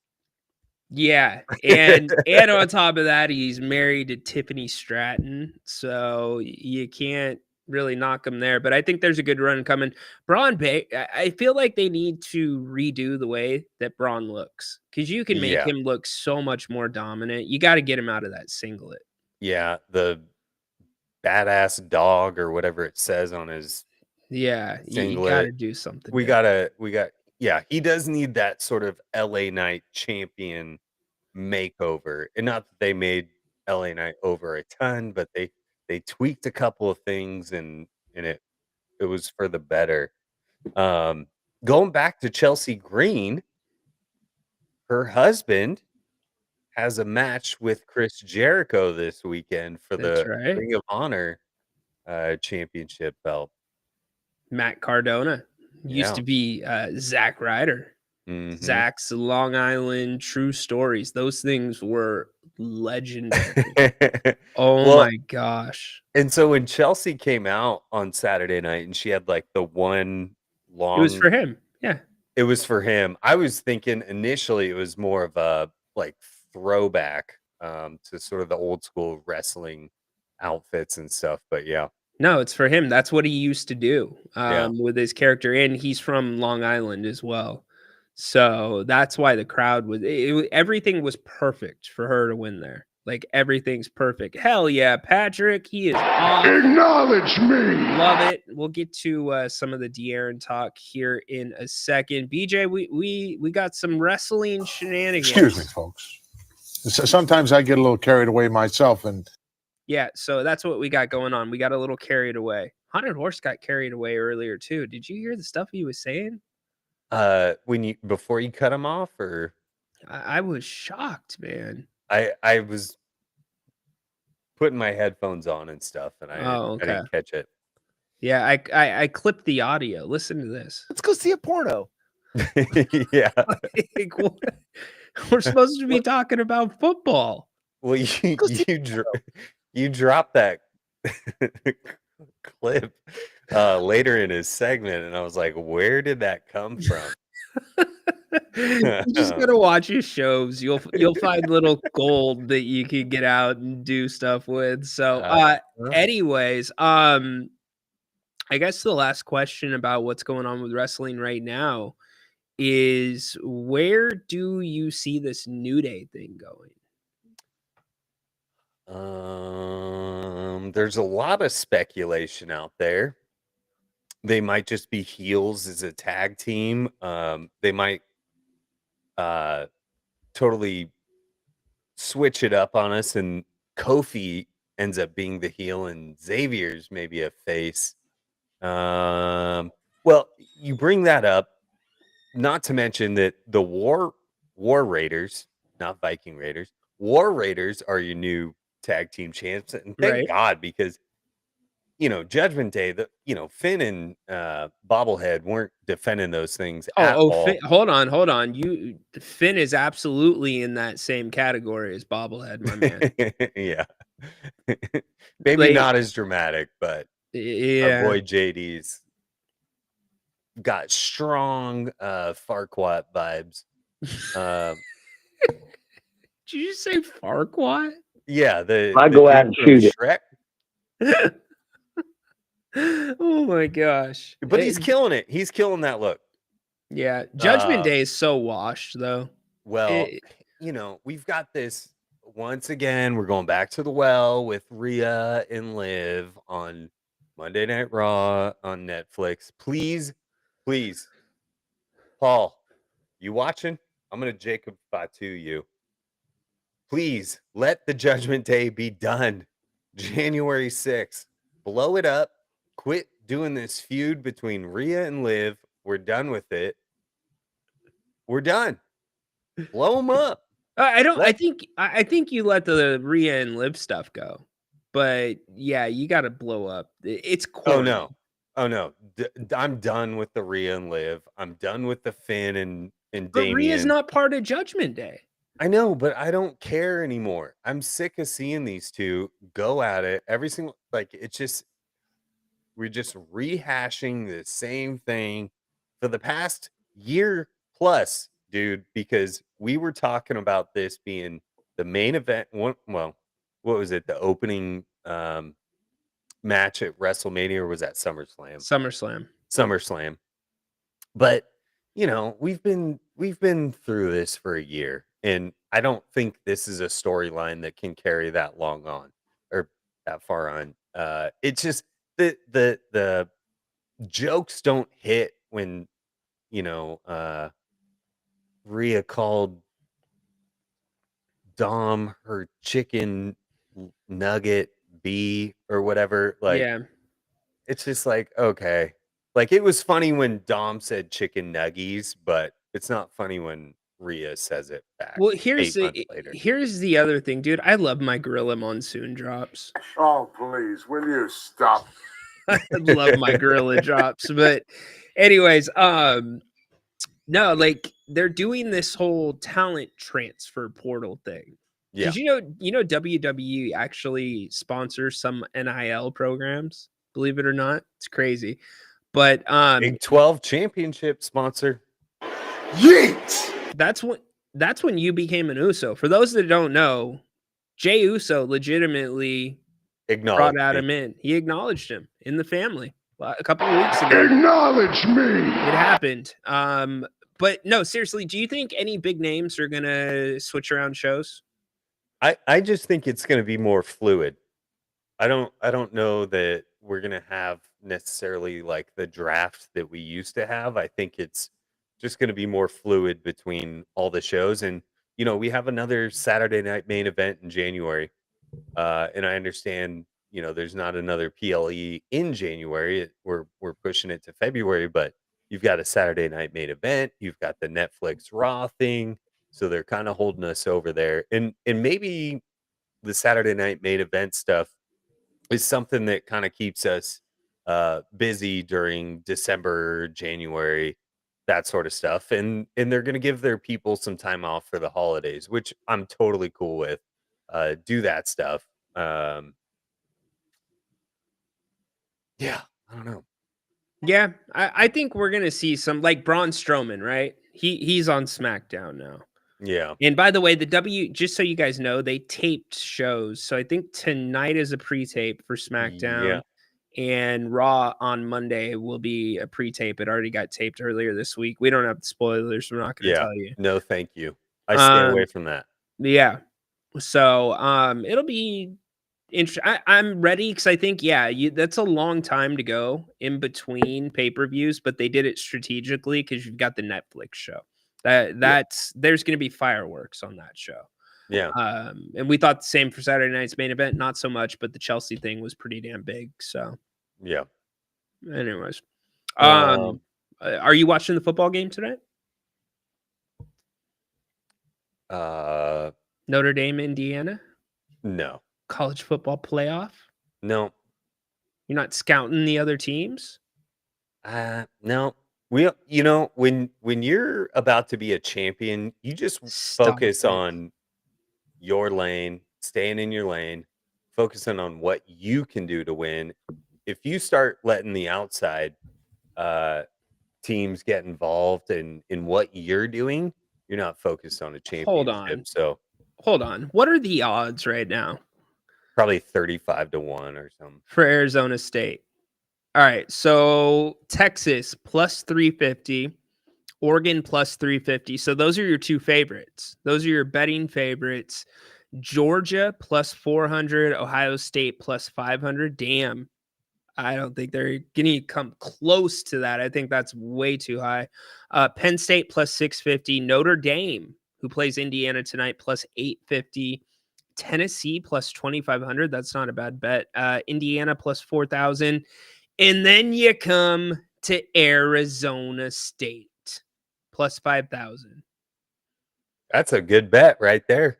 Yeah, and on top of that, he's married to Tiffany Stratton, so you can't really knock him there. But I think there's a good run coming. I feel like they need to redo the way that Braun looks, because you can make him look so much more dominant. You got to get him out of that singlet. Yeah, the badass dog or whatever it says on his you singlet. got to do something. Yeah, he does need that sort of LA Knight champion makeover. And not that they made LA Knight over a ton, but they tweaked a couple of things and it was for the better. Going back to Chelsea Green, her husband has a match with Chris Jericho this weekend for the Ring of Honor championship belt. Matt Cardona used to be Zack Ryder. Zach's Long Island True Stories. Those things were legendary. My gosh. And so when Chelsea came out on Saturday night and she had like the one long... It was for him. Yeah. It was for him. I was thinking initially it was more of a like throwback to sort of the old school wrestling outfits and stuff. But yeah. No, it's for him. That's what he used to do with his character. And he's from Long Island as well. So that's why the crowd was, everything was perfect for her to win there. Like, everything's perfect. Hell yeah, Patrick, he is off. Acknowledge me. Love it. We'll get to some of the De'Aaron talk here in a second. BJ, we got some wrestling shenanigans. Excuse me, folks. Sometimes I get a little carried away myself, and yeah, so that's what we got going on. We got a little carried away. Haunted Horse got carried away earlier too. Did you hear the stuff he was saying? Before you cut him off, or I was shocked, man. I was putting my headphones on and stuff, and I didn't catch it. Yeah, I clipped the audio. Listen to this. Let's go see a porno. Yeah. Like, we're supposed to be talking about football. Well, you dropped that clip later in his segment, and I was like, where did that come from? You just gotta watch his shows. You'll find little gold that you can get out and do stuff with. So anyways, I guess the last question about what's going on with wrestling right now is, where do you see this New Day thing going? There's a lot of speculation out there. They might just be heels as a tag team. They might totally switch it up on us, and Kofi ends up being the heel, and Xavier's maybe a face. Well, you bring that up, not to mention that the War Raiders, not Viking Raiders, War Raiders are your new tag team champs, and thank Right. God, because Judgment Day, Finn and Bobblehead weren't defending those things at all. Hold on. Finn is absolutely in that same category as Bobblehead, my man. Yeah. Maybe Like, not as dramatic, but our yeah. boy JD's got strong Farquaad vibes. Did you say Farquaad? Yeah, the go out dude and from shoot it. Shrek. Oh my gosh. But he's killing it. He's killing that look. Yeah. Judgment Day is so washed, though. Well, we've got this once again. We're going back to the well with Rhea and Liv on Monday Night Raw on Netflix. Please, Paul, you watching? I'm gonna Jacob Fatu you. Please let the Judgment Day be done. January 6th. Blow it up. Quit doing this feud between Rhea and Liv. We're done with it. We're done. Blow them up. I think you let the Rhea and Liv stuff go. But yeah, you got to blow up. It's corny. Oh no. I'm done with the Rhea and Liv. I'm done with the Finn and But Damian. Rhea's not part of Judgment Day. I know, but I don't care anymore. I'm sick of seeing these two go at it every single, we're just rehashing the same thing for the past year plus, dude, because we were talking about this being the main event. What was it? The opening match at WrestleMania, or was that SummerSlam? SummerSlam. But we've been through this for a year, and I don't think this is a storyline that can carry that long on or that far on. It's just the jokes don't hit when Rhea called Dom her chicken nugget B or whatever. Yeah. It's just like, okay. Like, it was funny when Dom said chicken nuggies, but it's not funny when Rhea says it back. Well, 8 months later. here's the other thing, dude. I love my Gorilla Monsoon drops. Oh, please, will you stop? I love my Gorilla drops. But anyways, no, like, they're doing this whole talent transfer portal thing. Yeah. Did you know WWE actually sponsors some NIL programs? Believe it or not, it's crazy. But Big 12 championship sponsor. Yeet! That's when you became an Uso. For those that don't know, Jey Uso legitimately brought Adam in. He acknowledged him in the family a couple of weeks ago. Acknowledge me. It happened. But no, seriously, do you think any big names are gonna switch around shows? I just think it's going to be more fluid. I don't know that we're going to have necessarily like the draft that we used to have. I think it's just going to be more fluid between all the shows. And we have another Saturday night main event in January. And I understand, there's not another PLE in January. We're pushing it to February, but you've got a Saturday night main event. You've got the Netflix Raw thing. So they're kind of holding us over there. And maybe the Saturday night main event stuff is something that kind of keeps us busy during December, January, that sort of stuff. And they're going to give their people some time off for the holidays, which I'm totally cool with. Do that stuff. Yeah, I don't know. Yeah, I think we're gonna see some, like, Braun Strowman, right? He's on SmackDown now. Yeah. And by the way, just so you guys know, they taped shows. So I think tonight is a pre-tape for SmackDown. Yeah. And Raw on Monday will be a pre-tape. It already got taped earlier this week. We don't have the spoilers. We're not going to tell you. No, thank you. I stay away from that. Yeah. So it'll be interesting. I'm ready because I think, that's a long time to go in between pay-per-views, but they did it strategically because you've got the Netflix show. That's there's going to be fireworks on that show. Yeah. And we thought the same for Saturday night's main event. Not so much, but the Chelsea thing was pretty damn big. So, Yeah. anyways, Um, are you watching the football game tonight? Notre Dame, Indiana, No. college football playoff. No. You're not scouting the other teams. No. When you're about to be a champion, you just focus it. on your lane, staying in your lane, focusing on what you can do to win. If you start letting the outside teams get involved in what you're doing, you're not focused on a Hold championship. on. So Hold on. What are the odds right now probably 35-1 or something. for Arizona State? All right. So Texas plus 350, Oregon plus 350. So those are your two favorites. Those are your betting favorites. Georgia plus 400, Ohio State plus 500. Damn. I don't think they're going to come close to that. I think that's way too high. Penn State plus 650, Notre Dame, who plays Indiana tonight, plus 850. Tennessee plus 2,500. That's not a bad bet. Indiana plus 4,000. And then you come to Arizona State plus 5,000. That's a good bet right there.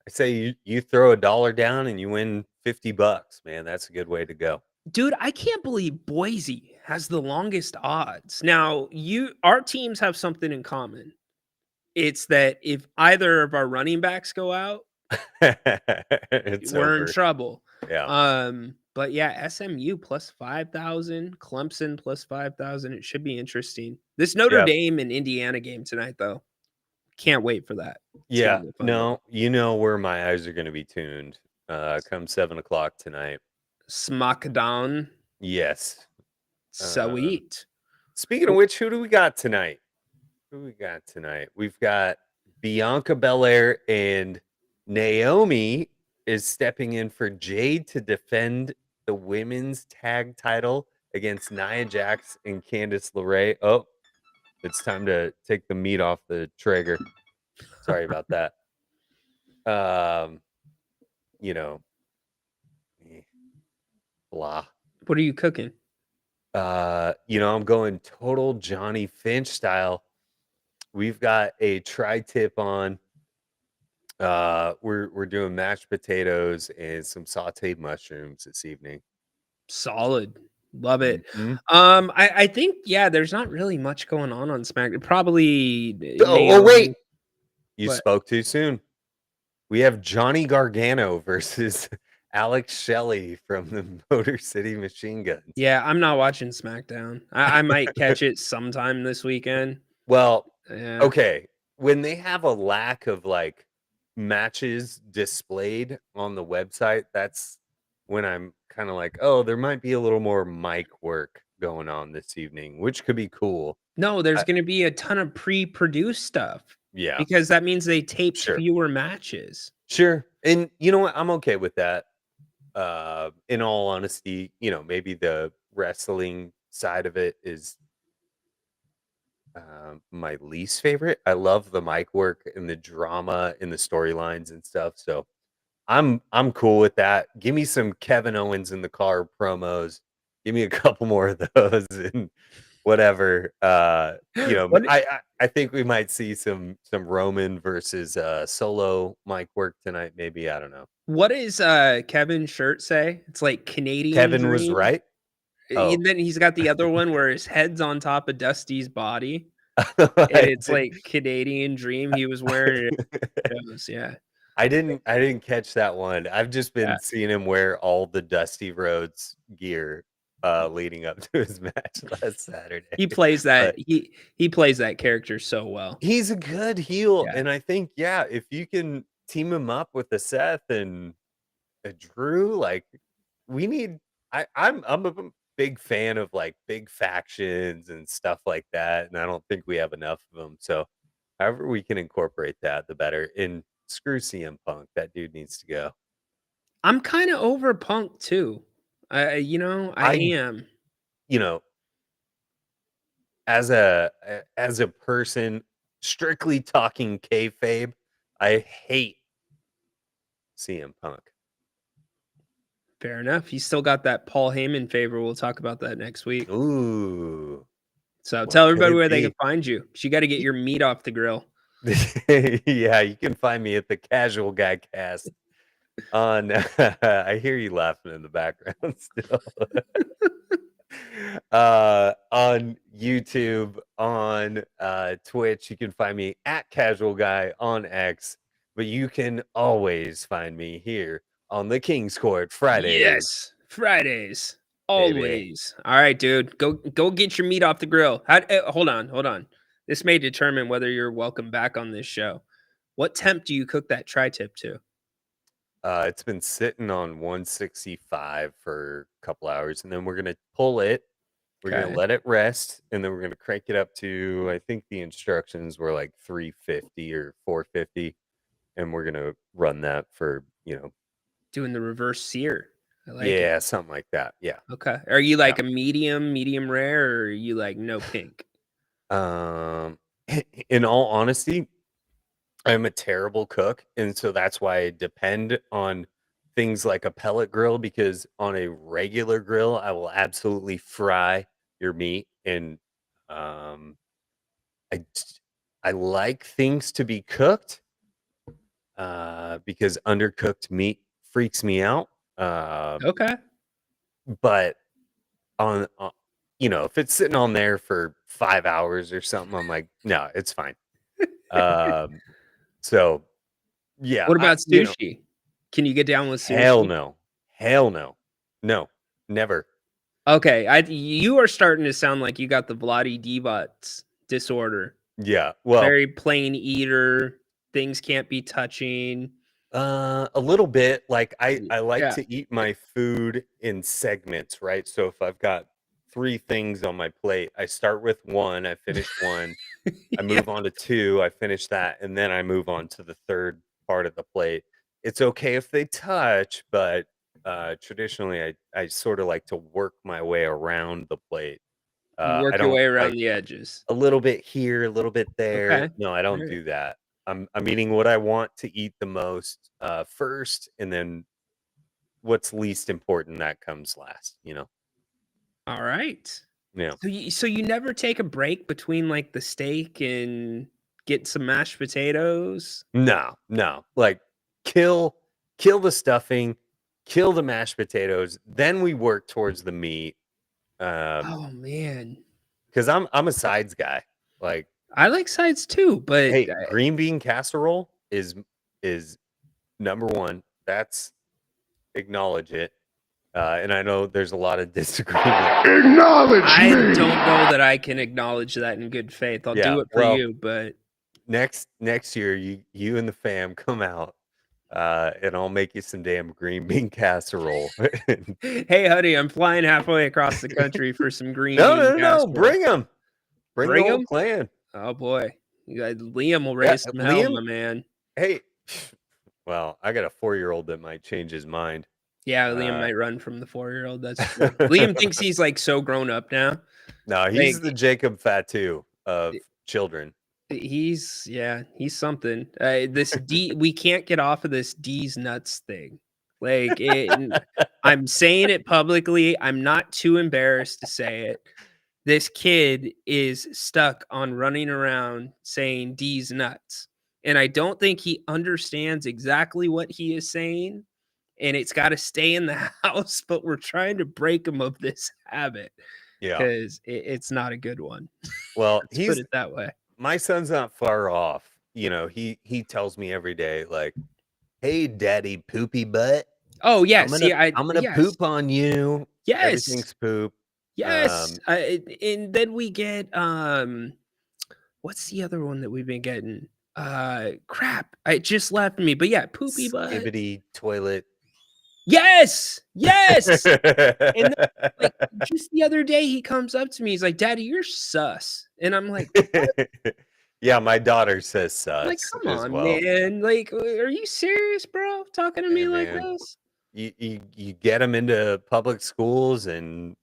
I say you throw $1 down and you win $50, man. That's a good way to go. Dude, I can't believe Boise has the longest odds. Now, our teams have something in common. It's that if either of our running backs go out, we're in trouble. Yeah. But yeah, SMU plus 5,000, Clemson plus 5,000. It should be interesting. This Notre Dame and Indiana game tonight, though, can't wait for that. Yeah. No, you know where my eyes are going to be tuned. Come 7:00 tonight. Smackdown. Yes. Sweet. Speaking of which, who do we got tonight? We've got Bianca Belair, and Naomi is stepping in for Jade to defend the women's tag title against Nia Jax and Candice LeRae. Oh, it's time to take the meat off the trigger. Sorry about that. Blah. What are you cooking? I'm going total Johnny Finch style. We've got a tri-tip on. We're doing mashed potatoes and some sauteed mushrooms this evening. Solid. Love it. Mhm. I think, there's not really much going on SmackDown. Probably. Wait. You What? spoke too soon. We have Johnny Gargano versus Alex Shelley from the Motor City Machine Guns. Yeah, I'm not watching SmackDown. I might catch it sometime this weekend. Well, Yeah. okay. When they have a lack of like matches displayed on the website, that's when I'm kind of like, oh, there might be a little more mic work going on this evening, which could be cool. No, there's going to be a ton of pre-produced stuff. Yeah. Because that means they tape fewer matches. Sure. And you know what? I'm okay with that. In all honesty, maybe the wrestling side of it is my least favorite. I love the mic work and the drama and the storylines and stuff. So I'm cool with that. Give me some Kevin Owens in the car promos. Give me a couple more of those and whatever. I think we might see some Roman versus Solo mic work tonight. Maybe, I don't know. What does Kevin's shirt say? It's like Canadian Kevin Dream. was right. And then he's got the other one where his head's on top of Dusty's body. And it's like Canadian Dream. He was wearing it. Yeah. I didn't catch that one. I've just been seeing him wear all the Dusty Rhodes gear leading up to his match last Saturday. He plays that he plays that character so well. He's a good heel, and I think if you can team him up with a Seth and a Drew, like we need. I'm a big fan of like big factions and stuff like that, and I don't think we have enough of them. So, however we can incorporate that, the better. And screw CM Punk, that dude needs to go. I'm kind of over Punk too. I am. As a person, strictly talking kayfabe, I hate CM Punk. Fair enough. He's still got that Paul Heyman favor. We'll talk about that next week. Ooh. So What tell could everybody it where they can be? find you. You got to get your meat off the grill. Yeah, you can find me at the Casual Guy Cast on I hear you laughing in the background still. On YouTube, on Twitch. You can find me at Casual Guy on X, but you can always find me here on the King's Court Fridays. Yes, Fridays, Baby. always. All right, dude, go get your meat off the grill. Hold on. This may determine whether you're welcome back on this show. What temp do you cook that tri-tip to? It's been sitting on 165 for a couple hours, and then we're gonna pull it. We're Okay. gonna let it rest, and then we're gonna crank it up to, I think the instructions were like 350 or 450, and we're gonna run that for, Doing the reverse sear. I like yeah, it. something like that. Yeah. Okay. Are you like a medium rare, or are you like no pink? In all honesty, I'm a terrible cook, and so that's why I depend on things like a pellet grill, because on a regular grill, I will absolutely fry your meat, and I I like things to be cooked because undercooked meat freaks me out. Okay. But on if it's sitting on there for 5 hours or something, I'm like, no, it's fine. So yeah, What about sushi? Can you get down with sushi? hell no, no, never. Okay, you are starting to sound like you got the Vladi Divac disorder. Yeah, well, Very plain eater. Things can't be touching. a little bit. Like I like Yeah. to eat my food in segments, right? So if I've got 3 things on my plate, I start with 1, I finish 1, I move on to 2, I finish that, and then I move on to the 3rd part of the plate. It's okay if they touch, but traditionally I sort of like to work my way around the plate. You I work your don't way around like the edges. a little bit here, a little bit there. Okay. No, I don't Alright. do that. I'm eating what I want to eat the most first, and then what's least important that comes last. All right. Yeah. So you never take a break between like the steak and get some mashed potatoes? No. Like kill the stuffing, kill the mashed potatoes, then we work towards the meat. Oh man. Because I'm a sides guy. Like, I like sides too, but hey, green bean casserole is number 1. That's acknowledge it. And I know there's a lot of disagreement. I don't know that I can acknowledge that in good faith. I'll do it for you, but next year you and the fam come out, and I'll make you some damn green bean casserole. Hey, honey, I'm flying halfway across the country for some green No, bean casserole. bring them. Bring the whole 'em? clan. Oh boy, Liam will raise some hell, my man. Hey, well, I got a 4-year-old that might change his mind. Yeah, Liam might run from the 4-year-old. That's true. Liam thinks he's like so grown up now. No, he's the Jacob Fatu of children. He's something. We can't get off of this D's nuts thing. Like I'm saying it publicly. I'm not too embarrassed to say it. This kid is stuck on running around saying D's nuts. And I don't think he understands exactly what he is saying. And it's got to stay in the house, but we're trying to break him of this habit. Yeah. Because it's not a good one. Well, Let's put it that way. My son's not far off. He tells me every day, like, "Hey, daddy, poopy butt." Oh yeah, I'm gonna poop on you. Yes, Everything's poop. Yes, and then we get what's the other one that we've been getting? Crap, it just left me. But yeah, poopy butt. Skibbity toilet. Yes. And then, like just the other day, he comes up to me. He's like, "Daddy, you're sus," and I'm like, yeah, my daughter says sus. Like, come as on, well. man. Like, are you serious, bro? Talking to me like this? You get them into public schools, and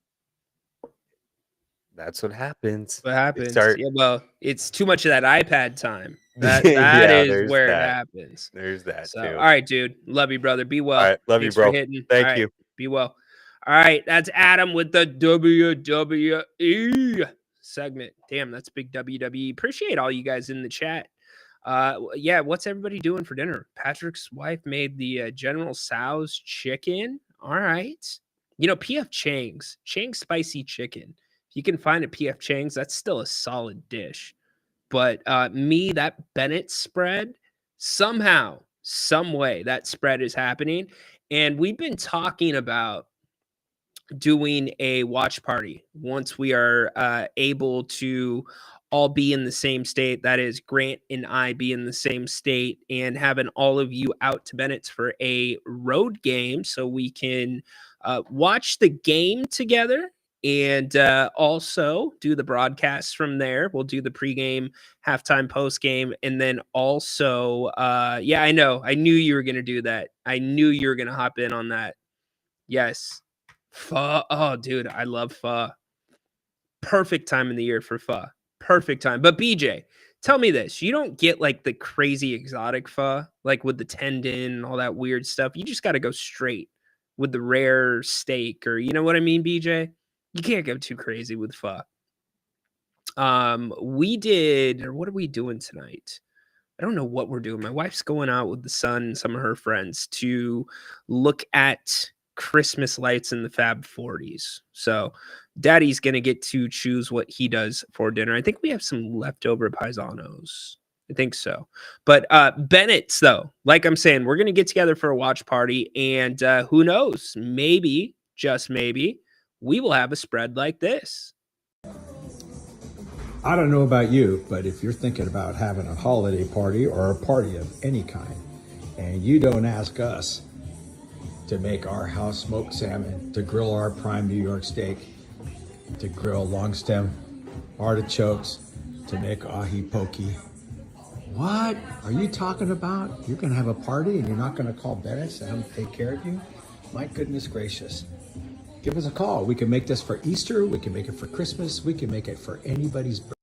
That's what happens. What happens? Start. Yeah, well, it's too much of that iPad time. That Yeah, is there's where it that. happens. There's that So, too. all right, dude. Love you, brother. Be well. All right, love you, Thanks for bro. hitting. Thank All right, you. be well. All right, that's Adam with the WWE segment. Damn, that's big WWE. Appreciate all you guys in the chat. Yeah, what's everybody doing for dinner? Patrick's wife made the General Tso's chicken. All right. You know, PF Chang's spicy chicken. If you can find a PF Chang's, that's still a solid dish. But that Bennett spread, somehow, some way, that spread is happening. And we've been talking about doing a watch party once we are able to all be in the same state. That is, Grant and I be in the same state, and having all of you out to Bennett's for a road game so we can watch the game together and also do the broadcasts from there. We'll do the pregame, halftime, postgame, and then also, yeah, I know. I knew you were going to do that. I knew you were going to hop in on that. Yes. Pho. Oh, dude, I love pho. Perfect time in the year for pho. Perfect time. But BJ, tell me this. You don't get like the crazy exotic pho, like with the tendon and all that weird stuff. You just got to go straight with the rare steak, or you know what I mean, BJ? You can't go too crazy with pho. We did, or what are we doing tonight? I don't know what we're doing. My wife's going out with the son and some of her friends to look at Christmas lights in the Fab 40s. So daddy's going to get to choose what he does for dinner. I think we have some leftover paisanos. I think so. But Bennett's, though, like I'm saying, we're going to get together for a watch party. And who knows? Maybe, just maybe, we will have a spread like this. I don't know about you, but if you're thinking about having a holiday party or a party of any kind, and you don't ask us to make our house smoked salmon, to grill our prime New York steak, to grill long stem artichokes, to make ahi pokey. What are you talking about? You're going to have a party and you're not going to call Bennett's and have them take care of you? My goodness gracious. Give us a call. We can make this for Easter. We can make it for Christmas. We can make it for anybody's birthday.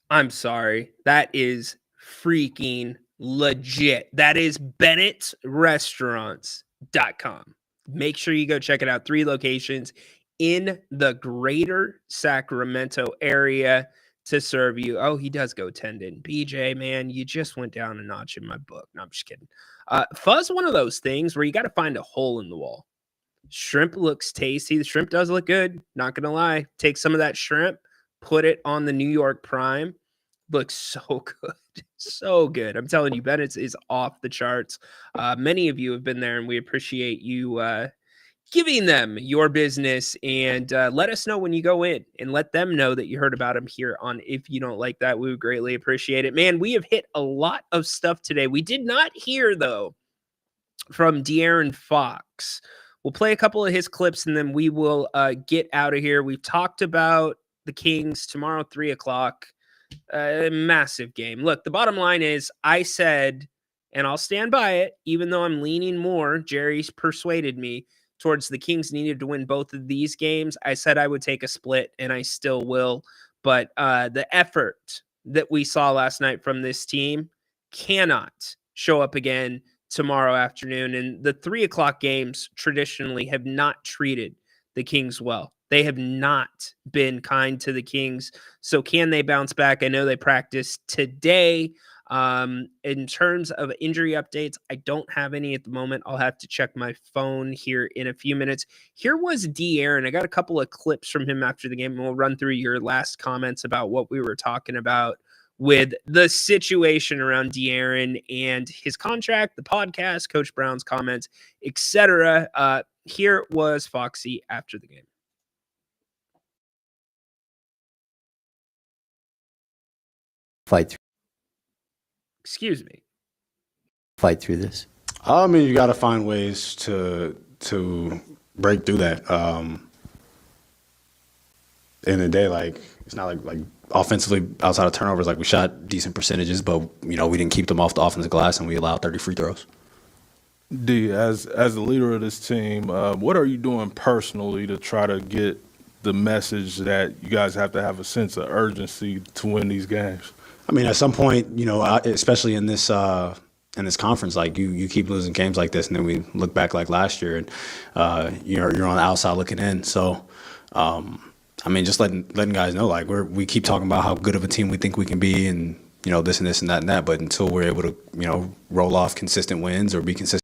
I'm sorry. That is freaking legit. That is Bennett'sRestaurants.com. Make sure you go check it out. 3 locations in the greater Sacramento area to serve you. Oh, he does go tendon. BJ, man, you just went down a notch in my book. No, I'm just kidding. Pho's one of those things where you got to find a hole in the wall. Shrimp looks tasty. The shrimp does look good. Not going to lie. Take some of that shrimp, put it on the New York Prime. Looks so good. So good. I'm telling you, Bennett's is off the charts. Many of you have been there, and we appreciate you giving them your business. And let us know when you go in, and let them know that you heard about them here on If You Don't Like That. We would greatly appreciate it. Man, we have hit a lot of stuff today. We did not hear, though, from De'Aaron Fox. We'll play a couple of his clips, and then we will get out of here. We've talked about the Kings tomorrow, 3 o'clock. Massive game. Look, the bottom line is I said, and I'll stand by it, even though I'm leaning more, Jerry's persuaded me towards the Kings needed to win both of these games. I said I would take a split, and I still will. But the effort that we saw last night from this team cannot show up again tomorrow afternoon. And the 3 o'clock games traditionally have not treated the Kings well. They have not been kind to the Kings. So can they bounce back? I know they practiced today. In terms of injury updates, I don't have any at the moment. I'll have to check my phone here in a few minutes. Here was De'Aaron. I got a couple of clips from him after the game, and we'll run through your last comments about what we were talking about with the situation around De'Aaron and his contract, the podcast, Coach Brown's comments, etc. Here was Foxy after the game. Fight through. Excuse me. Fight through this. I mean, you got to find ways to break through that. In the day, like it's not like offensively outside of turnovers, like we shot decent percentages, but we didn't keep them off the offensive glass and we allowed 30 free throws. D, as the leader of this team, what are you doing personally to try to get the message that you guys have to have a sense of urgency to win these games? I mean, at some point, especially in this conference, like you keep losing games like this, and then we look back like last year, and you're on the outside looking in. So, I mean, just letting guys know, like we keep talking about how good of a team we think we can be, and this and this and that and that. But until we're able to roll off consistent wins or be consistent.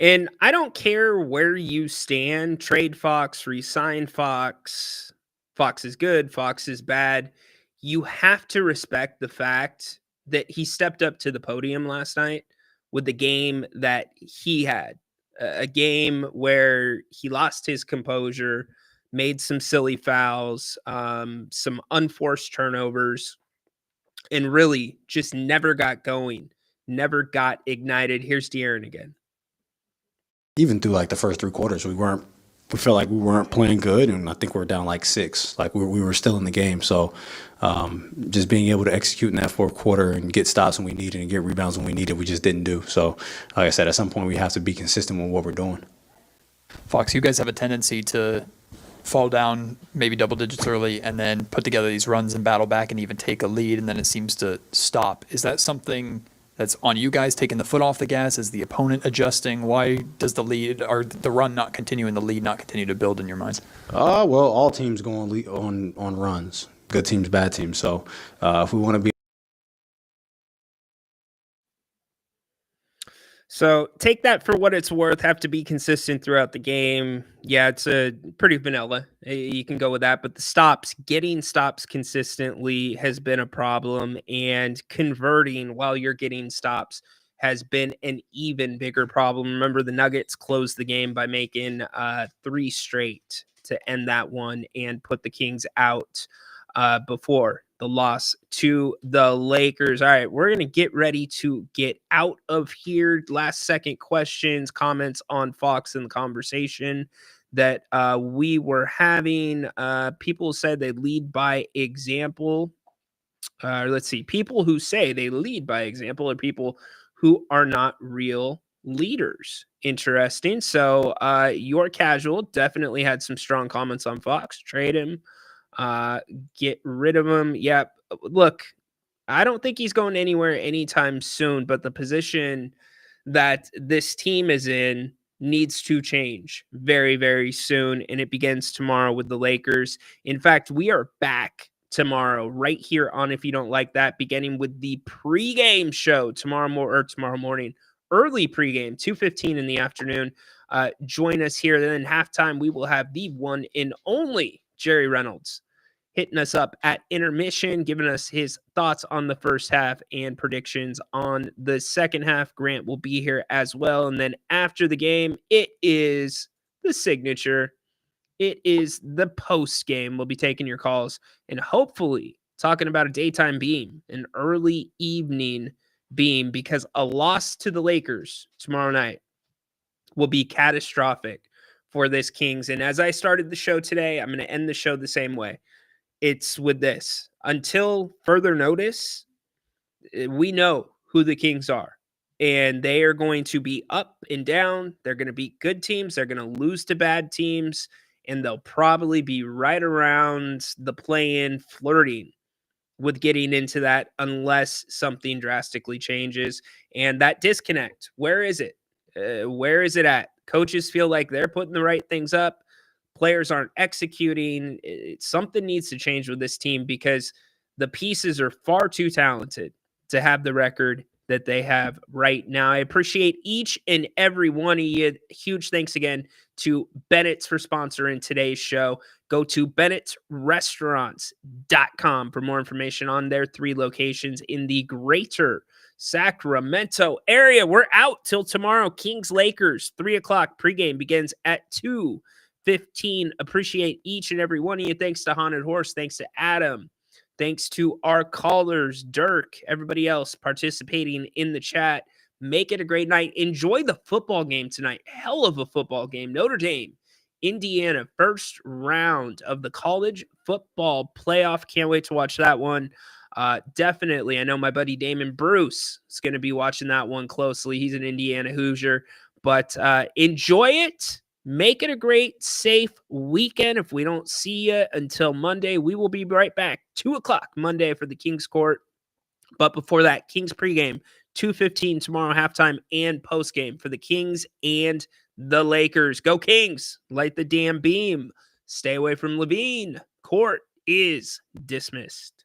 And I don't care where you stand, trade Fox, resign Fox. Fox is good, Fox is bad. You have to respect the fact that he stepped up to the podium last night with the game that he had. A game where he lost his composure, made some silly fouls, some unforced turnovers, and really just never got going, never got ignited. Here's De'Aaron again. Even through like the first 3 quarters, we felt like we weren't playing good, and I think we were down like 6. Like we were still in the game. So just being able to execute in that 4th quarter and get stops when we needed and get rebounds when we needed, we just didn't do. So like I said, at some point we have to be consistent with what we're doing. Fox, you guys have a tendency to fall down maybe double digits early and then put together these runs and battle back and even take a lead, and then it seems to stop. Is that something that's on you guys taking the foot off the gas? Is the opponent adjusting? Why does the lead or the run not continue and the lead not continue to build in your minds? Well, all teams go on runs. Good teams, bad teams. So if we want to be. So take that for what it's worth. Have to be consistent throughout the game. Yeah, it's a pretty vanilla. You can go with that. But the stops, getting stops consistently has been a problem. And converting while you're getting stops has been an even bigger problem. Remember, the Nuggets closed the game by making 3 straight to end that one and put the Kings out before the loss to the Lakers. All right, we're going to get ready to get out of here. Last second questions, comments on Fox and the conversation that we were having. People said they lead by example. Let's see. People who say they lead by example are people who are not real leaders. Interesting. So your casual definitely had some strong comments on Fox. Trade him. Get rid of him. Yep. Look, I don't think he's going anywhere anytime soon, but the position that this team is in needs to change very, very soon. And it begins tomorrow with the Lakers. In fact, we are back tomorrow right here on If You Don't Like That, beginning with the pregame show tomorrow morning, early pregame, 2:15 in the afternoon. Join us here. Then halftime, we will have the one and only Jerry Reynolds hitting us up at intermission, giving us his thoughts on the first half and predictions on the second half. Grant will be here as well. And then after the game, it is the signature. It is the post game. We'll be taking your calls and hopefully talking about a daytime beam, an early evening beam, because a loss to the Lakers tomorrow night will be catastrophic for this Kings. And as I started the show today, I'm going to end the show the same way. It's with this. Until further notice, we know who the Kings are. And they are going to be up and down. They're going to beat good teams. They're going to lose to bad teams. And they'll probably be right around the play-in, flirting with getting into that unless something drastically changes. And that disconnect, where is it? Where is it at? Coaches feel like they're putting the right things up. Players aren't executing. Something needs to change with this team because the pieces are far too talented to have the record that they have right now. I appreciate each and every one of you. Huge thanks again to Bennett's for sponsoring today's show. Go to Bennett'sRestaurants.com for more information on their 3 locations in the greater Sacramento area. We're out till tomorrow. Kings Lakers, 3:00 pregame begins at 2:15. Appreciate each and every one of you. Thanks to Haunted Horse. Thanks to Adam. Thanks to our callers, Dirk, everybody else participating in the chat. Make it a great night. Enjoy the football game tonight. Hell of a football game. Notre Dame, Indiana, first round of the college football playoff. Can't wait to watch that one. Definitely, I know my buddy Damon Bruce is going to be watching that one closely. He's an Indiana Hoosier, but enjoy it. Make it a great, safe weekend. If we don't see you until Monday, we will be right back 2:00 Monday for the Kings Court. But before that, Kings pregame, 2:15 tomorrow, halftime and postgame for the Kings and the Lakers. Go Kings! Light the damn beam. Stay away from Levine. Court is dismissed.